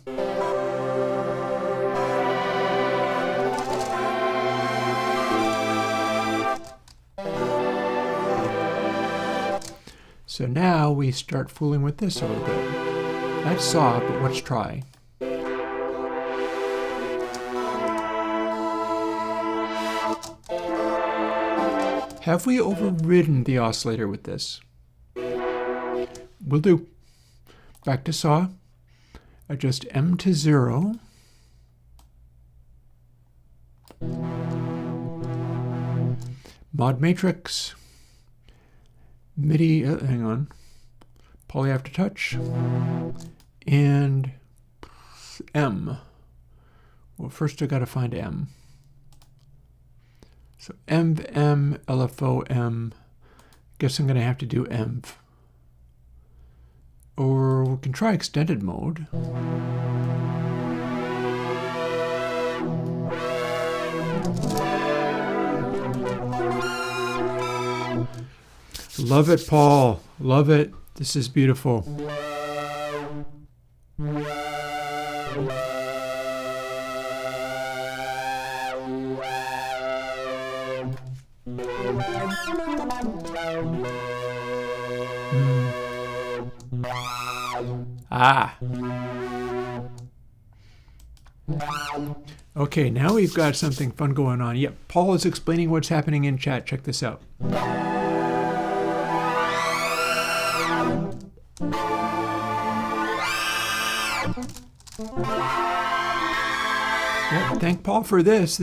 So now we start fooling with this a little bit. That's saw, but let's try. Have we overridden the oscillator with this? Will do. Back to saw. Adjust M to 0. Mod matrix. MIDI, hang on. Poly aftertouch. And M. Well, first I gotta find M. So M, LFO, M. Guess I'm gonna have to do ENV. Or we can try extended mode. Love it, Paul. Love it. This is beautiful. Okay, now we've got something fun going on. Yep, Paul is explaining what's happening in chat. Check this out. Yep, thank Paul for this.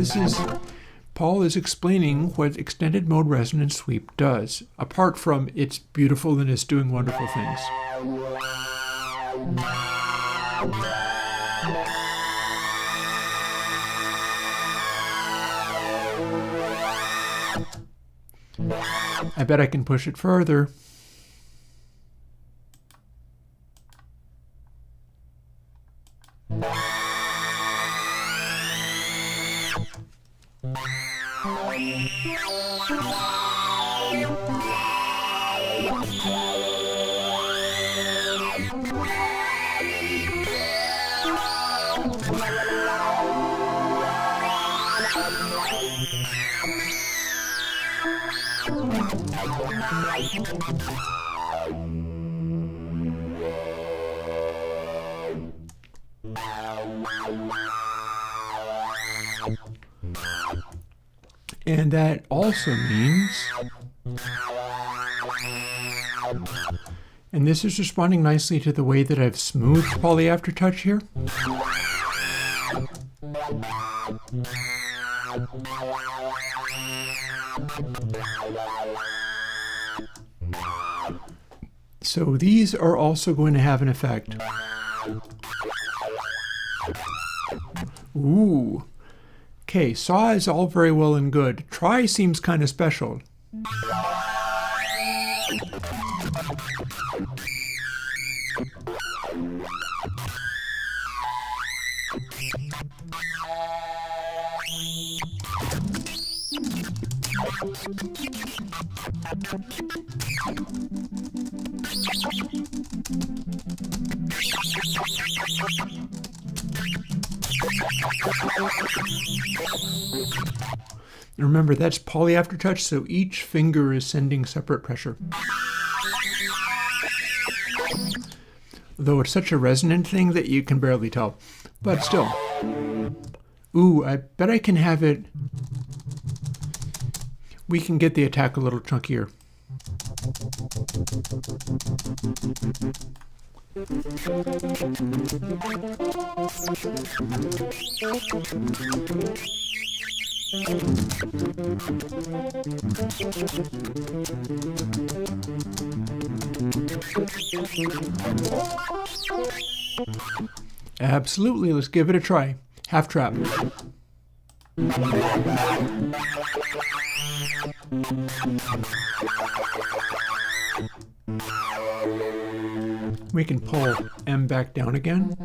Paul is explaining what extended mode resonance sweep does, apart from it's beautiful and it's doing wonderful things. I bet I can push it further. And that also means, and this is responding nicely to the way that I've smoothed poly aftertouch here. So these are also going to have an effect. Ooh. Okay, saw is all very well and good. Try seems kind of special. Remember, that's poly aftertouch, so each finger is sending separate pressure. Though it's such a resonant thing that you can barely tell. But still. Ooh, I bet I can have it we can get the attack a little chunkier. Absolutely, let's give it a try. Half trap. We can pull M back down again,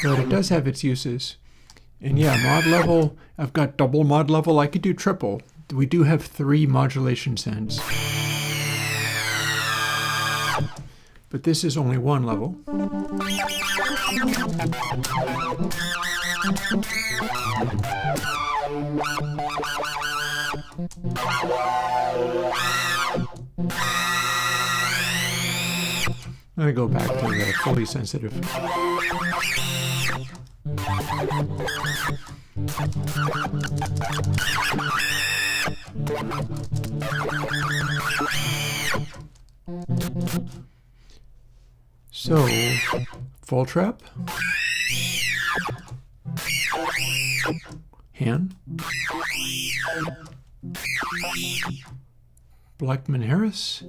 but it does have its uses. And yeah, mod level, I've got double mod level, I could do triple. We do have 3 modulation sends. But this is only 1 level. I'm going to go back to the fully sensitive. So, full trap, Han, Blackman-Harris.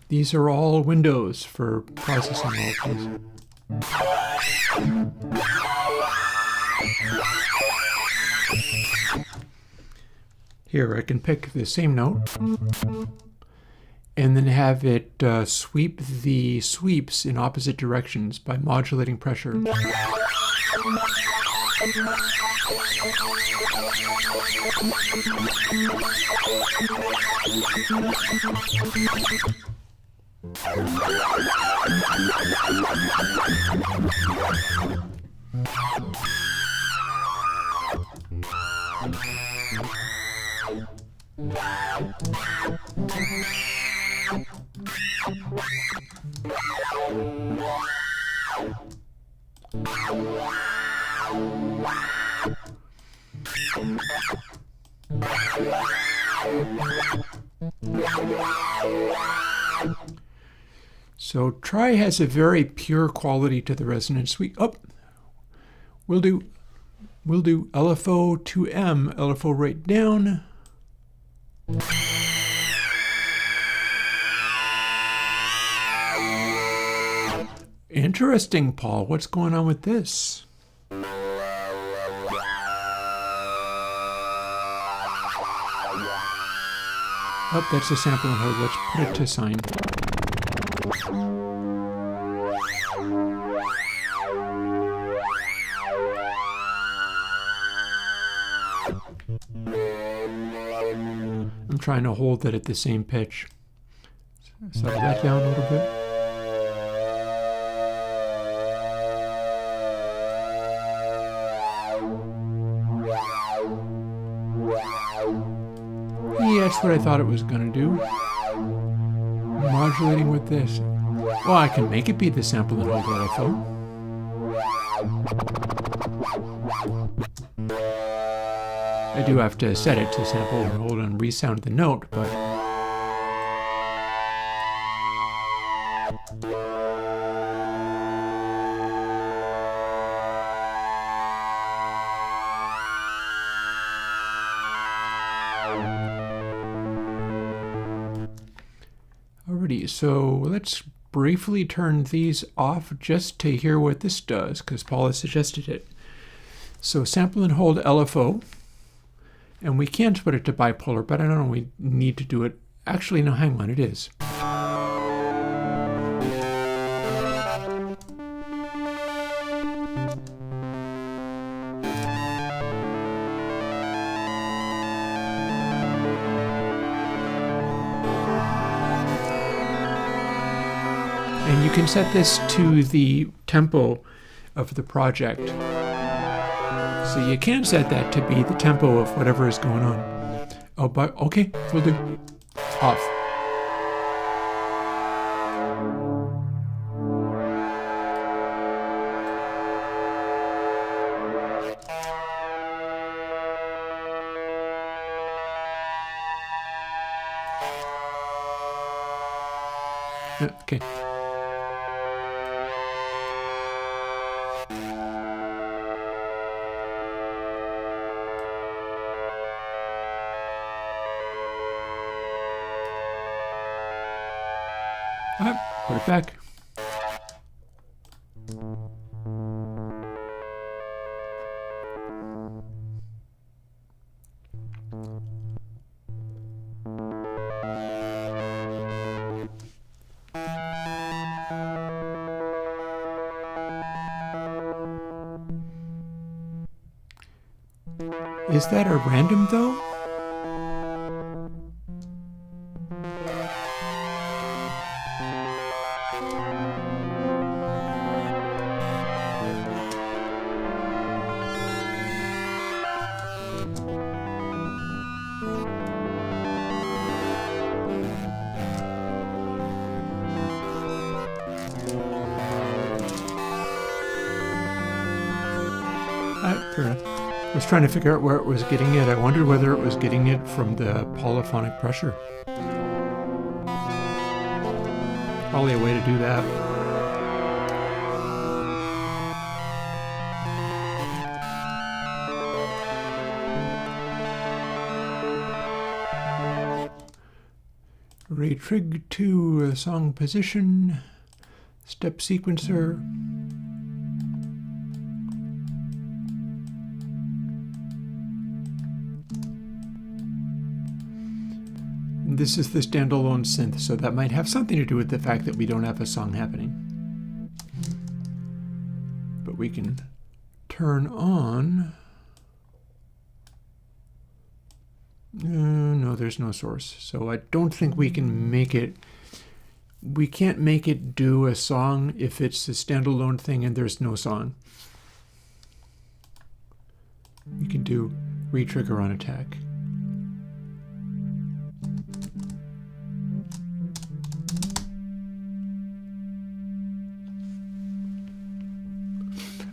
These are all windows for processing all of these. Here, I can pick the same note and then have it sweep the sweeps in opposite directions by modulating pressure. So Tri has a very pure quality to the resonance. We'll do LFO to M, LFO right down. Interesting, Paul. What's going on with this? Oh, that's the sample and hold. Let's put it to sine. I'm trying to hold that at the same pitch. Settle that down a little bit. Yeah, that's what I thought it was going to do. Modulating with this. Well, I can make it be the sample and hold LFO. I do have to set it to sample and hold and resound the note, but alrighty, so let's briefly turn these off just to hear what this does, because Paul has suggested it. So sample and hold LFO, and we can't put it to bipolar, but I don't know, we need to do it. Actually, no, hang on, it is. And you can set this to the tempo of the project. So you can set that to be the tempo of whatever is going on. Oh, but okay, we'll do. Off. Okay. Put it back. Is that a random though? Fair enough. I was trying to figure out where it was getting it. I wondered whether it was getting it from the polyphonic pressure. Probably a way to do that. Retrig to song position, step sequencer. This is the standalone synth, so that might have something to do with the fact that we don't have a song happening. But we can turn on... no, there's no source. So I don't think we can make it... We can't make it do a song if it's a standalone thing and there's no song. We can do retrigger on attack.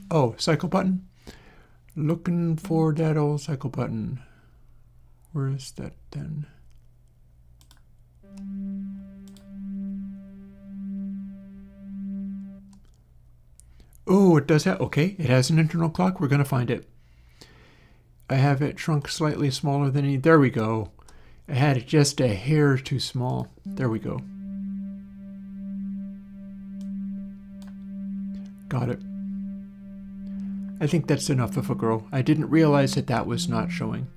Oh, cycle button. Looking for that old cycle button. Where is that then? Oh, it does have, okay, it has an internal clock. We're going to find it. I have it shrunk slightly smaller than there we go. I had it just a hair too small. There we go. Got it. I think that's enough of a grow. I didn't realize that that was not showing.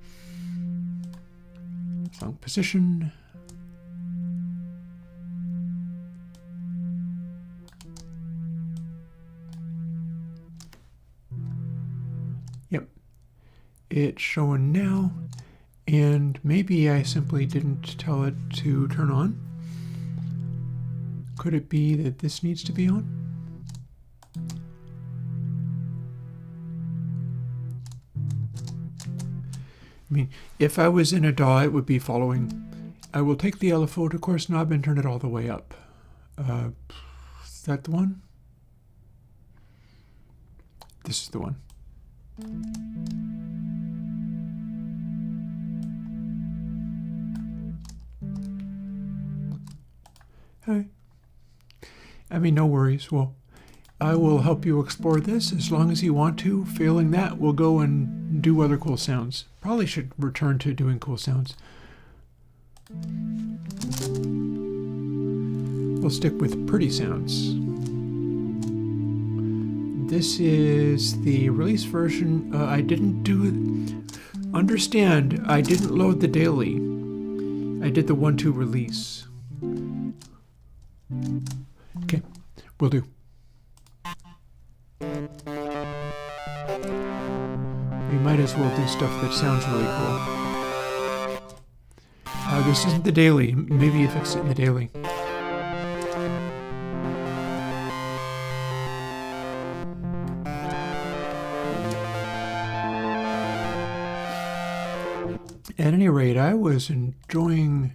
Song position. Yep. It's showing now. And maybe I simply didn't tell it to turn on. Could it be that this needs to be on? I mean, if I was in a DAW, it would be following. I will take the LFO to course knob and turn it all the way up. Is that the one? This is the one. Hey. I mean, no worries. Well, I will help you explore this as long as you want to. Failing that, we'll go and do other cool sounds. Probably should return to doing cool sounds. We'll stick with pretty sounds. This is the release version. I didn't do it. Understand, I didn't load the daily. I did the 1.2 release. Okay, will do. We might as well do stuff that sounds really cool. This isn't the daily. Maybe you fix it in the daily. At any rate, I was enjoying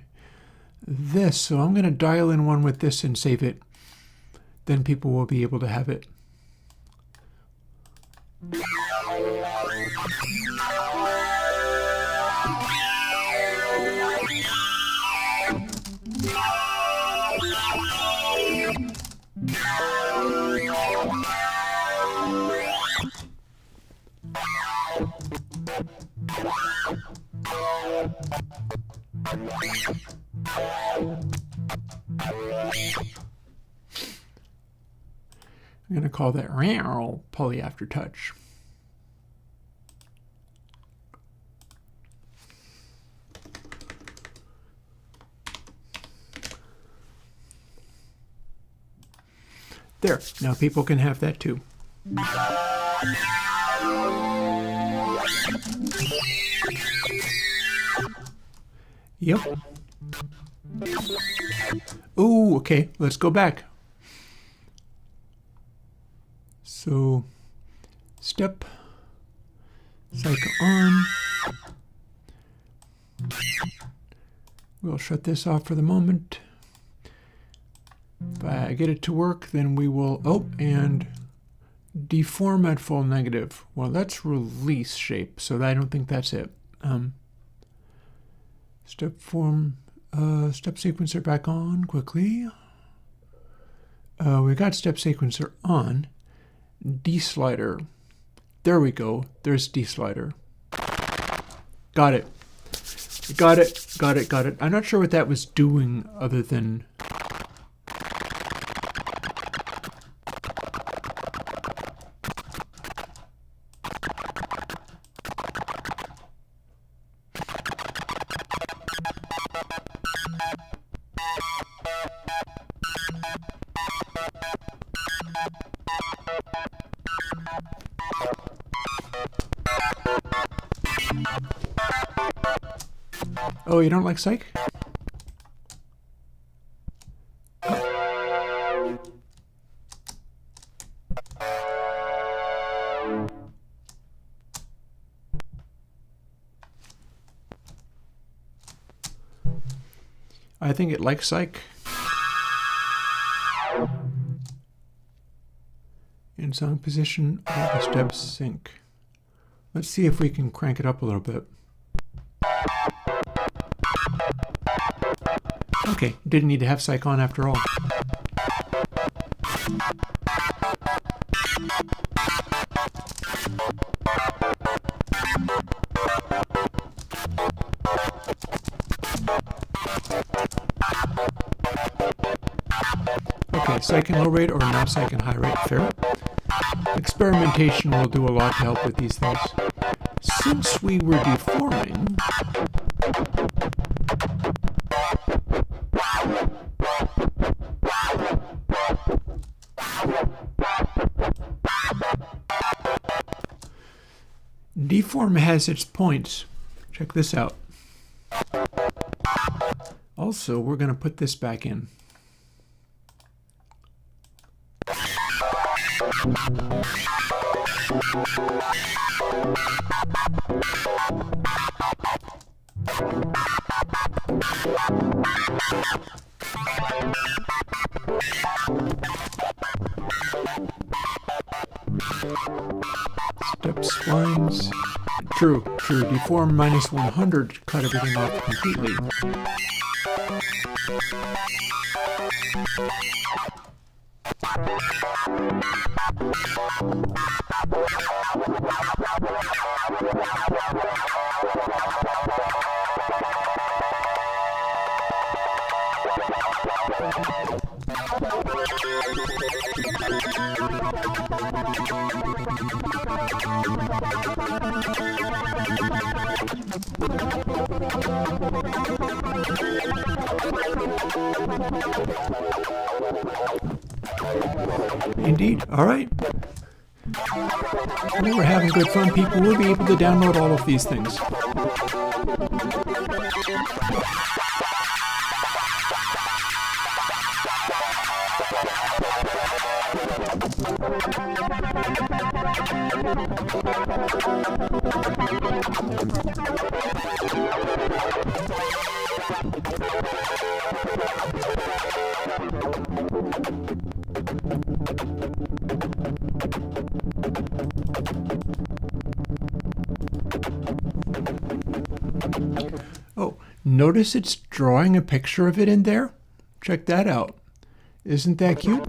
this, so I'm going to dial in one with this and save it. Then people will be able to have it. I'm going to call that poly aftertouch. There, now people can have that too. Yep. Oh, okay, let's go back. So, step, psych on. We'll shut this off for the moment. If I get it to work, then we will, oh, and deform at full negative. Well, let's release shape, so I don't think that's it. Step sequencer back on quickly. We got step sequencer on. D-slider. There we go. There's D-slider. Got it. Got it. Got it. Got it. I'm not sure what that was doing other than... Oh, you don't like psych? Oh. I think it likes psych. In song position, all the steps sync. Let's see if we can crank it up a little bit. Okay, didn't need to have psych on after all. Okay, psych and low rate or no psych and high rate, fair. Experimentation will do a lot to help with these things. Since we were deforming, deform has its points. Check this out. Also, we're going to put this back in. Step splines. True. Deform minus 100 cut everything off completely. Indeed. All right. Well, we're having good fun, people. We'll be able to download all of these things. Oh, notice it's drawing a picture of it in there? Check that out. Isn't that cute?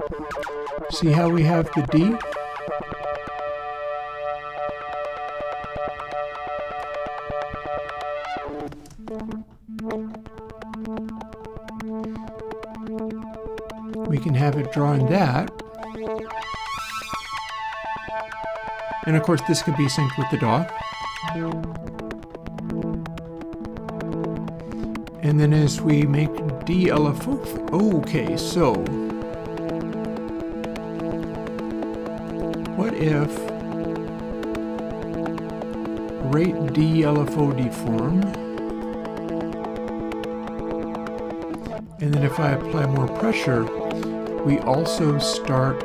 See how we have the D? We can have it drawing that. And of course this could be synced with the DAW. And then as we make D LFO, okay, so what if rate D LFO deform, and then if I apply more pressure, we also start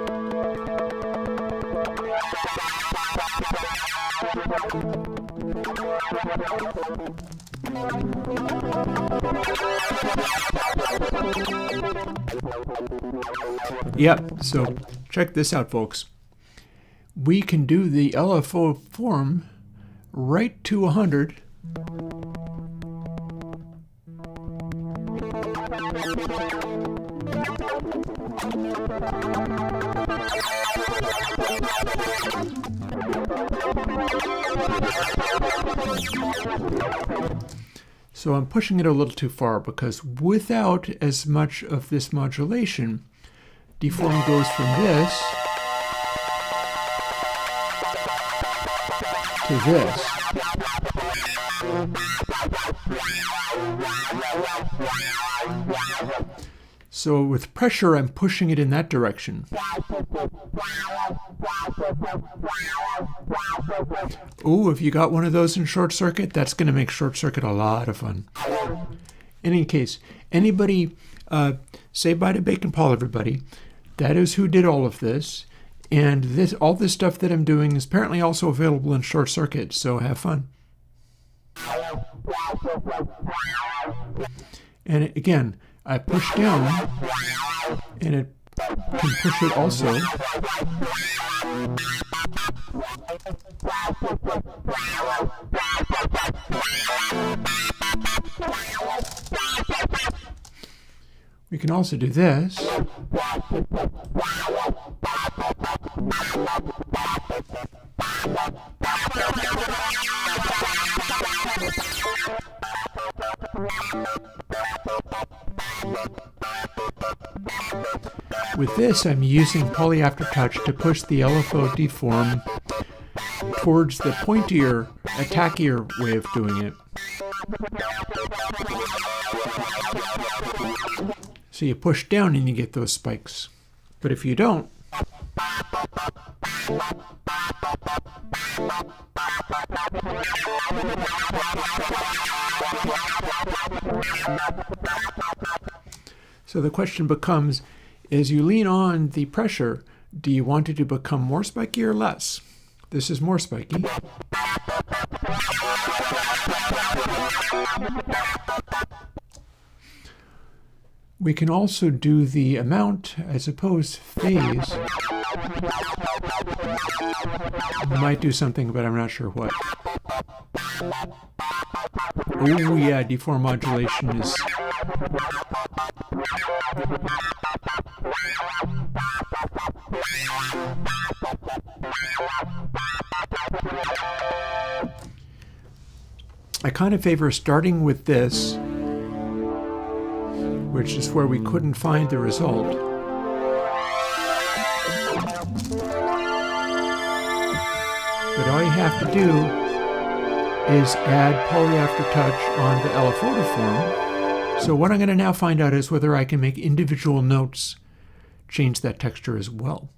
Yep, so check this out, folks. We can do the LFO form right to 100. So I'm pushing it a little too far because without as much of this modulation, deform goes from this to this. So with pressure, I'm pushing it in that direction. Oh, if you got one of those in short circuit, that's going to make short circuit a lot of fun. In any case, anybody, say bye to Bacon Paul, everybody. That is who did all of this. And this, all this stuff that I'm doing is apparently also available in short circuit, so have fun. And again, I push down, and it can push it also. We can also do this. With this, I'm using Poly Aftertouch to push the LFO deform towards the pointier, attackier way of doing it. So you push down and you get those spikes. But if you don't, so the question becomes, as you lean on the pressure, do you want it to become more spiky or less? This is more spiky. We can also do the amount, I suppose, phase. Might do something, but I'm not sure what. Oh yeah, deform modulation is... I kind of favor starting with this, which is where we couldn't find the result. But all you have to do is add Poly Aftertouch on the LFO deform. So what I'm going to now find out is whether I can make individual notes change that texture as well.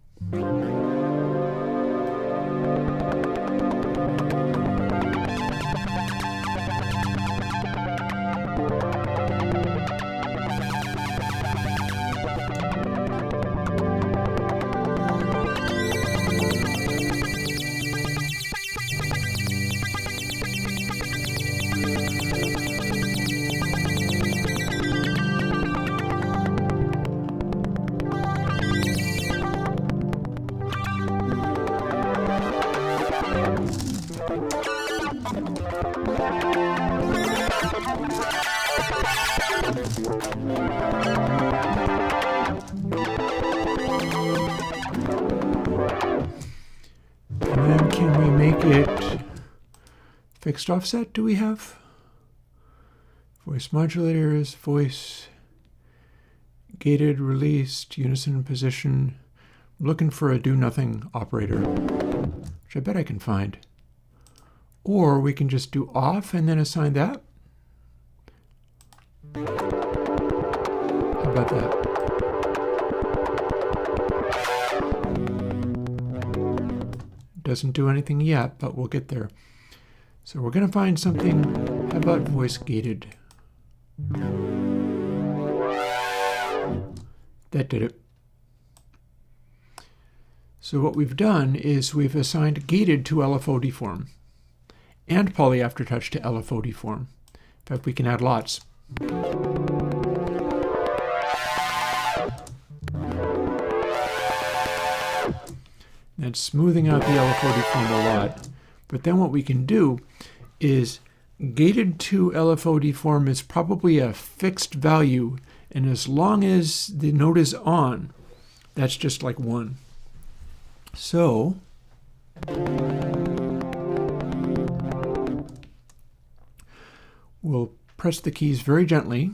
And then can we make it fixed offset? Do we have? Voice modulators, voice, gated, released, unison position. I'm looking for a do nothing operator, which I bet I can find. Or we can just do off and then assign that. How about that? Doesn't do anything yet, but we'll get there. So we're going to find something. How about voice gated? That did it. So what we've done is we've assigned gated to LFO deform and poly aftertouch to LFO deform. In fact, we can add lots. That's smoothing out the LFO deform a lot. But then what we can do is gated to LFO deform is probably a fixed value, and as long as the note is on, that's just like 1. So we'll press the keys very gently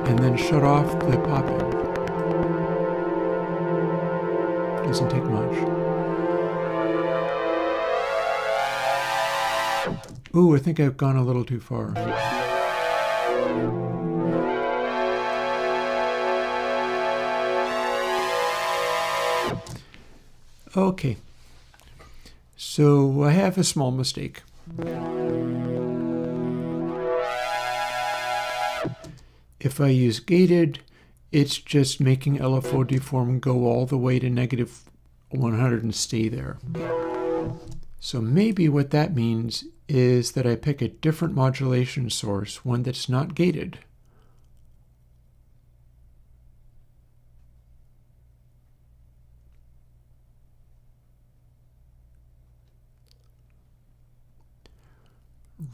and then shut off the popping. Doesn't take much. Ooh, I think I've gone a little too far. Okay, so I have a small mistake. If I use gated, it's just making LFO deform go all the way to negative 100 and stay there. So maybe what that means is that I pick a different modulation source, one that's not gated.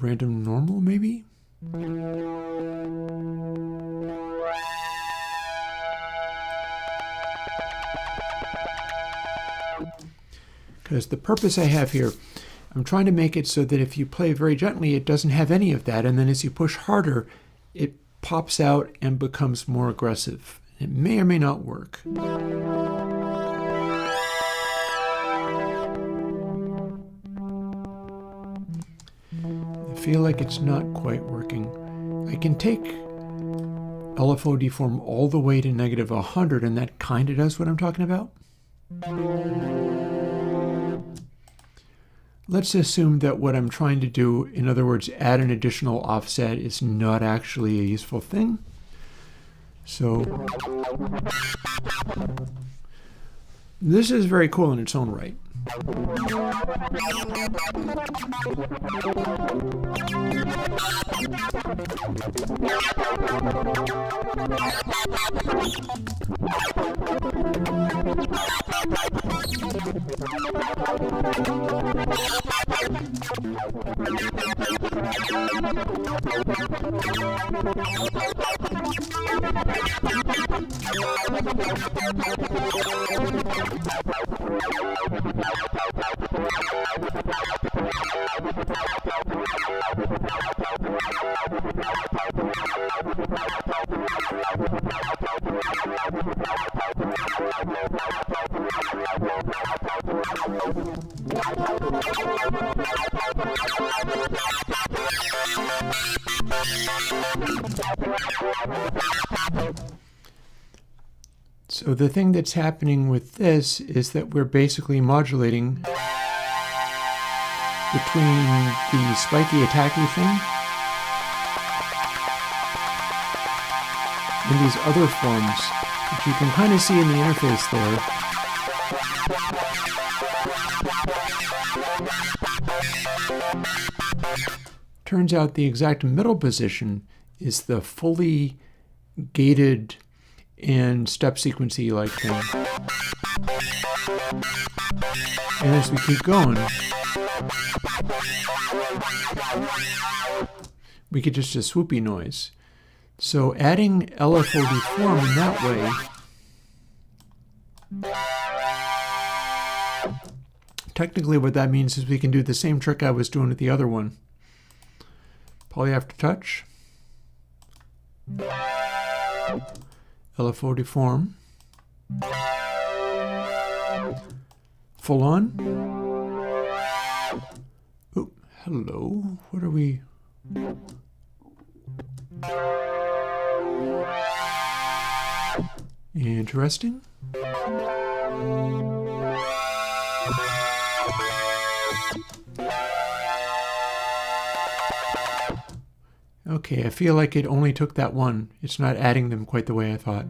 Random normal, maybe? Because the purpose I have here, I'm trying to make it so that if you play very gently, it doesn't have any of that. And then as you push harder, it pops out and becomes more aggressive. It may or may not work. I feel like it's not quite working. I can take LFO deform all the way to negative 100, and that kind of does what I'm talking about. Let's assume that what I'm trying to do, in other words, add an additional offset, is not actually a useful thing. So this is very cool in its own right. So the thing that's happening with this is that we're basically modulating between the spiky attacky thing and these other forms, which you can kind of see in the interface there. Turns out the exact middle position is the fully gated and step sequency like thing. And as we keep going, we get just a swoopy noise. So adding LFO deform in that way technically what that means is we can do the same trick I was doing with the other one. Poly after touch. LFO deform. Full on. Oh, hello. What are we? Interesting. Okay, I feel like it only took that one. It's not adding them quite the way I thought.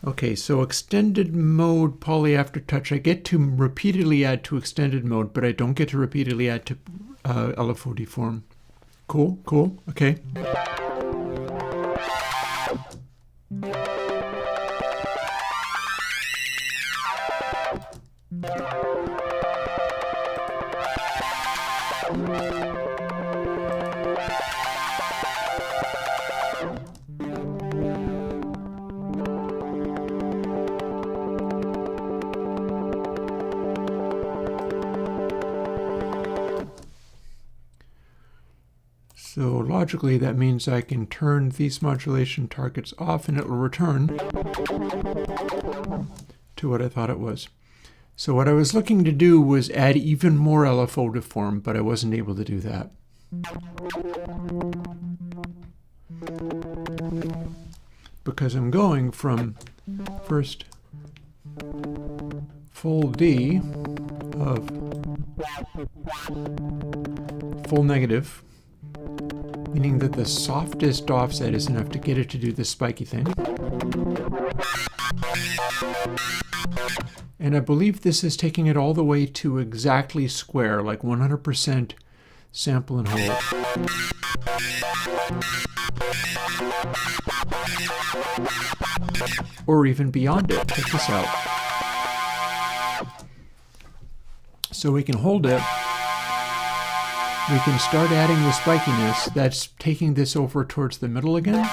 Okay, so extended mode poly after touch. I get to repeatedly add to extended mode, but I don't get to repeatedly add to LFO deform. Cool, cool, okay. So logically, that means I can turn these modulation targets off and it will return to what I thought it was. So what I was looking to do was add even more LFO deform, but I wasn't able to do that. Because I'm going from first full D of full negative, meaning that the softest offset is enough to get it to do this spiky thing. And I believe this is taking it all the way to exactly square, like 100% sample and hold. Or even beyond it. Check this out. So we can hold it. We can start adding the spikiness. That's taking this over towards the middle again.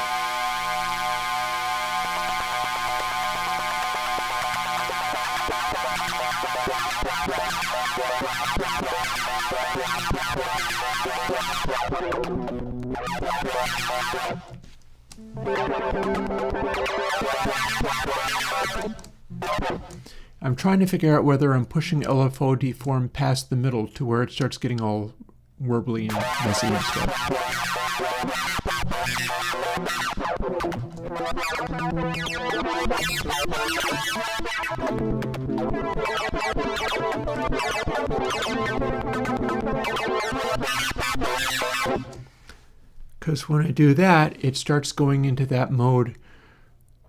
I'm trying to figure out whether I'm pushing LFO deform past the middle to where it starts getting all warbly and messy and stuff. Because when I do that, it starts going into that mode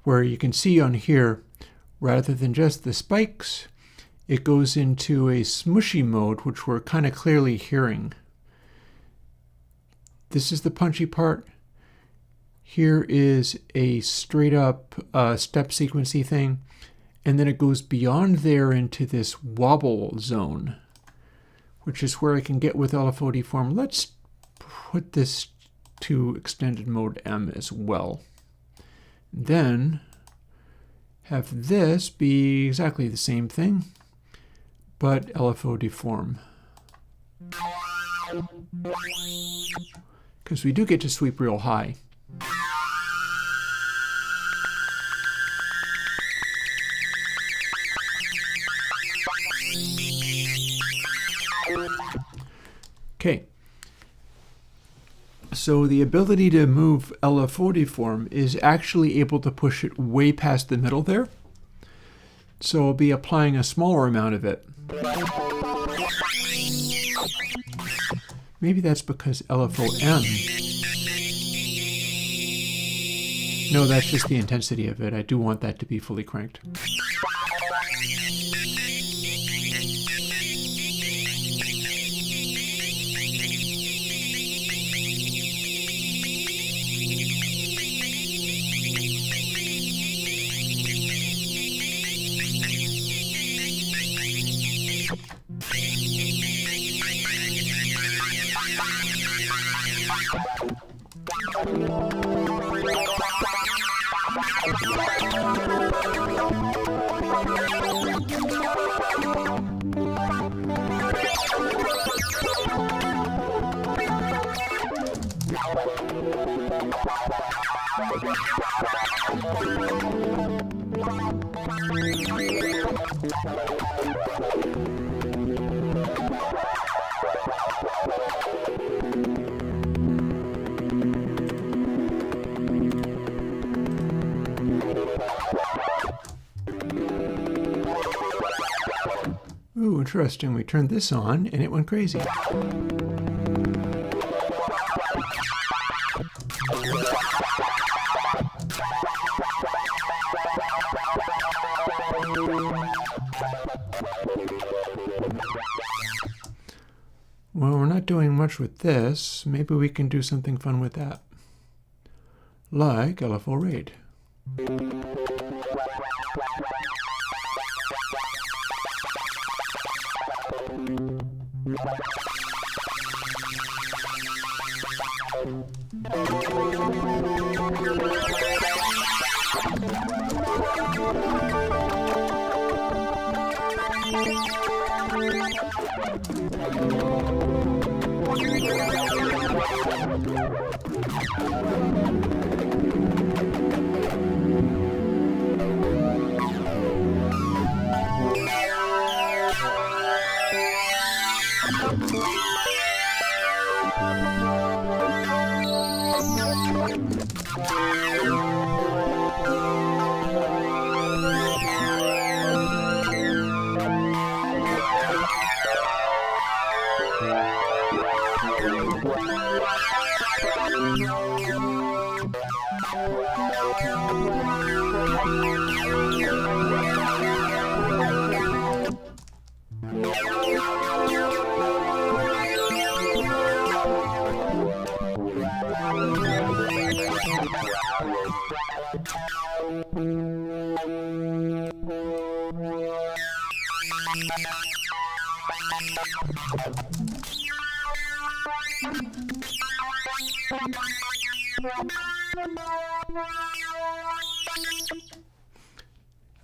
where you can see on here, rather than just the spikes, it goes into a smushy mode, which we're kind of clearly hearing. This is the punchy part. Here is a straight up step sequency thing. And then it goes beyond there into this wobble zone, which is where I can get with LFO deform. Let's put this to extended mode M as well. Then have this be exactly the same thing, but LFO deform. Because we do get to sweep real high. Okay. So the ability to move LFO deform is actually able to push it way past the middle there. So I'll be applying a smaller amount of it. Maybe that's because LFO-M. No, that's just the intensity of it. I do want that to be fully cranked. Ooh, interesting. We turned this on and it went crazy. Well, we're not doing much with this. Maybe we can do something fun with that. Like LFO RAID.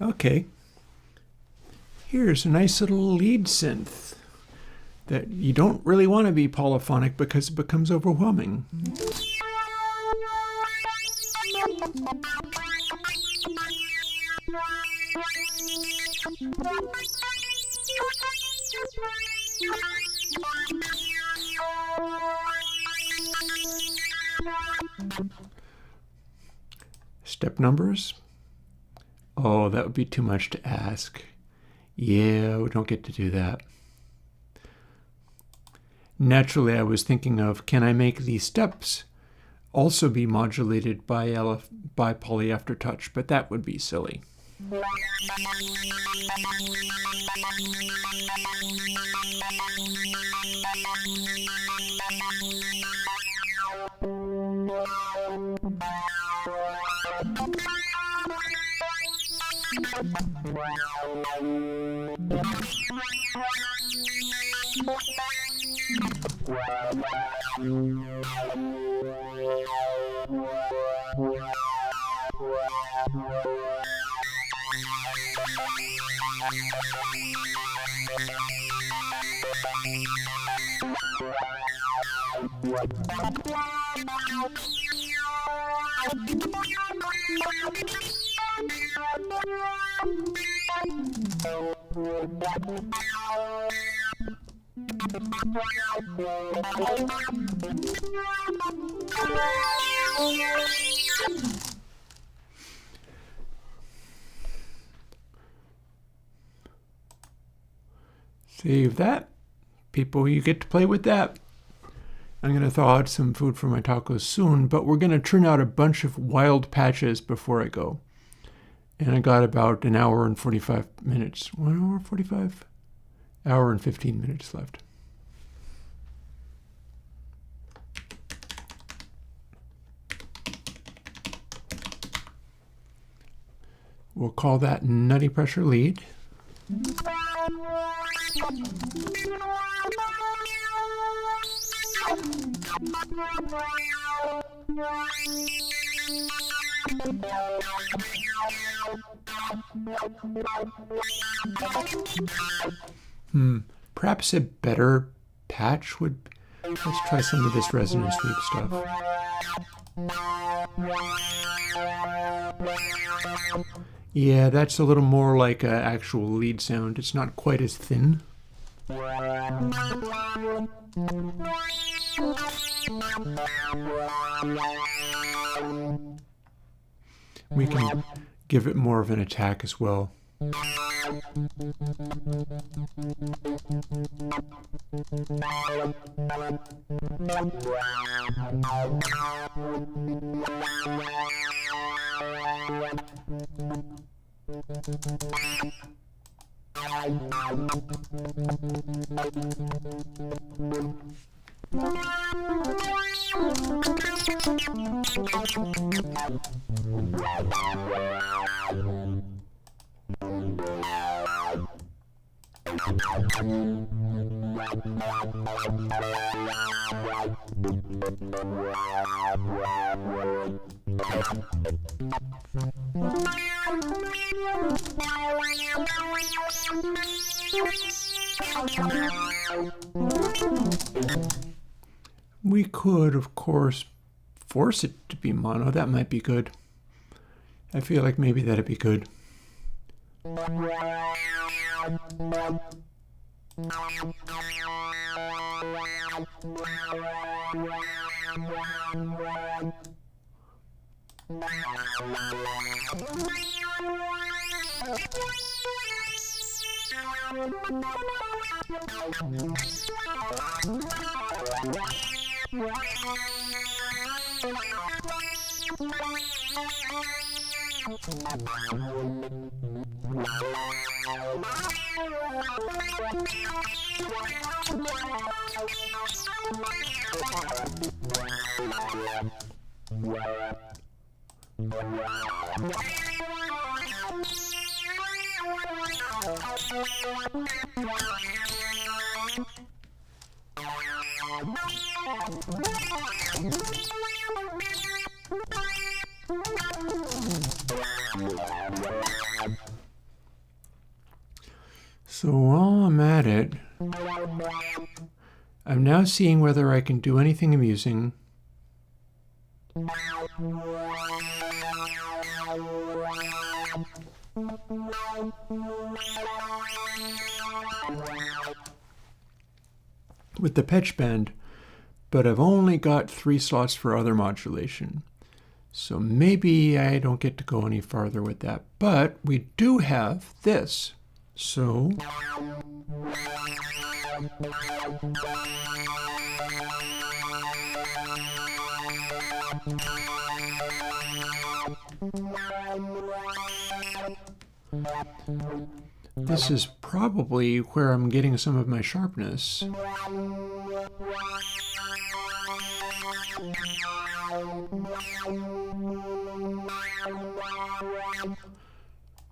Okay, here's a nice little lead synth that you don't really want to be polyphonic because it becomes overwhelming. Step numbers? Oh, that would be too much to ask. Yeah, we don't get to do that. Naturally, I was thinking of, can I make these steps also be modulated by poly aftertouch, but that would be silly. Save that. People, you get to play with that. I'm going to thaw out some food for my tacos soon, but we're going to turn out a bunch of wild patches before I go. And I got about an hour and 45 minutes. 1 hour 45? Hour and 15 minutes left. We'll call that nutty pressure lead. Perhaps a better patch would... Let's try some of this resonance sweep stuff. Yeah, that's a little more like an actual lead sound. It's not quite as thin. We can give it more of an attack as well. We could, of course, force it to be mono. That might be good. I feel like maybe that'd be good. So while I'm at it, I'm now seeing whether I can do anything amusing. With the pitch bend, but I've only got 3 slots for other modulation. So maybe I don't get to go any farther with that, but we do have this. So this is probably where I'm getting some of my sharpness.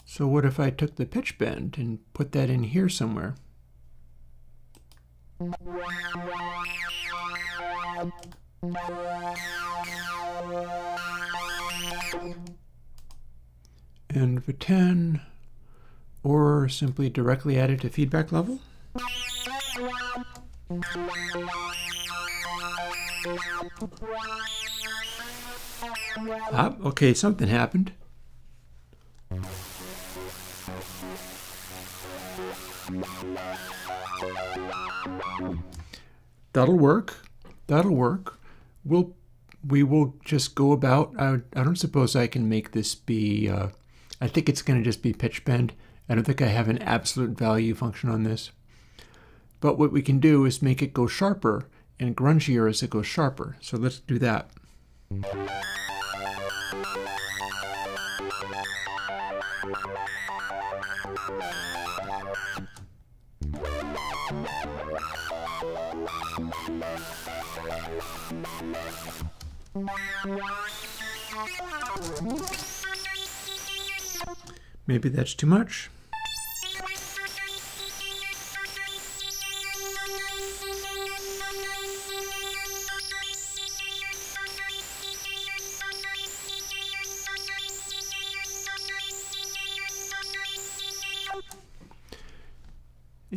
So what if I took the pitch bend and put that in here somewhere? And the 10, or simply directly add it to feedback level? Ah, okay, something happened. That'll work. That'll work. We will just go about. I don't suppose I can make this be. I think it's going to just be pitch bend. I don't think I have an absolute value function on this. But what we can do is make it go sharper and grungier as it goes sharper. So let's do that. Maybe that's too much.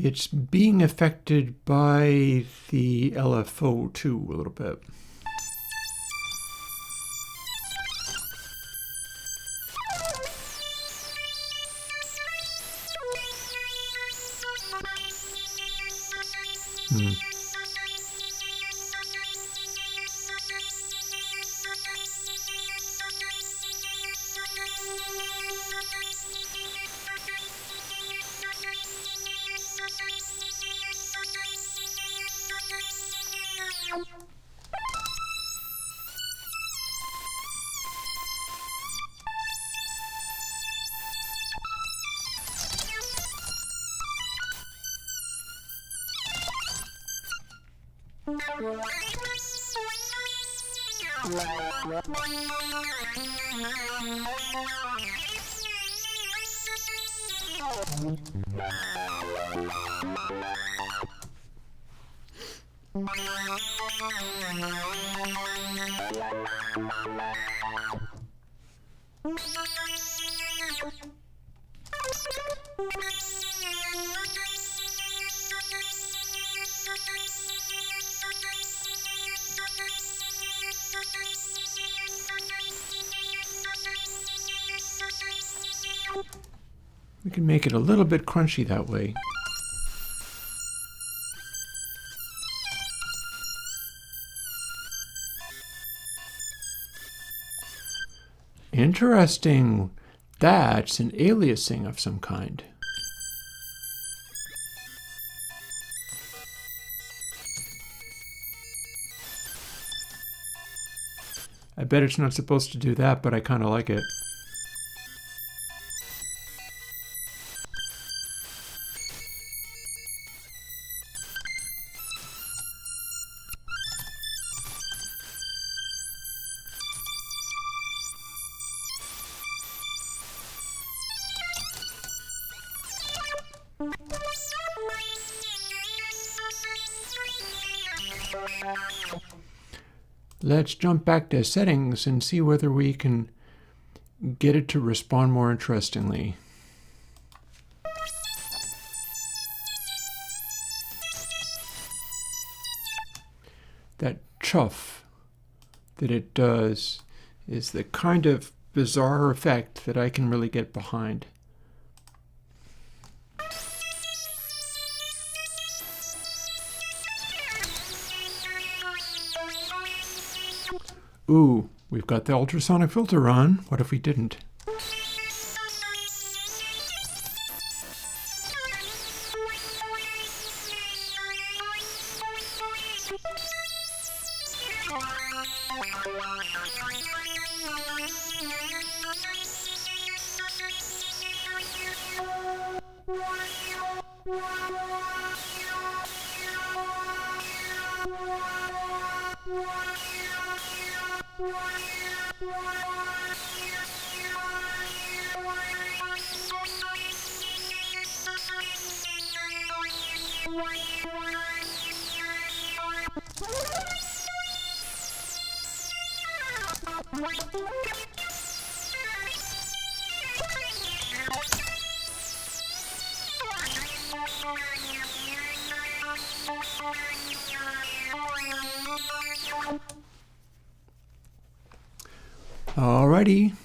It's being affected by the LFO too a little bit. We can make it a little bit crunchy that way. Interesting. That's an aliasing of some kind. I bet it's not supposed to do that, but I kind of like it. Let's jump back to settings and see whether we can get it to respond more interestingly. That chuff that it does is the kind of bizarre effect that I can really get behind. Ooh, we've got the ultrasonic filter on. What if we didn't? Alrighty,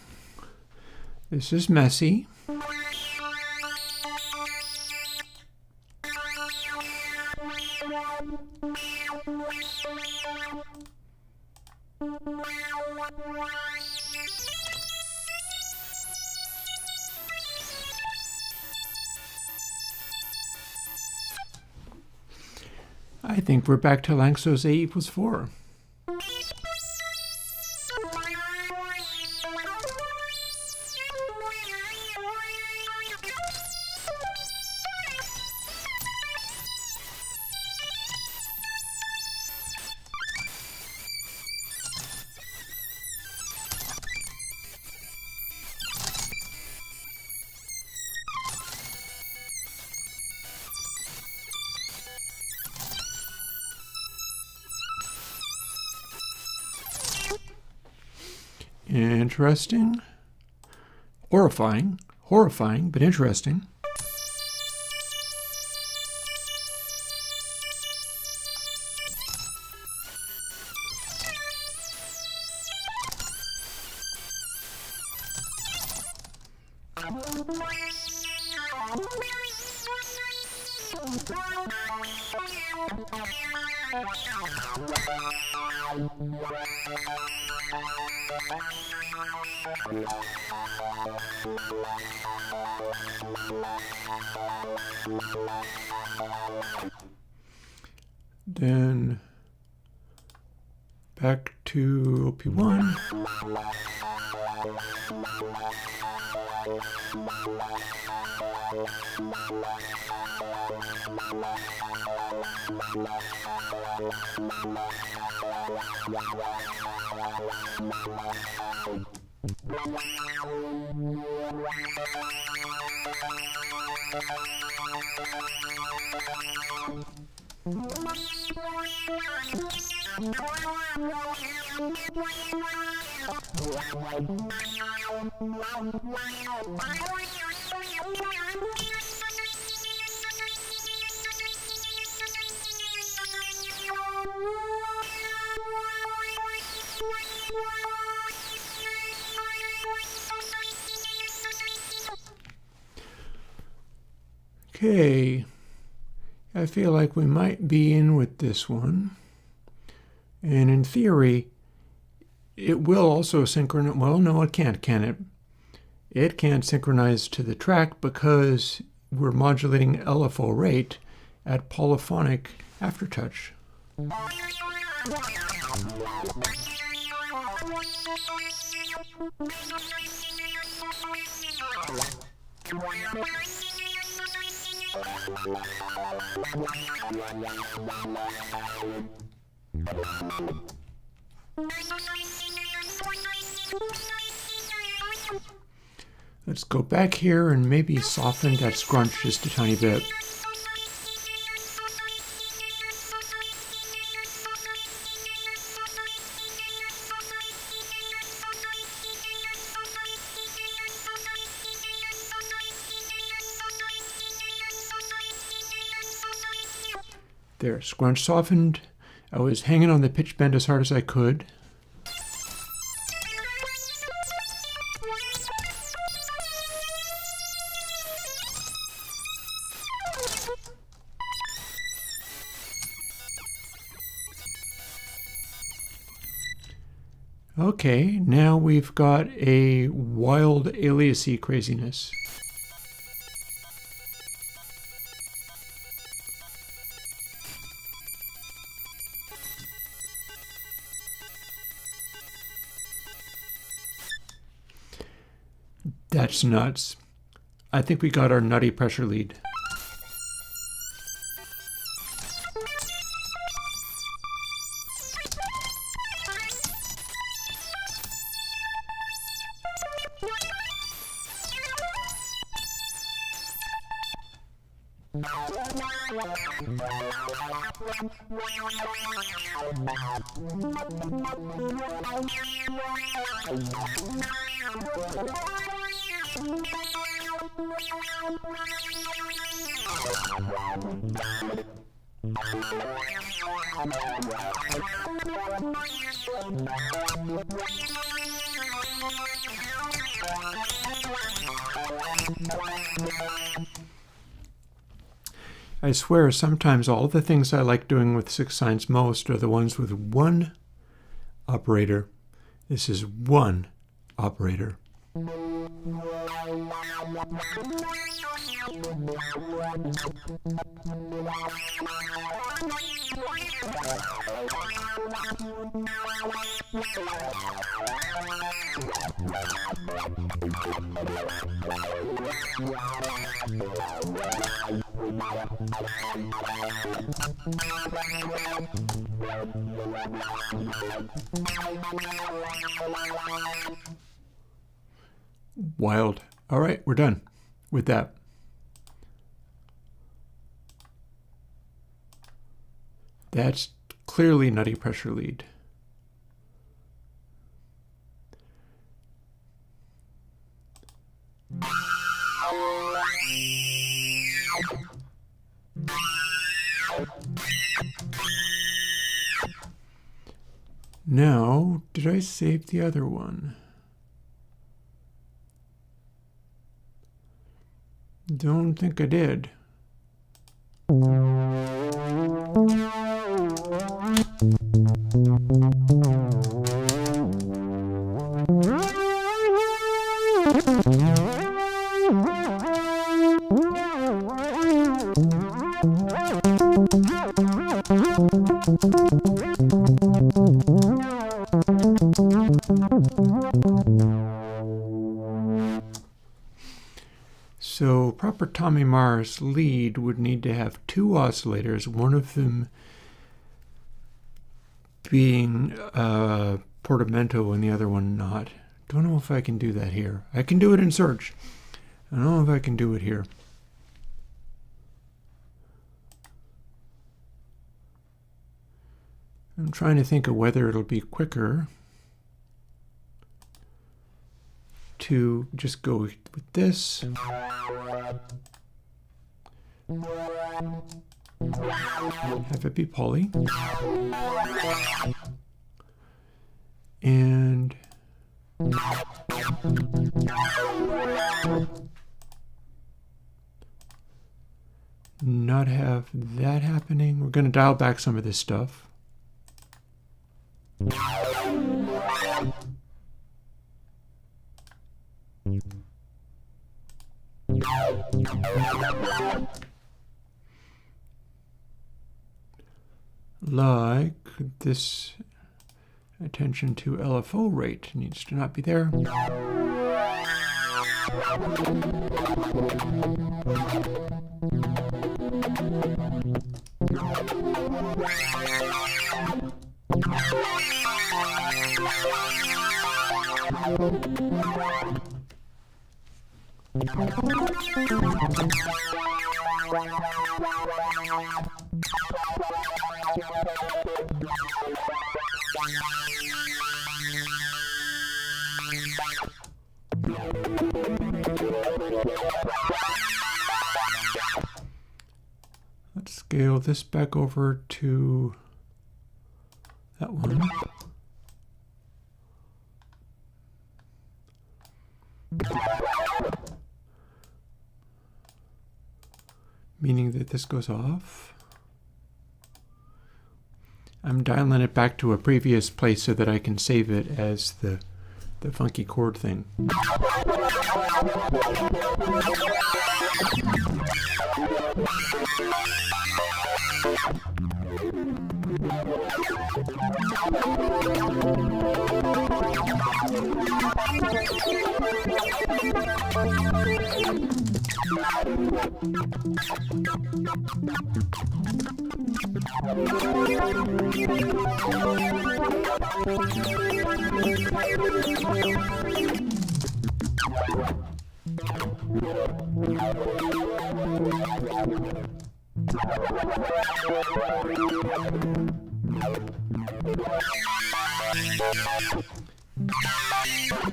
this is messy. I think we're back to Langso's A = 4. Interesting. Horrifying, but interesting. Then back to OP1. Okay, I feel like we might be in with this one. And in theory, it will also synchronize. Well, no, it can't, can it? It can't synchronize to the track because we're modulating LFO rate at polyphonic aftertouch. Let's go back here and maybe soften that scrunch just a tiny bit. There, scrunch softened. I was hanging on the pitch bend as hard as I could. Okay, now we've got a wild aliasy craziness. That's nuts. I think we got our nutty pressure lead. I swear sometimes all the things I like doing with 6 signs most are the ones with one operator. This is one operator. Wild. All right, we're done with that. That's clearly nutty pressure lead. Now, did I save the other one? Don't think I did. So proper Tommy Mars lead would need to have two oscillators, one of them being portamento and the other one not. Don't know if I can do that here. I can do it in Surge. I don't know if I can do it here. I'm trying to think of whether it'll be quicker to just go with this. Have it be poly. And not have that happening. We're going to dial back some of this stuff. Like this attention to LFO rate needs to not be there. Let's scale this back over to that one. Meaning that this goes off. I'm dialing it back to a previous place so that I can save it as the funky chord thing.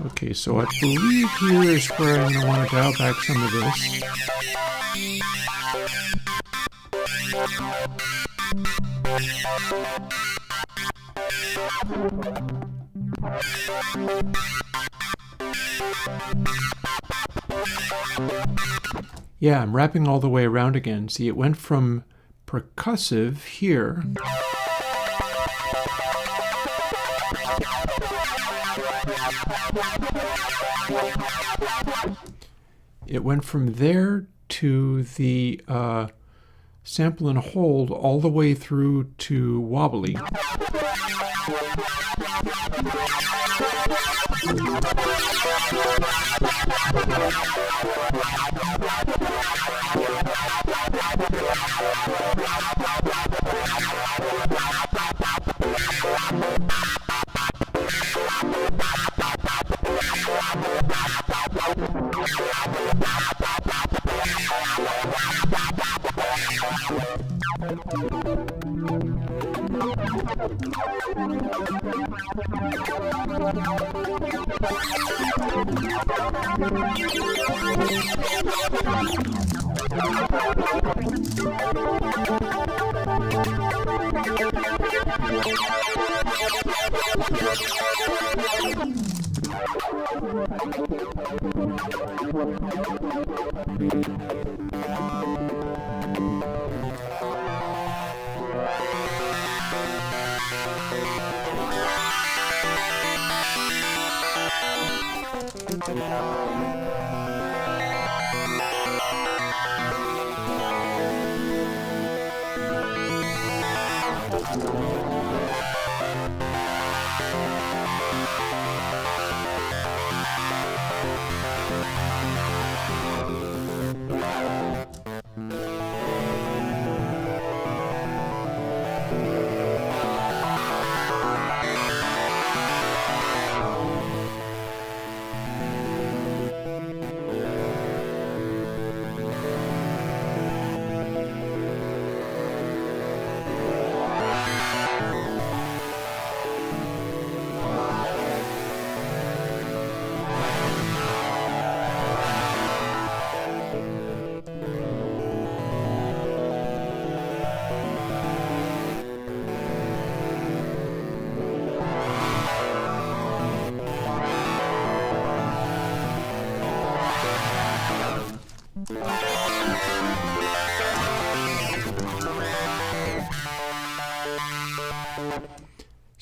Okay, so I believe here is where I'm going to want to dial back some of this. Yeah, I'm wrapping all the way around again. See, it went from percussive here it went from there to the sample and hold all the way through to wobbly.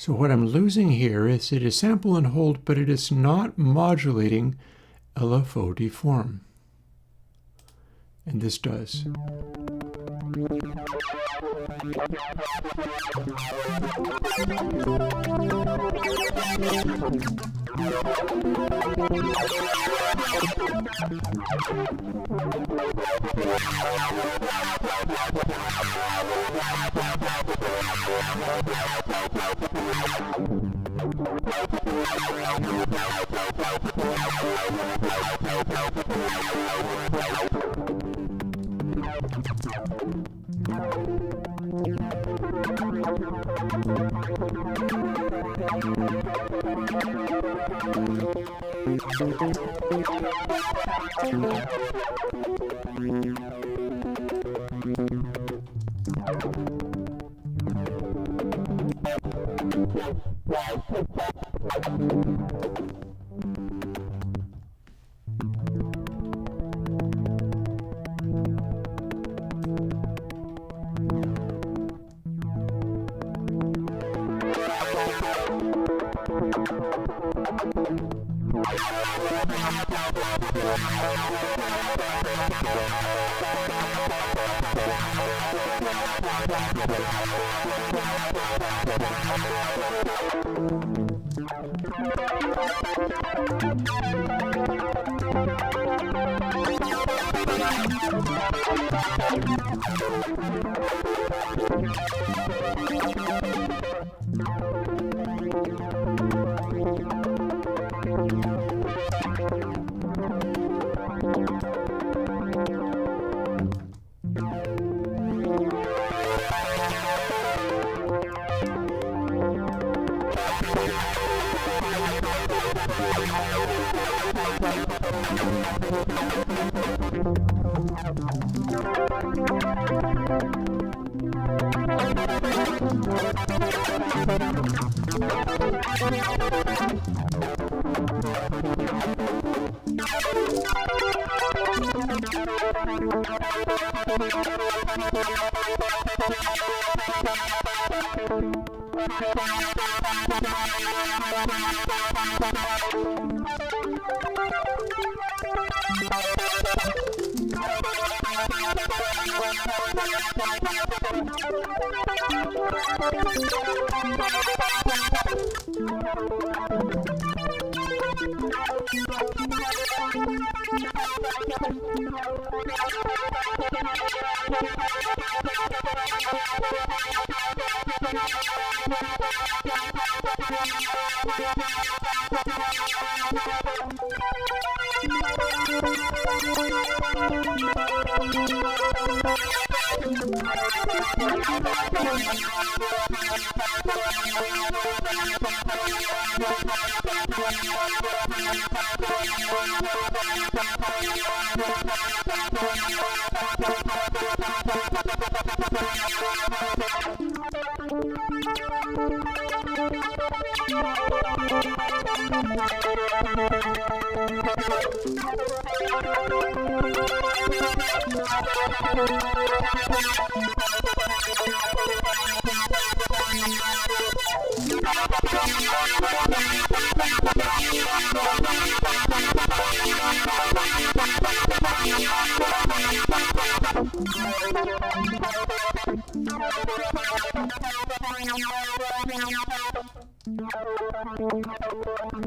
So what I'm losing here is it is sample and hold, but it is not modulating LFO deform. And this does.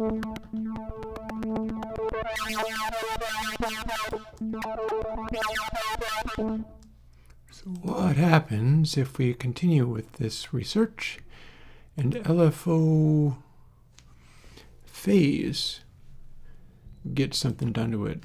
So what happens if we continue with this research and LFO phase gets something done to it?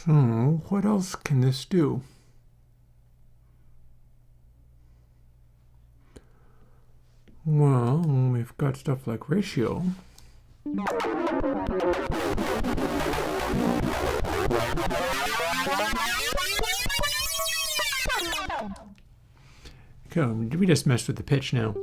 So, what else can this do? Well, we've got stuff like ratio. Okay, we just messed with the pitch now.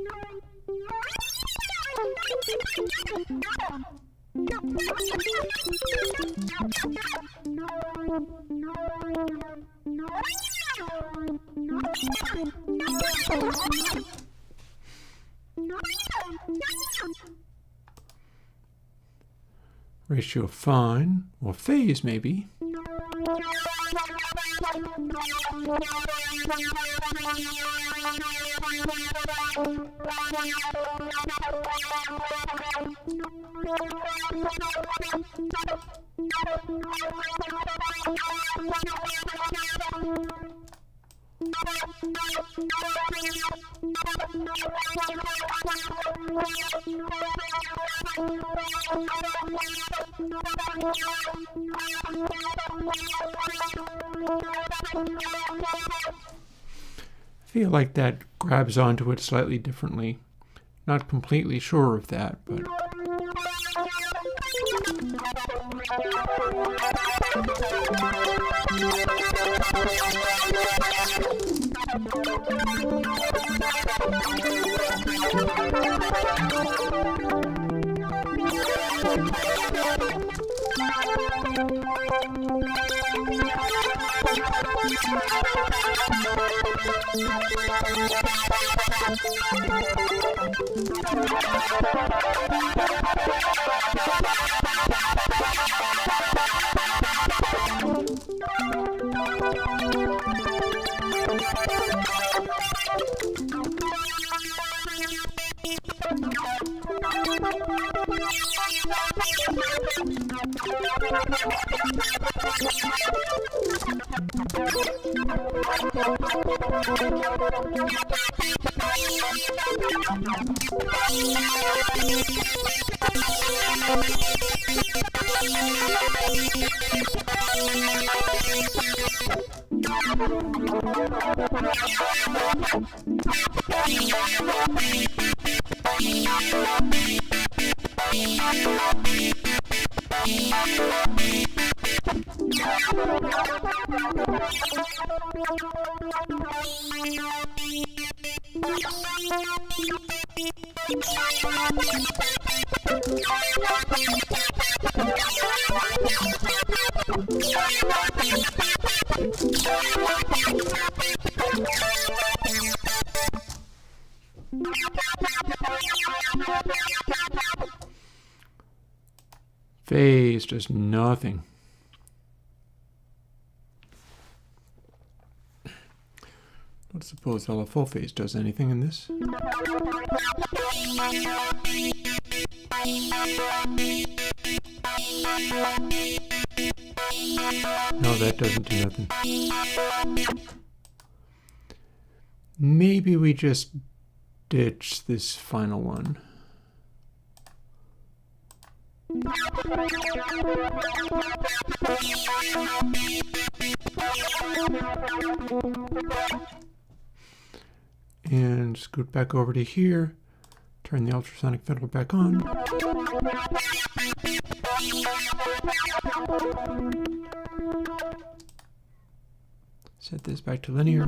Ratio fine, or phase maybe. I feel like that grabs onto it slightly differently. Not completely sure of that, but... Phase does nothing. Let's suppose LFO full phase does anything in this. No, that doesn't do nothing. Maybe we just ditch this final one. And scoot back over to here, turn the ultrasonic fiddle back on. Set this back to linear.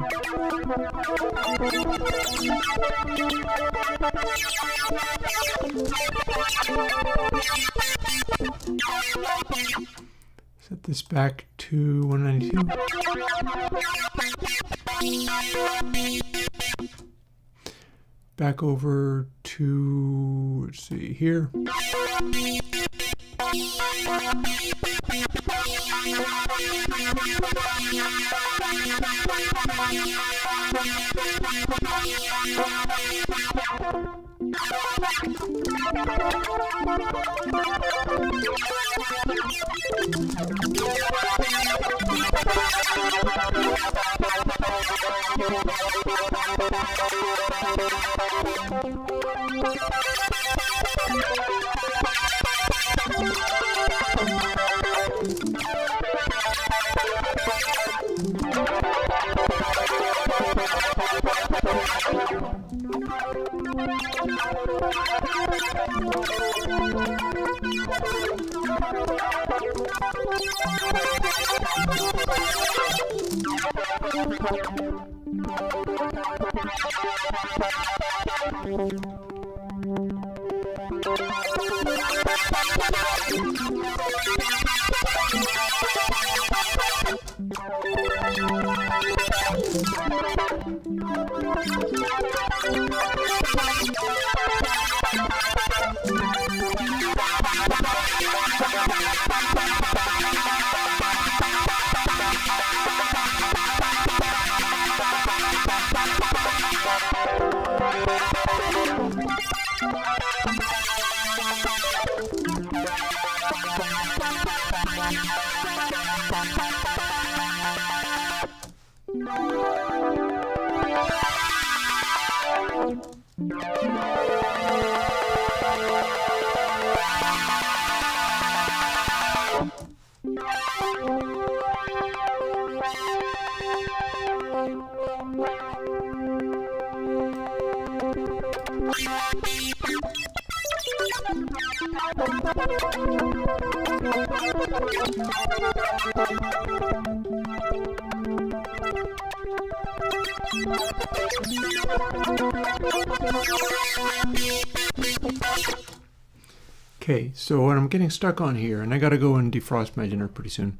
Set this back to 192. Back over to, let's see, here. Okay, so what I'm getting stuck on here, and I gotta go and defrost my dinner pretty soon,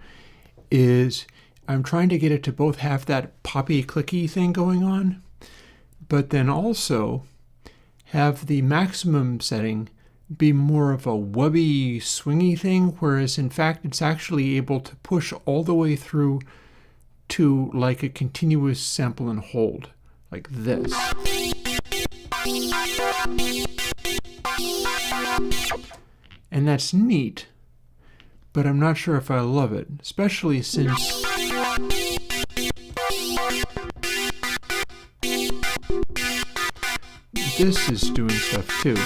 is I'm trying to get it to both have that poppy clicky thing going on, but then also have the maximum setting be more of a wubby, swingy thing, whereas in fact it's actually able to push all the way through to like a continuous sample and hold, like this. And that's neat, but I'm not sure if I love it, especially since this is doing stuff too.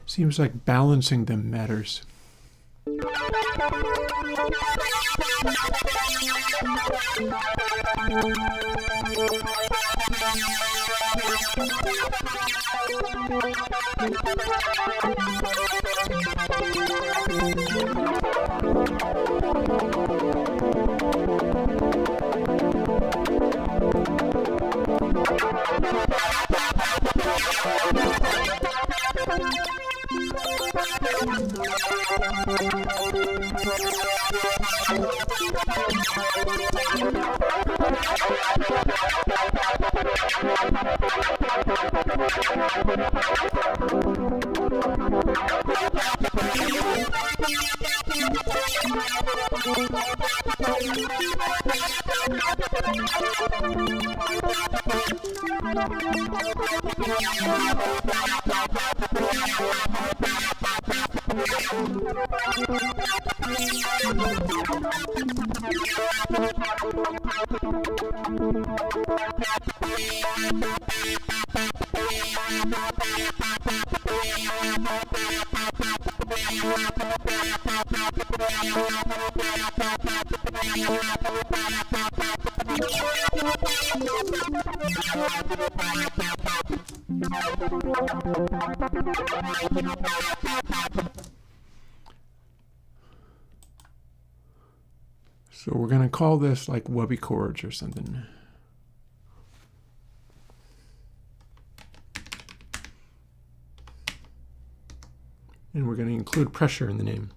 Seems like balancing them matters. So we're going to call this like wubby chords or something. And we're going to include pressure in the name.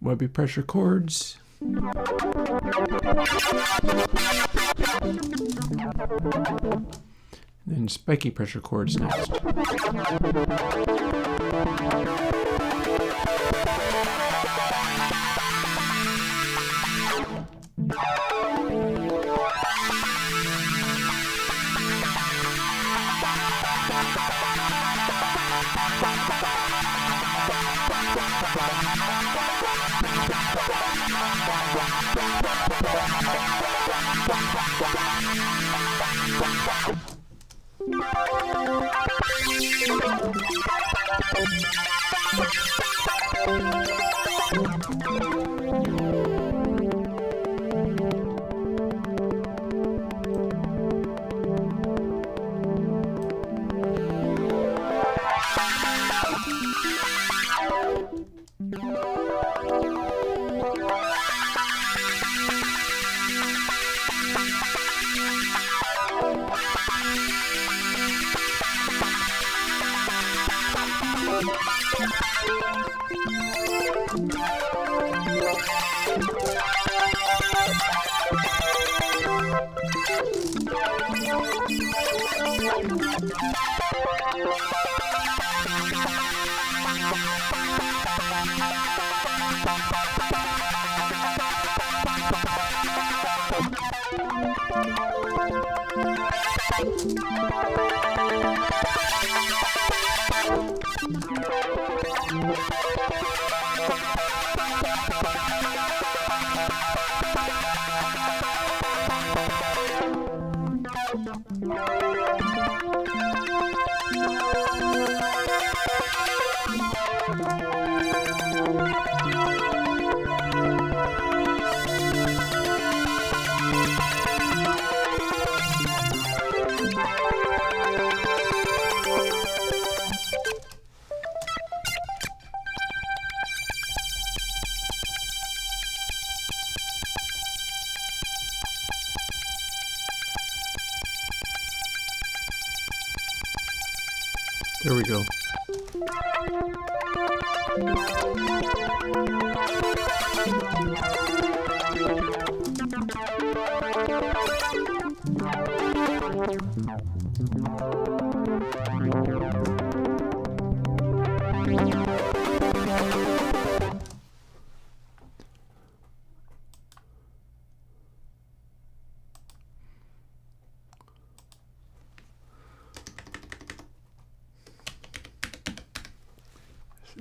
Wubby pressure chords. Then spiky pressure chords next. There we go.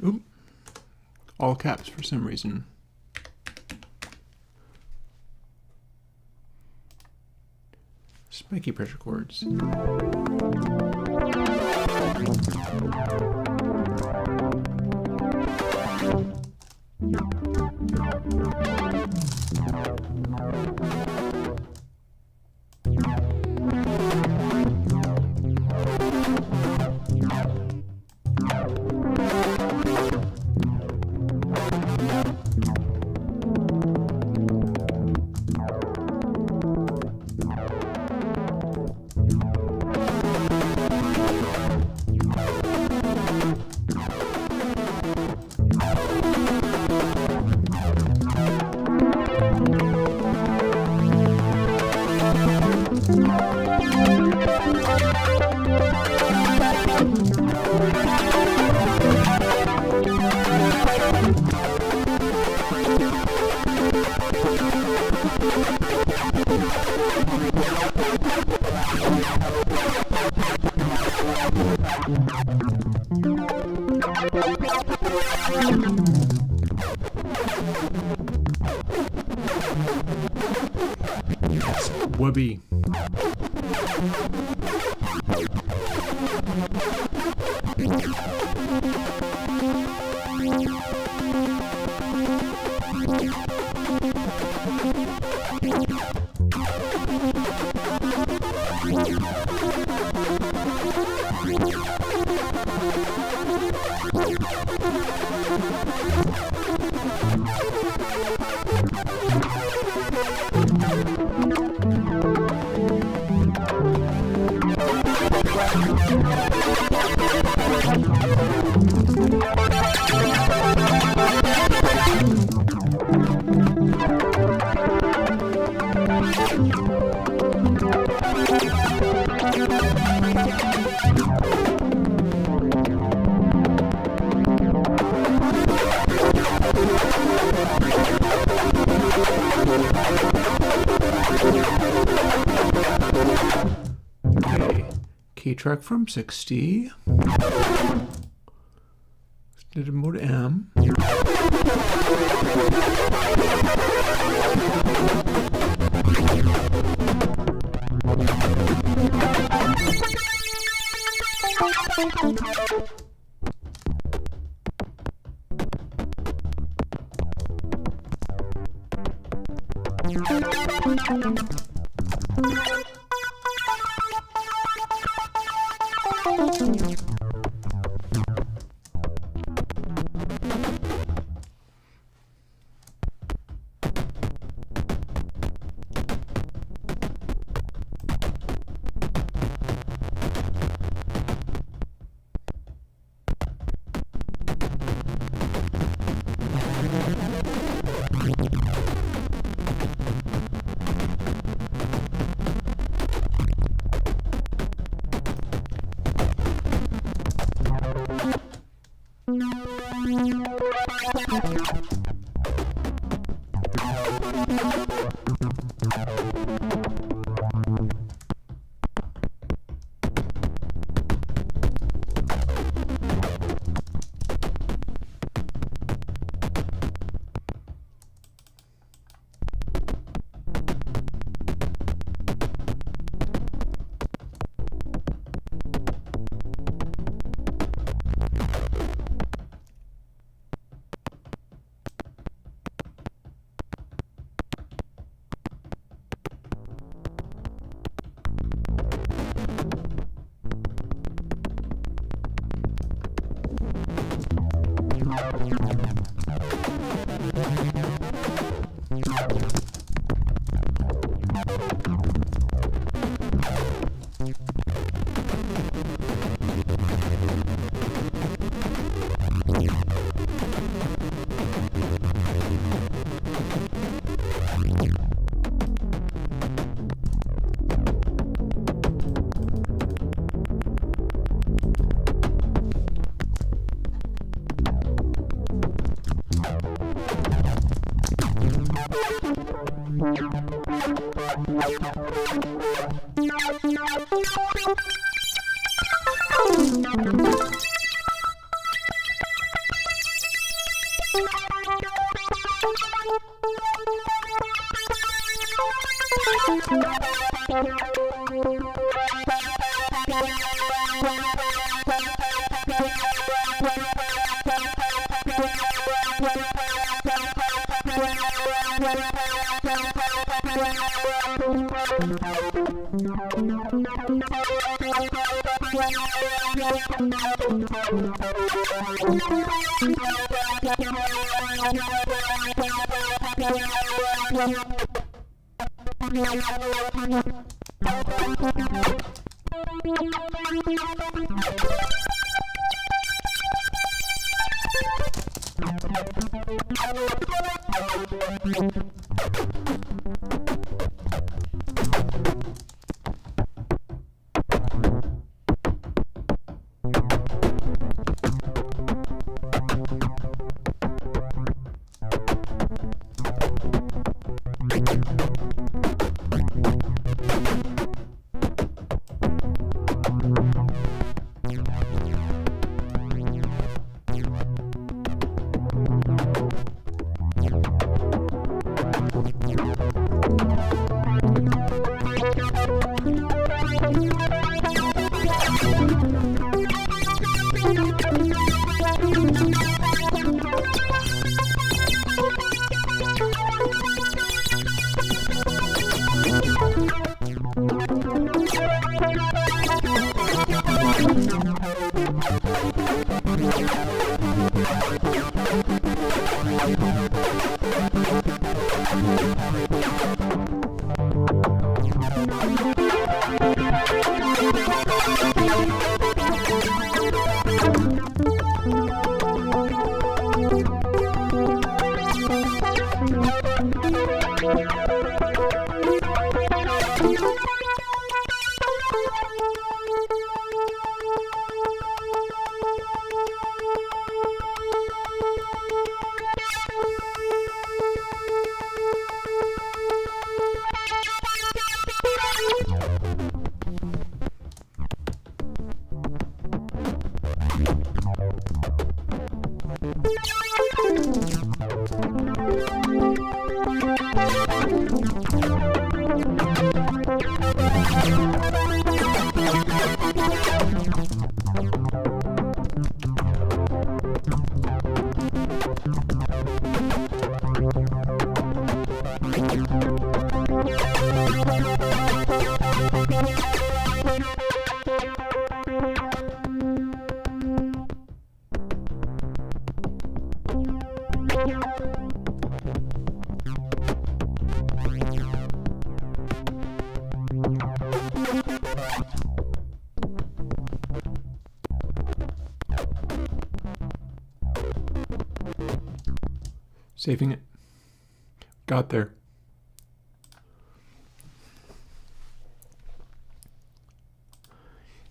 Oop. All caps for some reason. Spiky pressure chords. Yes, whoopee. Okay, key track from 60. Did mode M. Saving it. Got there.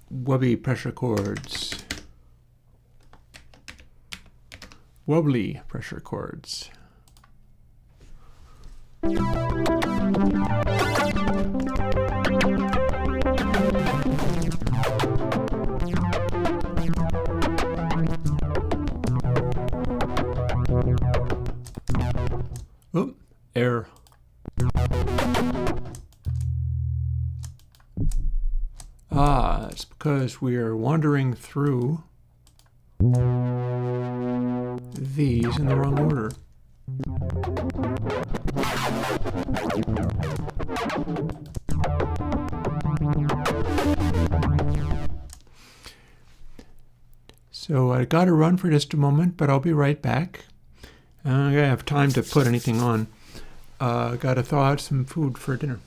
Wobbly pressure chords. Wobbly pressure chords. Oh, error. It's because we are wandering through these in the wrong order. So I got to run for just a moment, but I'll be right back. I don't have time to put anything on. Got to thaw out some food for dinner.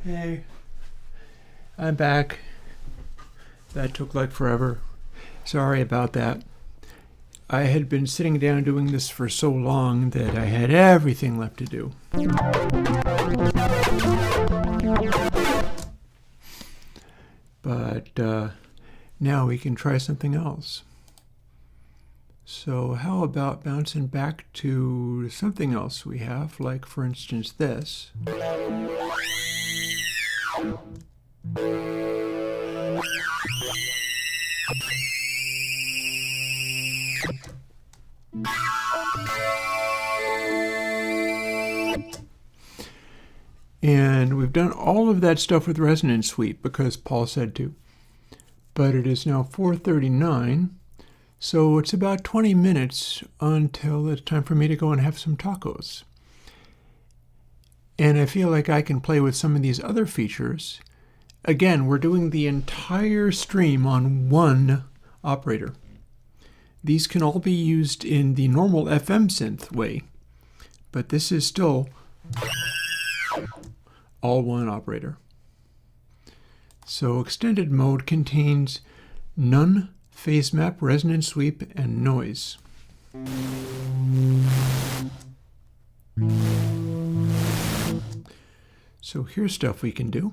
Hey, I'm back. That took like forever. Sorry about that. I had been sitting down doing this for so long that I had everything left to do. But now we can try something else. So how about bouncing back to something else we have, like for instance this. And we've done all of that stuff with Resonance Suite because Paul said to. But it is now 4:39, so it's about 20 minutes until it's time for me to go and have some tacos. And I feel like I can play with some of these other features. Again, we're doing the entire stream on one operator. These can all be used in the normal FM synth way, but this is still all one operator. So extended mode contains none, phase map, resonance sweep, and noise. So here's stuff we can do.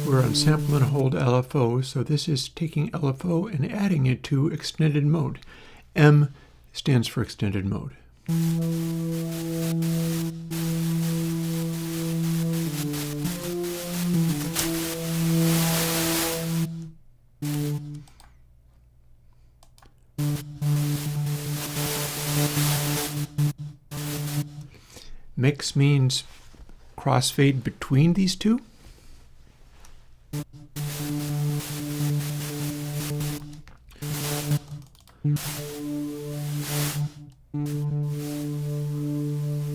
We're on sample and hold LFO, so this is taking LFO and adding it to extended mode. M stands for extended mode. Mix means crossfade between these two.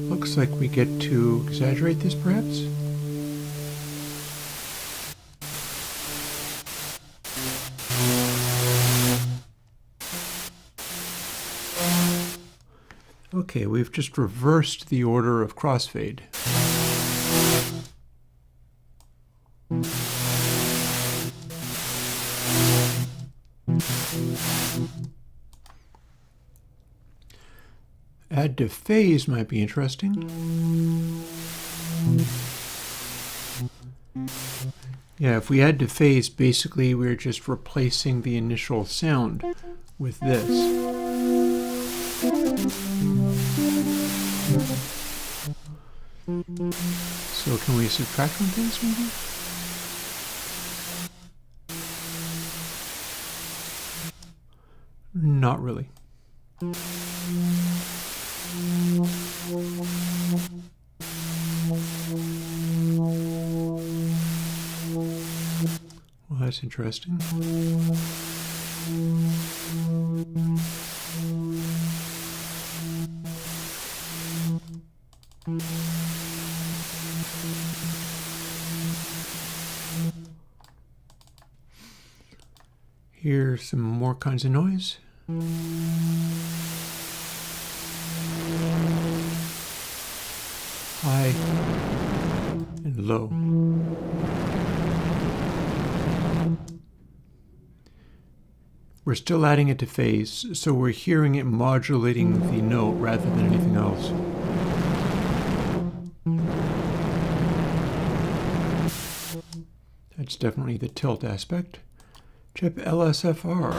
Looks like we get to exaggerate this, perhaps. Okay, we've just reversed the order of crossfade. Add to phase might be interesting. Yeah, if we add to phase, basically we're just replacing the initial sound with this. So can we subtract from things maybe? Not really. Well, that's interesting. Here's some more kinds of noise. High and low. We're still adding it to phase, so we're hearing it modulating the note rather than anything else. That's definitely the tilt aspect. Chip LSFR.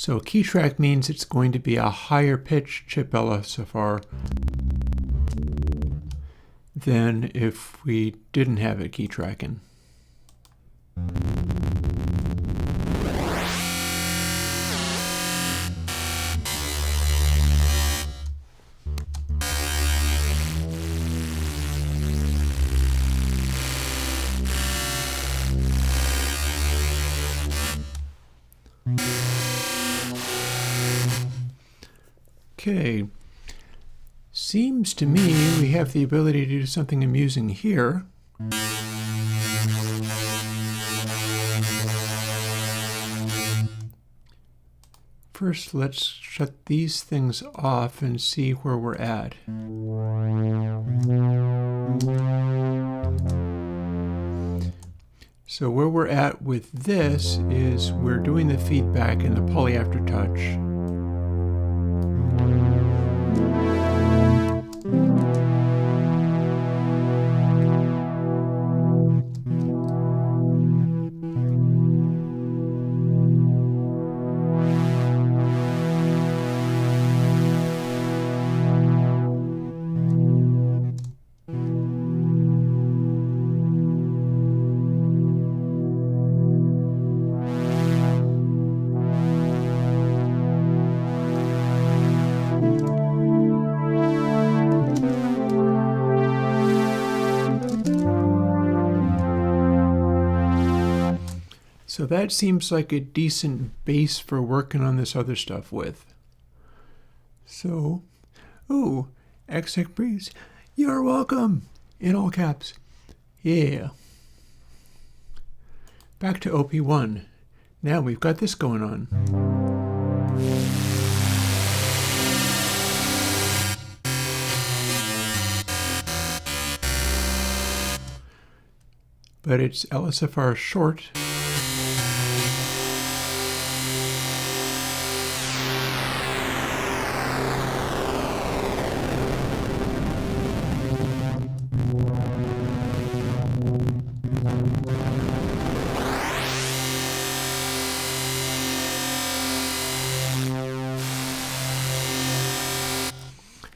So key track means it's going to be a higher pitch chip LSFR than if we didn't have it key tracking. Okay, seems to me we have the ability to do something amusing here. First, let's shut these things off and see where we're at. So where we're at with this is we're doing the feedback in the poly aftertouch. So that seems like a decent base for working on this other stuff with. So, ooh, Exec Breeze, you're welcome, in all caps. Yeah. Back to OP1. Now we've got this going on. But it's LSFR short.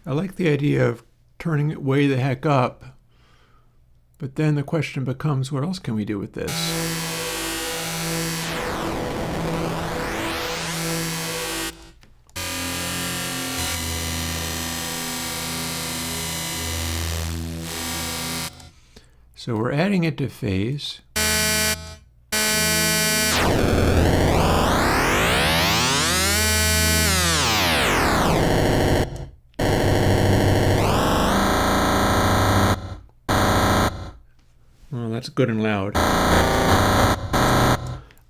I like the idea of turning it way the heck up, but then the question becomes, what else can we do with this? So we're adding it to phase. Well, that's good and loud.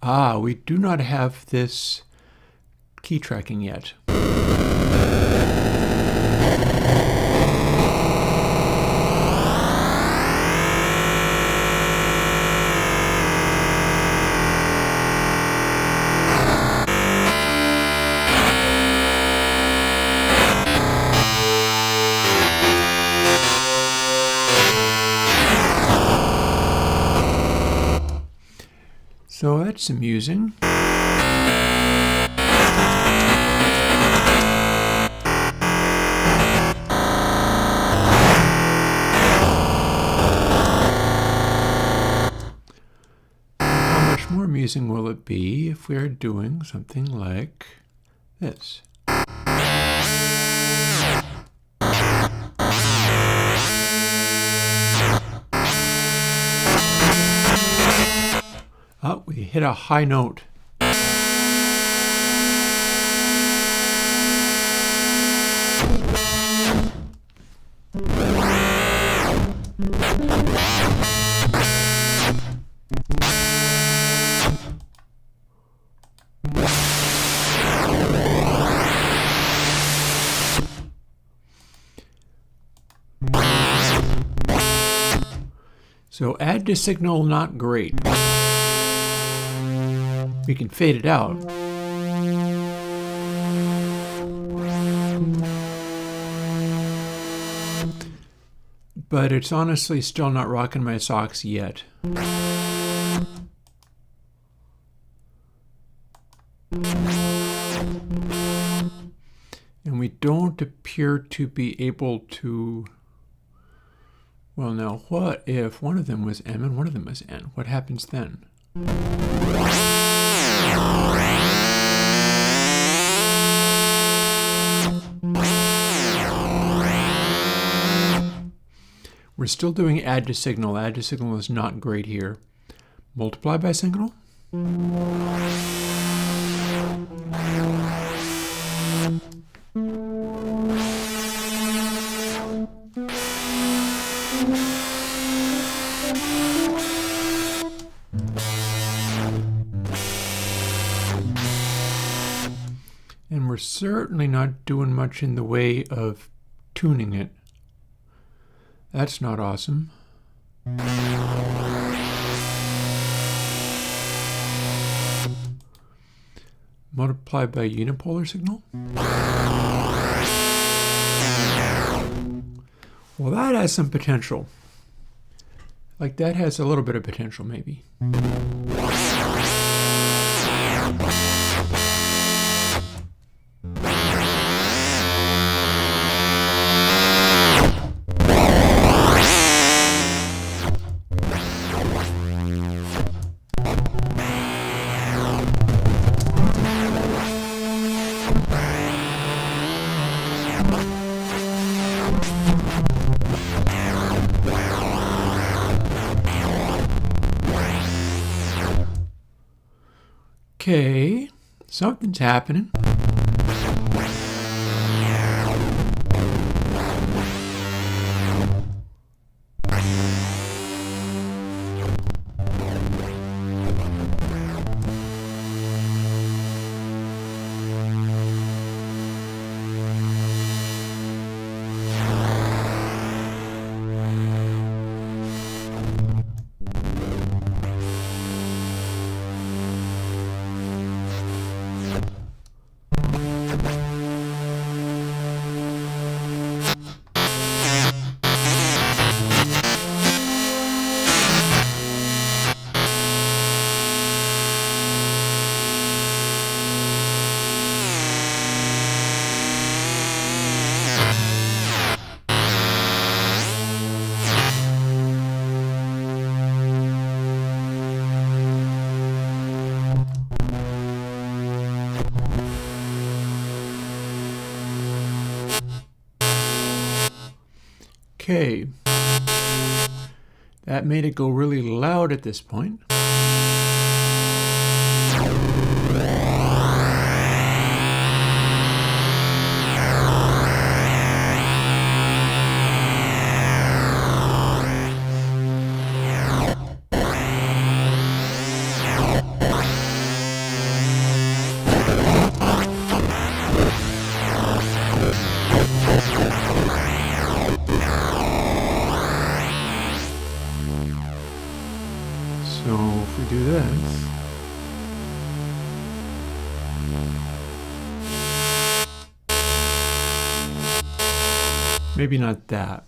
Ah, we do not have this key tracking yet. So that's amusing. How much more amusing will it be if we are doing something like this? Oh, we hit a high note. So add to signal, not great. We can fade it out. But it's honestly still not rocking my socks yet. don't appear to be able to... Well, now, what if one of them was M and one of them was N? What happens then? We're still doing add to signal. Add to signal is not great here. Multiply by signal? And we're certainly not doing much in the way of tuning it. That's not awesome. Multiply by unipolar signal? Well, that has some potential. Like, that has a little bit of potential, maybe. Okay, something's happening. Okay, that made it go really loud at this point. So if we do this, maybe not that.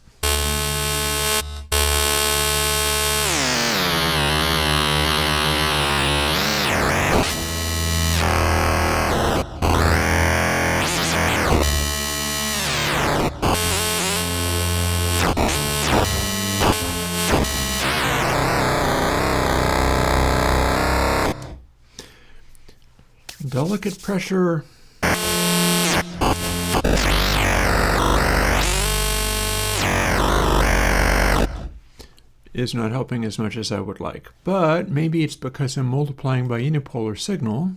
Delicate pressure. Is not helping as much as I would like. But maybe it's because I'm multiplying by unipolar signal.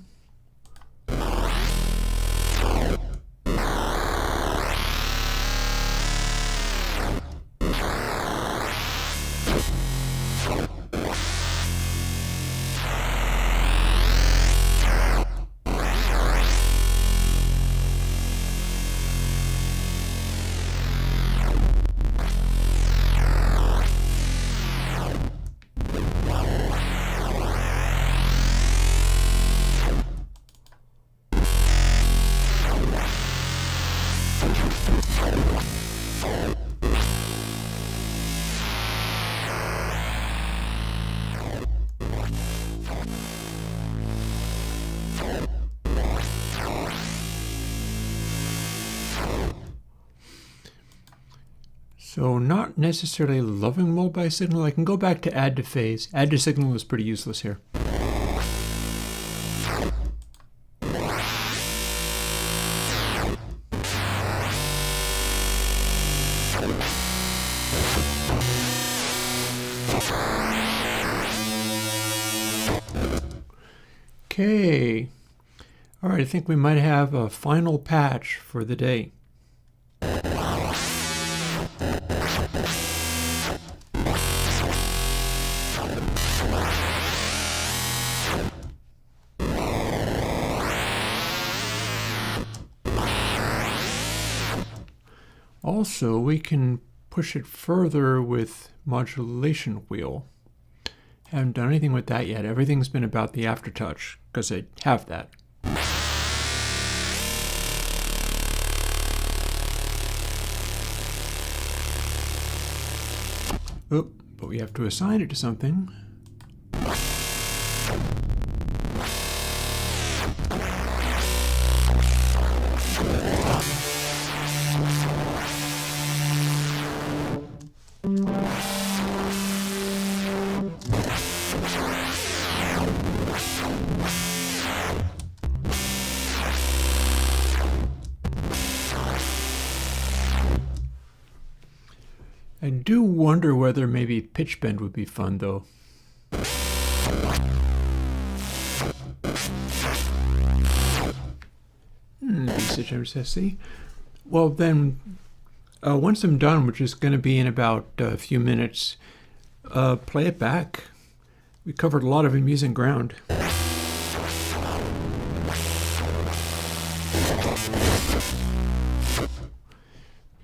So not necessarily loving multi-signal. I can go back to add to phase. Add to signal is pretty useless here. Okay. All right, I think we might have a final patch for the day. Also, we can push it further with modulation wheel. Haven't done anything with that yet. Everything's been about the aftertouch, because I have that. Oh, but we have to assign it to something. I do wonder whether maybe pitch bend would be fun, though. VSH. Well, then, once I'm done, which is going to be in about a few minutes, play it back. We covered a lot of amusing ground.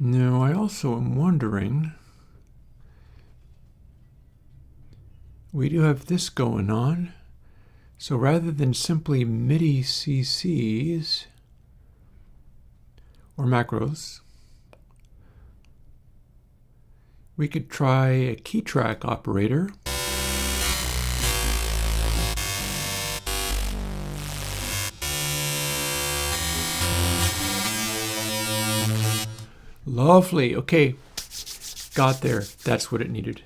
Now, I also am wondering, we do have this going on. So rather than simply MIDI CCs or macros, we could try a key track operator. Lovely. Okay, got there. That's what it needed.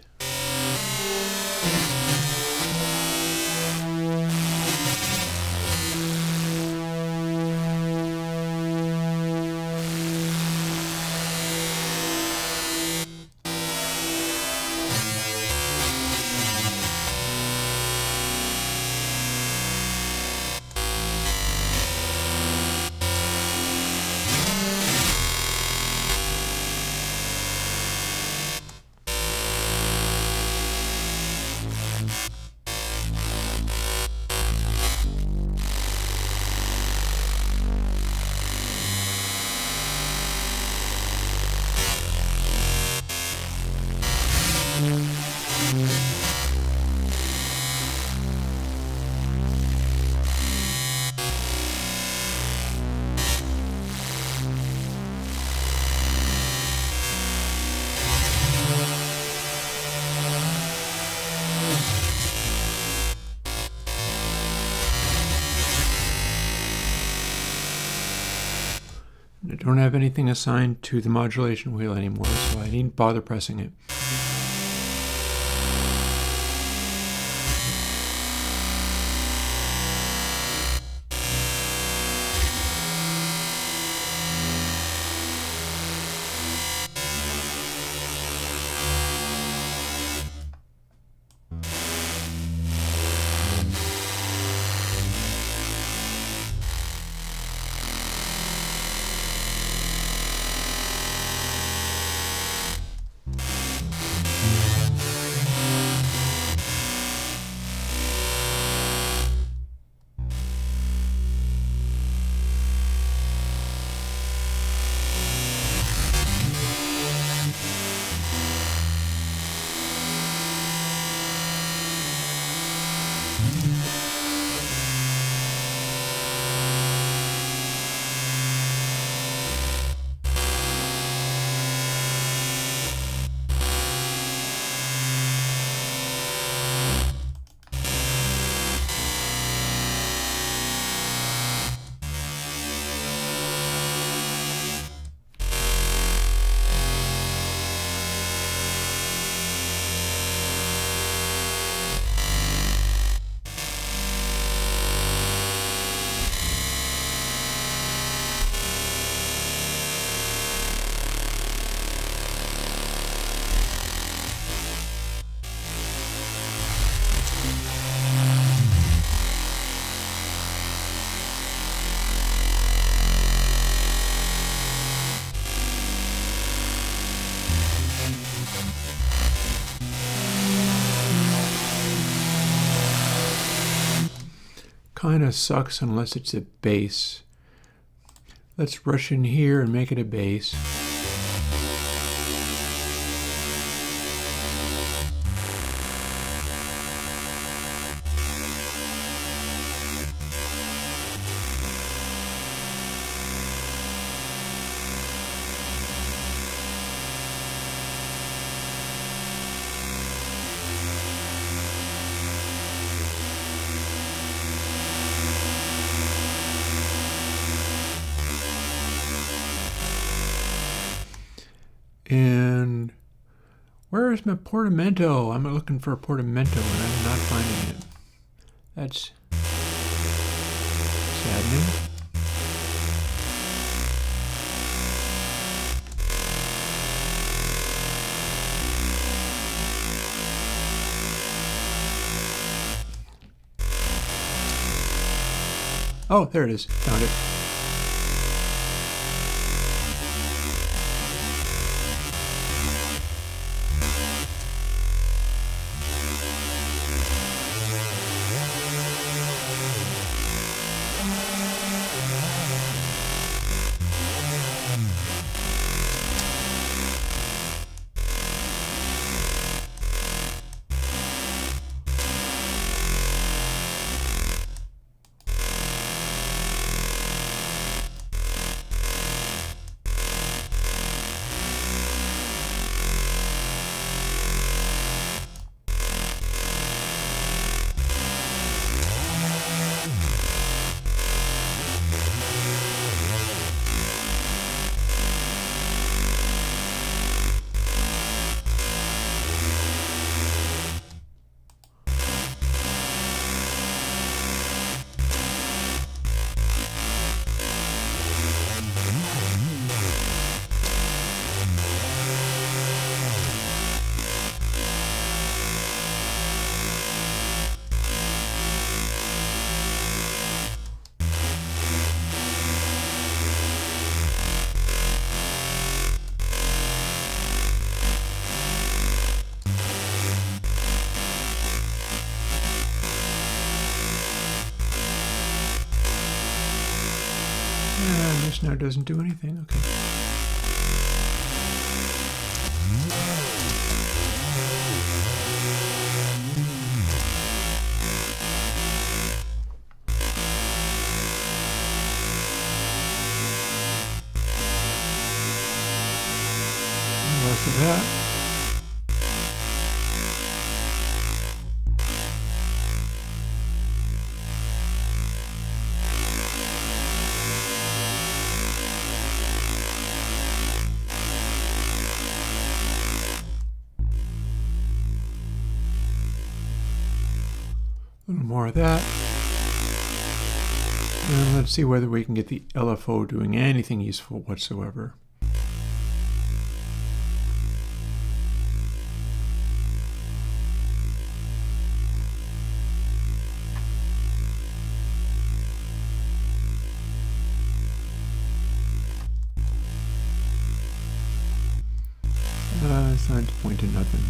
I don't have anything assigned to the modulation wheel anymore, so I needn't bother pressing it. kind of sucks unless it's a bass. Let's rush in here and make it a bass. And where is my portamento? I'm looking for a portamento and I'm not finding it. That's saddening. Oh, there it is. Found it. And this now doesn't do anything. Okay. Less of that. A little more of that. And let's see whether we can get the LFO doing anything useful whatsoever. Signs point to nothing.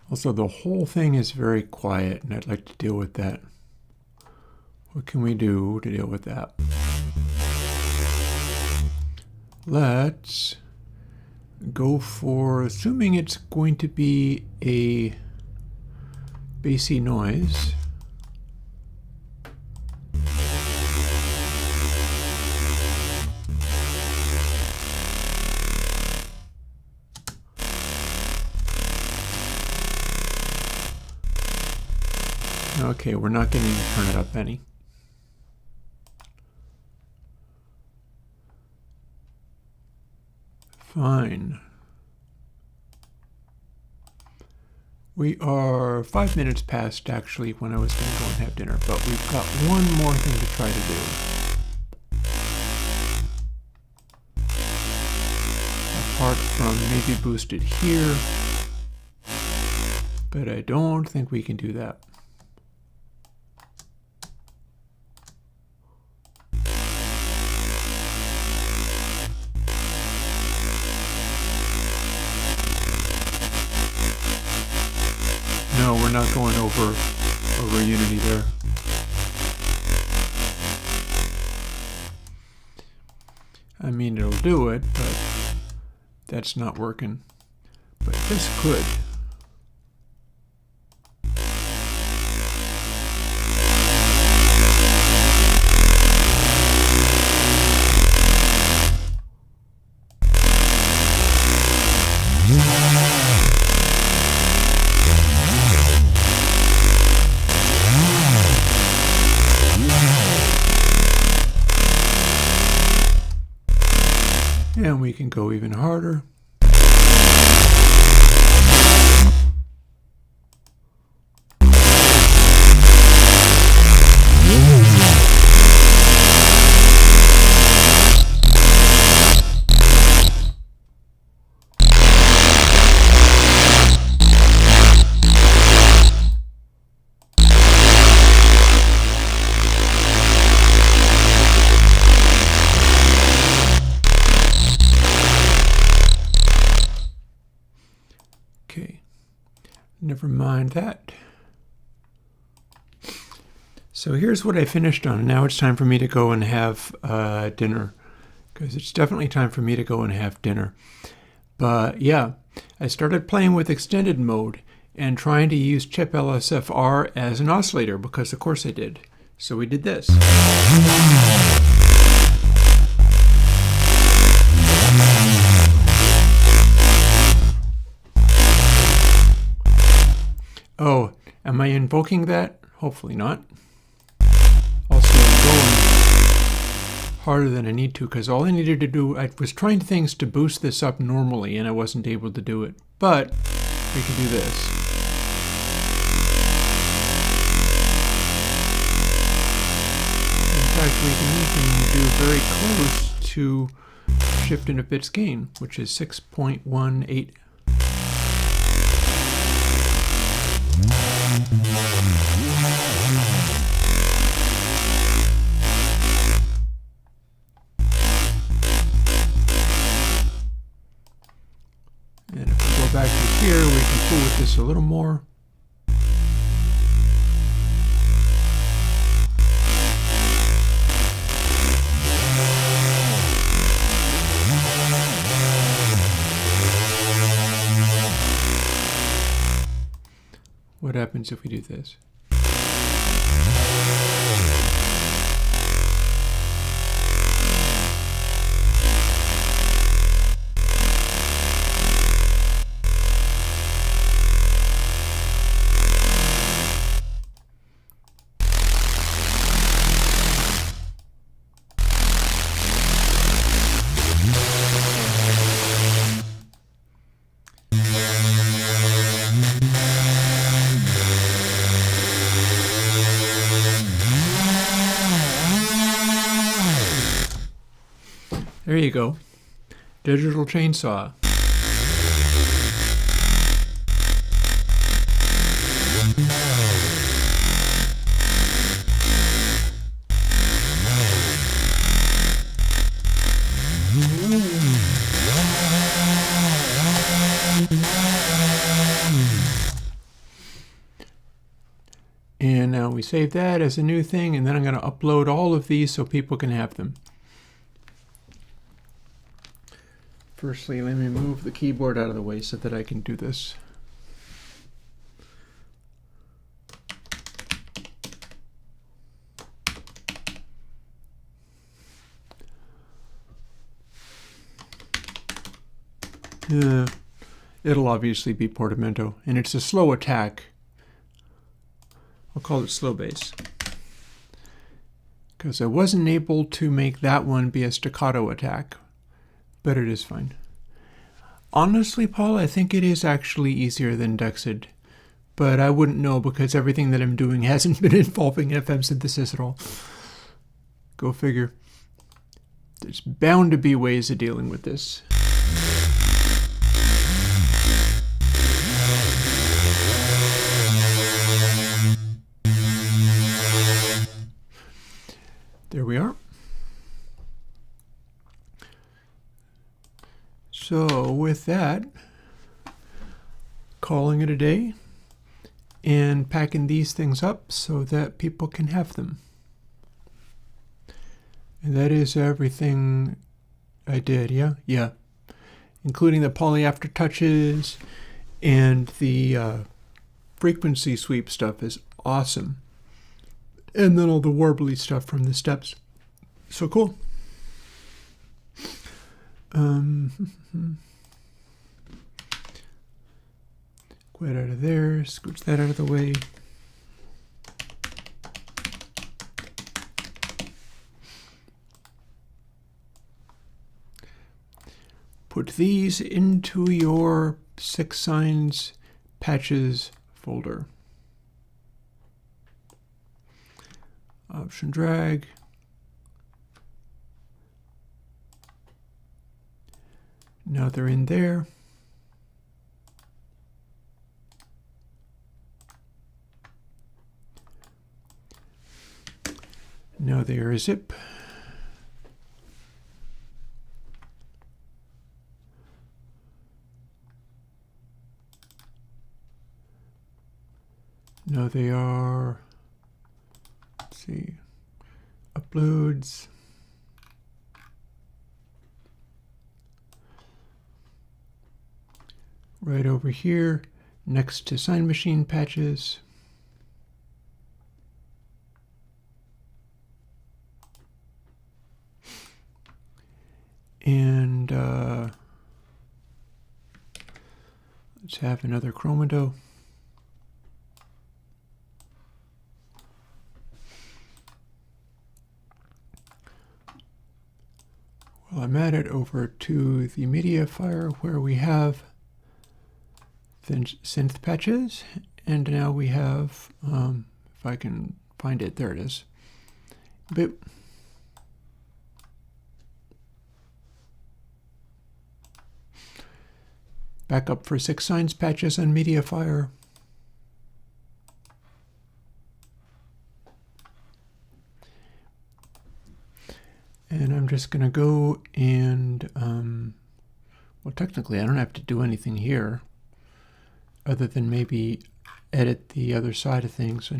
Also, the whole thing is very quiet, and I'd like to deal with that. What can we do to deal with that? Let's go for, assuming it's going to be a bassy noise. Okay, we're not getting to turn it up any. Fine. We are 5 minutes past actually when I was going to go and have dinner, but we've got one more thing to try to do. Apart from maybe boost it here, but I don't think we can do that. not going over Unity there. I mean, it'll do it, but that's not working. But this could. And we can go even harder. Okay, never mind that. So here's what I finished on. Now it's time for me to go and have dinner, because it's definitely time for me to go and have dinner. But yeah, I started playing with extended mode and trying to use chip LSFR as an oscillator, because of course I did. So we did this. Oh, am I invoking that? Hopefully not. Also, I'm going harder than I need to, because all I needed to do, I was trying things to boost this up normally, and I wasn't able to do it. But we can do this. In fact, we can even do very close to shift into bits gain, which is 6.18. And if we go back to here, we can fool with this a little more. What happens if we do this? There you go. Digital chainsaw. And now we save that as a new thing, and then I'm going to upload all of these so people can have them. Firstly, let me move the keyboard out of the way so that I can do this. It'll obviously be portamento, and it's a slow attack. I'll call it slow bass, because I wasn't able to make that one be a staccato attack, but it is fine. Honestly, Paul, I think it is actually easier than Dexid, but I wouldn't know because everything that I'm doing hasn't been involving FM synthesis at all. Go figure. There's bound to be ways of dealing with this. There we are. So with that, calling it a day, and packing these things up so that people can have them. And that is everything I did, yeah? Yeah. Including the poly aftertouches, and the frequency sweep stuff is awesome. And then all the warbly stuff from the steps. So cool. Quit out of there, scooch that out of the way. Put these into your 6 signs patches folder. Option drag. Now they're in there. Now they are a zip. Now they are, let's see, uploads. Right over here, next to sign machine patches. And let's have another Chrome window. Well, I'm at it over to the media file where we have the synth patches, and now we have, if I can find it, there it is. Boop. Back up for 6 signs patches on MediaFire. And I'm just going to go and, well, technically I don't have to do anything here other than maybe edit the other side of things.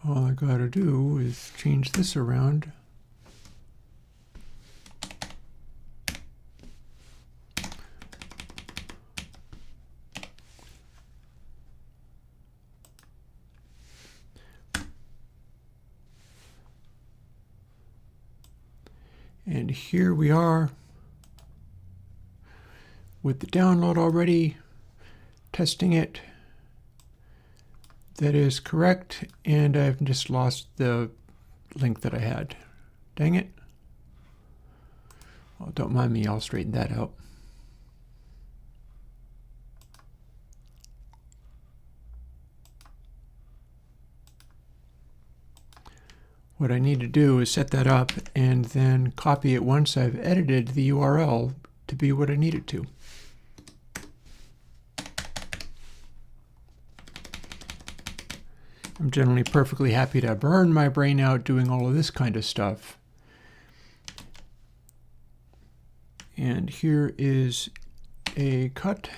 All I got to do is change this around. And here we are with the download already, testing it. That is correct, and I've just lost the link that I had. Dang it. Well, don't mind me, I'll straighten that out. What I need to do is set that up and then copy it once I've edited the URL to be what I need it to. I'm generally perfectly happy to burn my brain out doing all of this kind of stuff. And here is a cut.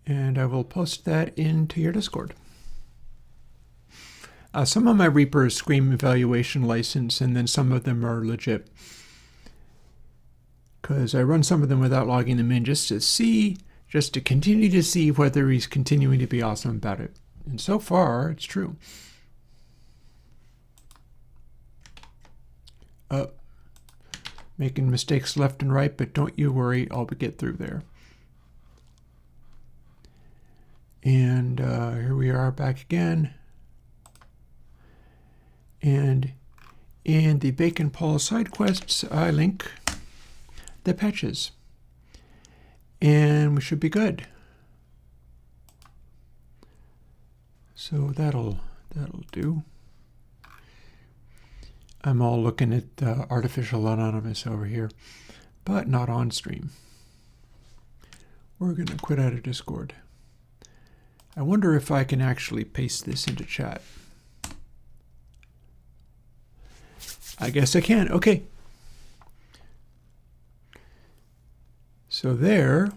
And I will post that into your Discord. Some of my Reapers scream evaluation license, and then some of them are legit. Because I run some of them without logging them in just to continue to see whether he's continuing to be awesome about it. And so far, it's true. Making mistakes left and right, but don't you worry, I'll get through there. And here we are back again. And in the Bacon Paul side quests, I link the patches. And we should be good. So that'll do. I'm all looking at Artificial Anonymous over here, but not on stream. We're going to quit out of Discord. I wonder if I can actually paste this into chat. I guess I can. Okay. So there,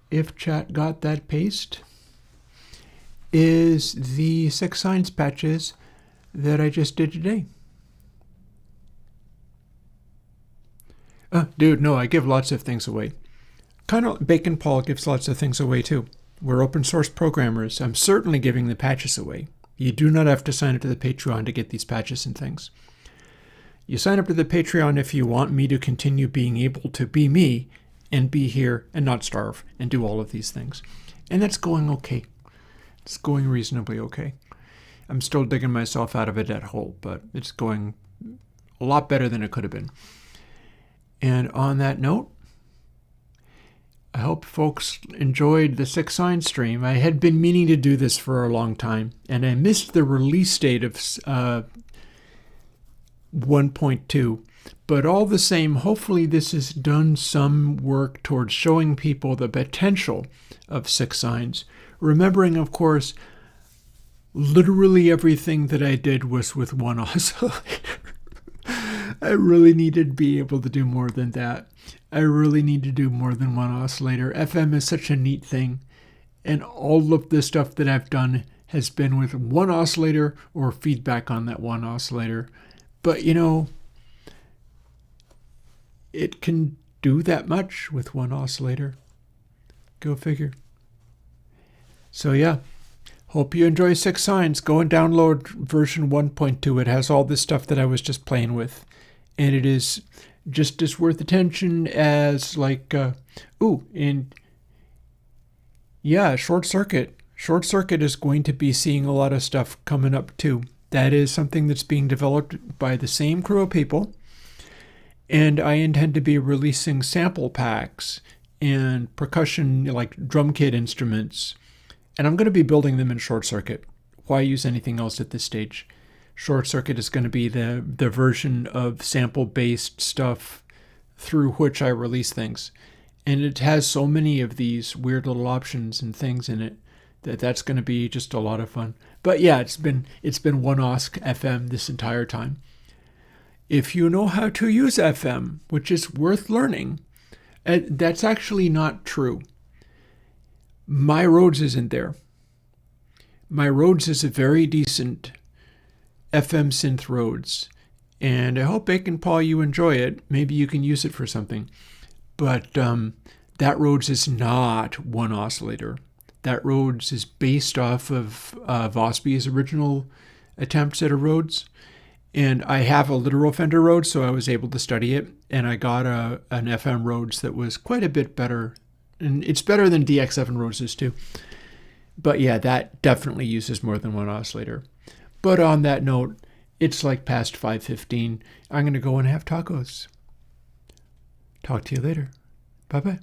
if chat got that paste, is the 6 signs patches that I just did today. Dude, no, I give lots of things away. Kind of Bacon Paul gives lots of things away too. We're open source programmers. I'm certainly giving the patches away. You do not have to sign up to the Patreon to get these patches and things. You sign up to the Patreon if you want me to continue being able to be me and be here and not starve and do all of these things. And that's going okay. It's going reasonably okay. I'm still digging myself out of a debt hole, but it's going a lot better than it could have been. And on that note, I hope folks enjoyed the 6 signs stream. I had been meaning to do this for a long time, and I missed the release date of 1.2. But all the same, hopefully this has done some work towards showing people the potential of 6 signs. Remembering, of course, literally everything that I did was with one oscillator. I really needed to be able to do more than that. I really need to do more than one oscillator. FM is such a neat thing. And all of the stuff that I've done has been with one oscillator or feedback on that one oscillator. But, you know, it can do that much with one oscillator. Go figure. So, yeah. Hope you enjoy 6 signs. Go and download version 1.2. It has all this stuff that I was just playing with. And it is just as worth attention as Short Circuit. Short Circuit is going to be seeing a lot of stuff coming up too. That is something that's being developed by the same crew of people. And I intend to be releasing sample packs and percussion, like drum kit instruments. And I'm going to be building them in Short Circuit. Why use anything else at this stage? Short Circuit is going to be the version of sample-based stuff through which I release things. And it has so many of these weird little options and things in it that's going to be just a lot of fun. But yeah, it's been one OSC FM this entire time. If you know how to use FM, which is worth learning, that's actually not true. My Rhodes isn't there. My Rhodes is a very decent FM synth Rhodes, and I hope Bacon Paul you enjoy it. Maybe you can use it for something. But that Rhodes is not one oscillator. That Rhodes is based off of Vosby's original attempts at a Rhodes. And I have a literal Fender Rhodes, so I was able to study it. And I got an FM Rhodes that was quite a bit better. And it's better than DX7 Rhodes too. But yeah, that definitely uses more than one oscillator. But on that note, it's like past 5:15. I'm going to go and have tacos. Talk to you later. Bye-bye.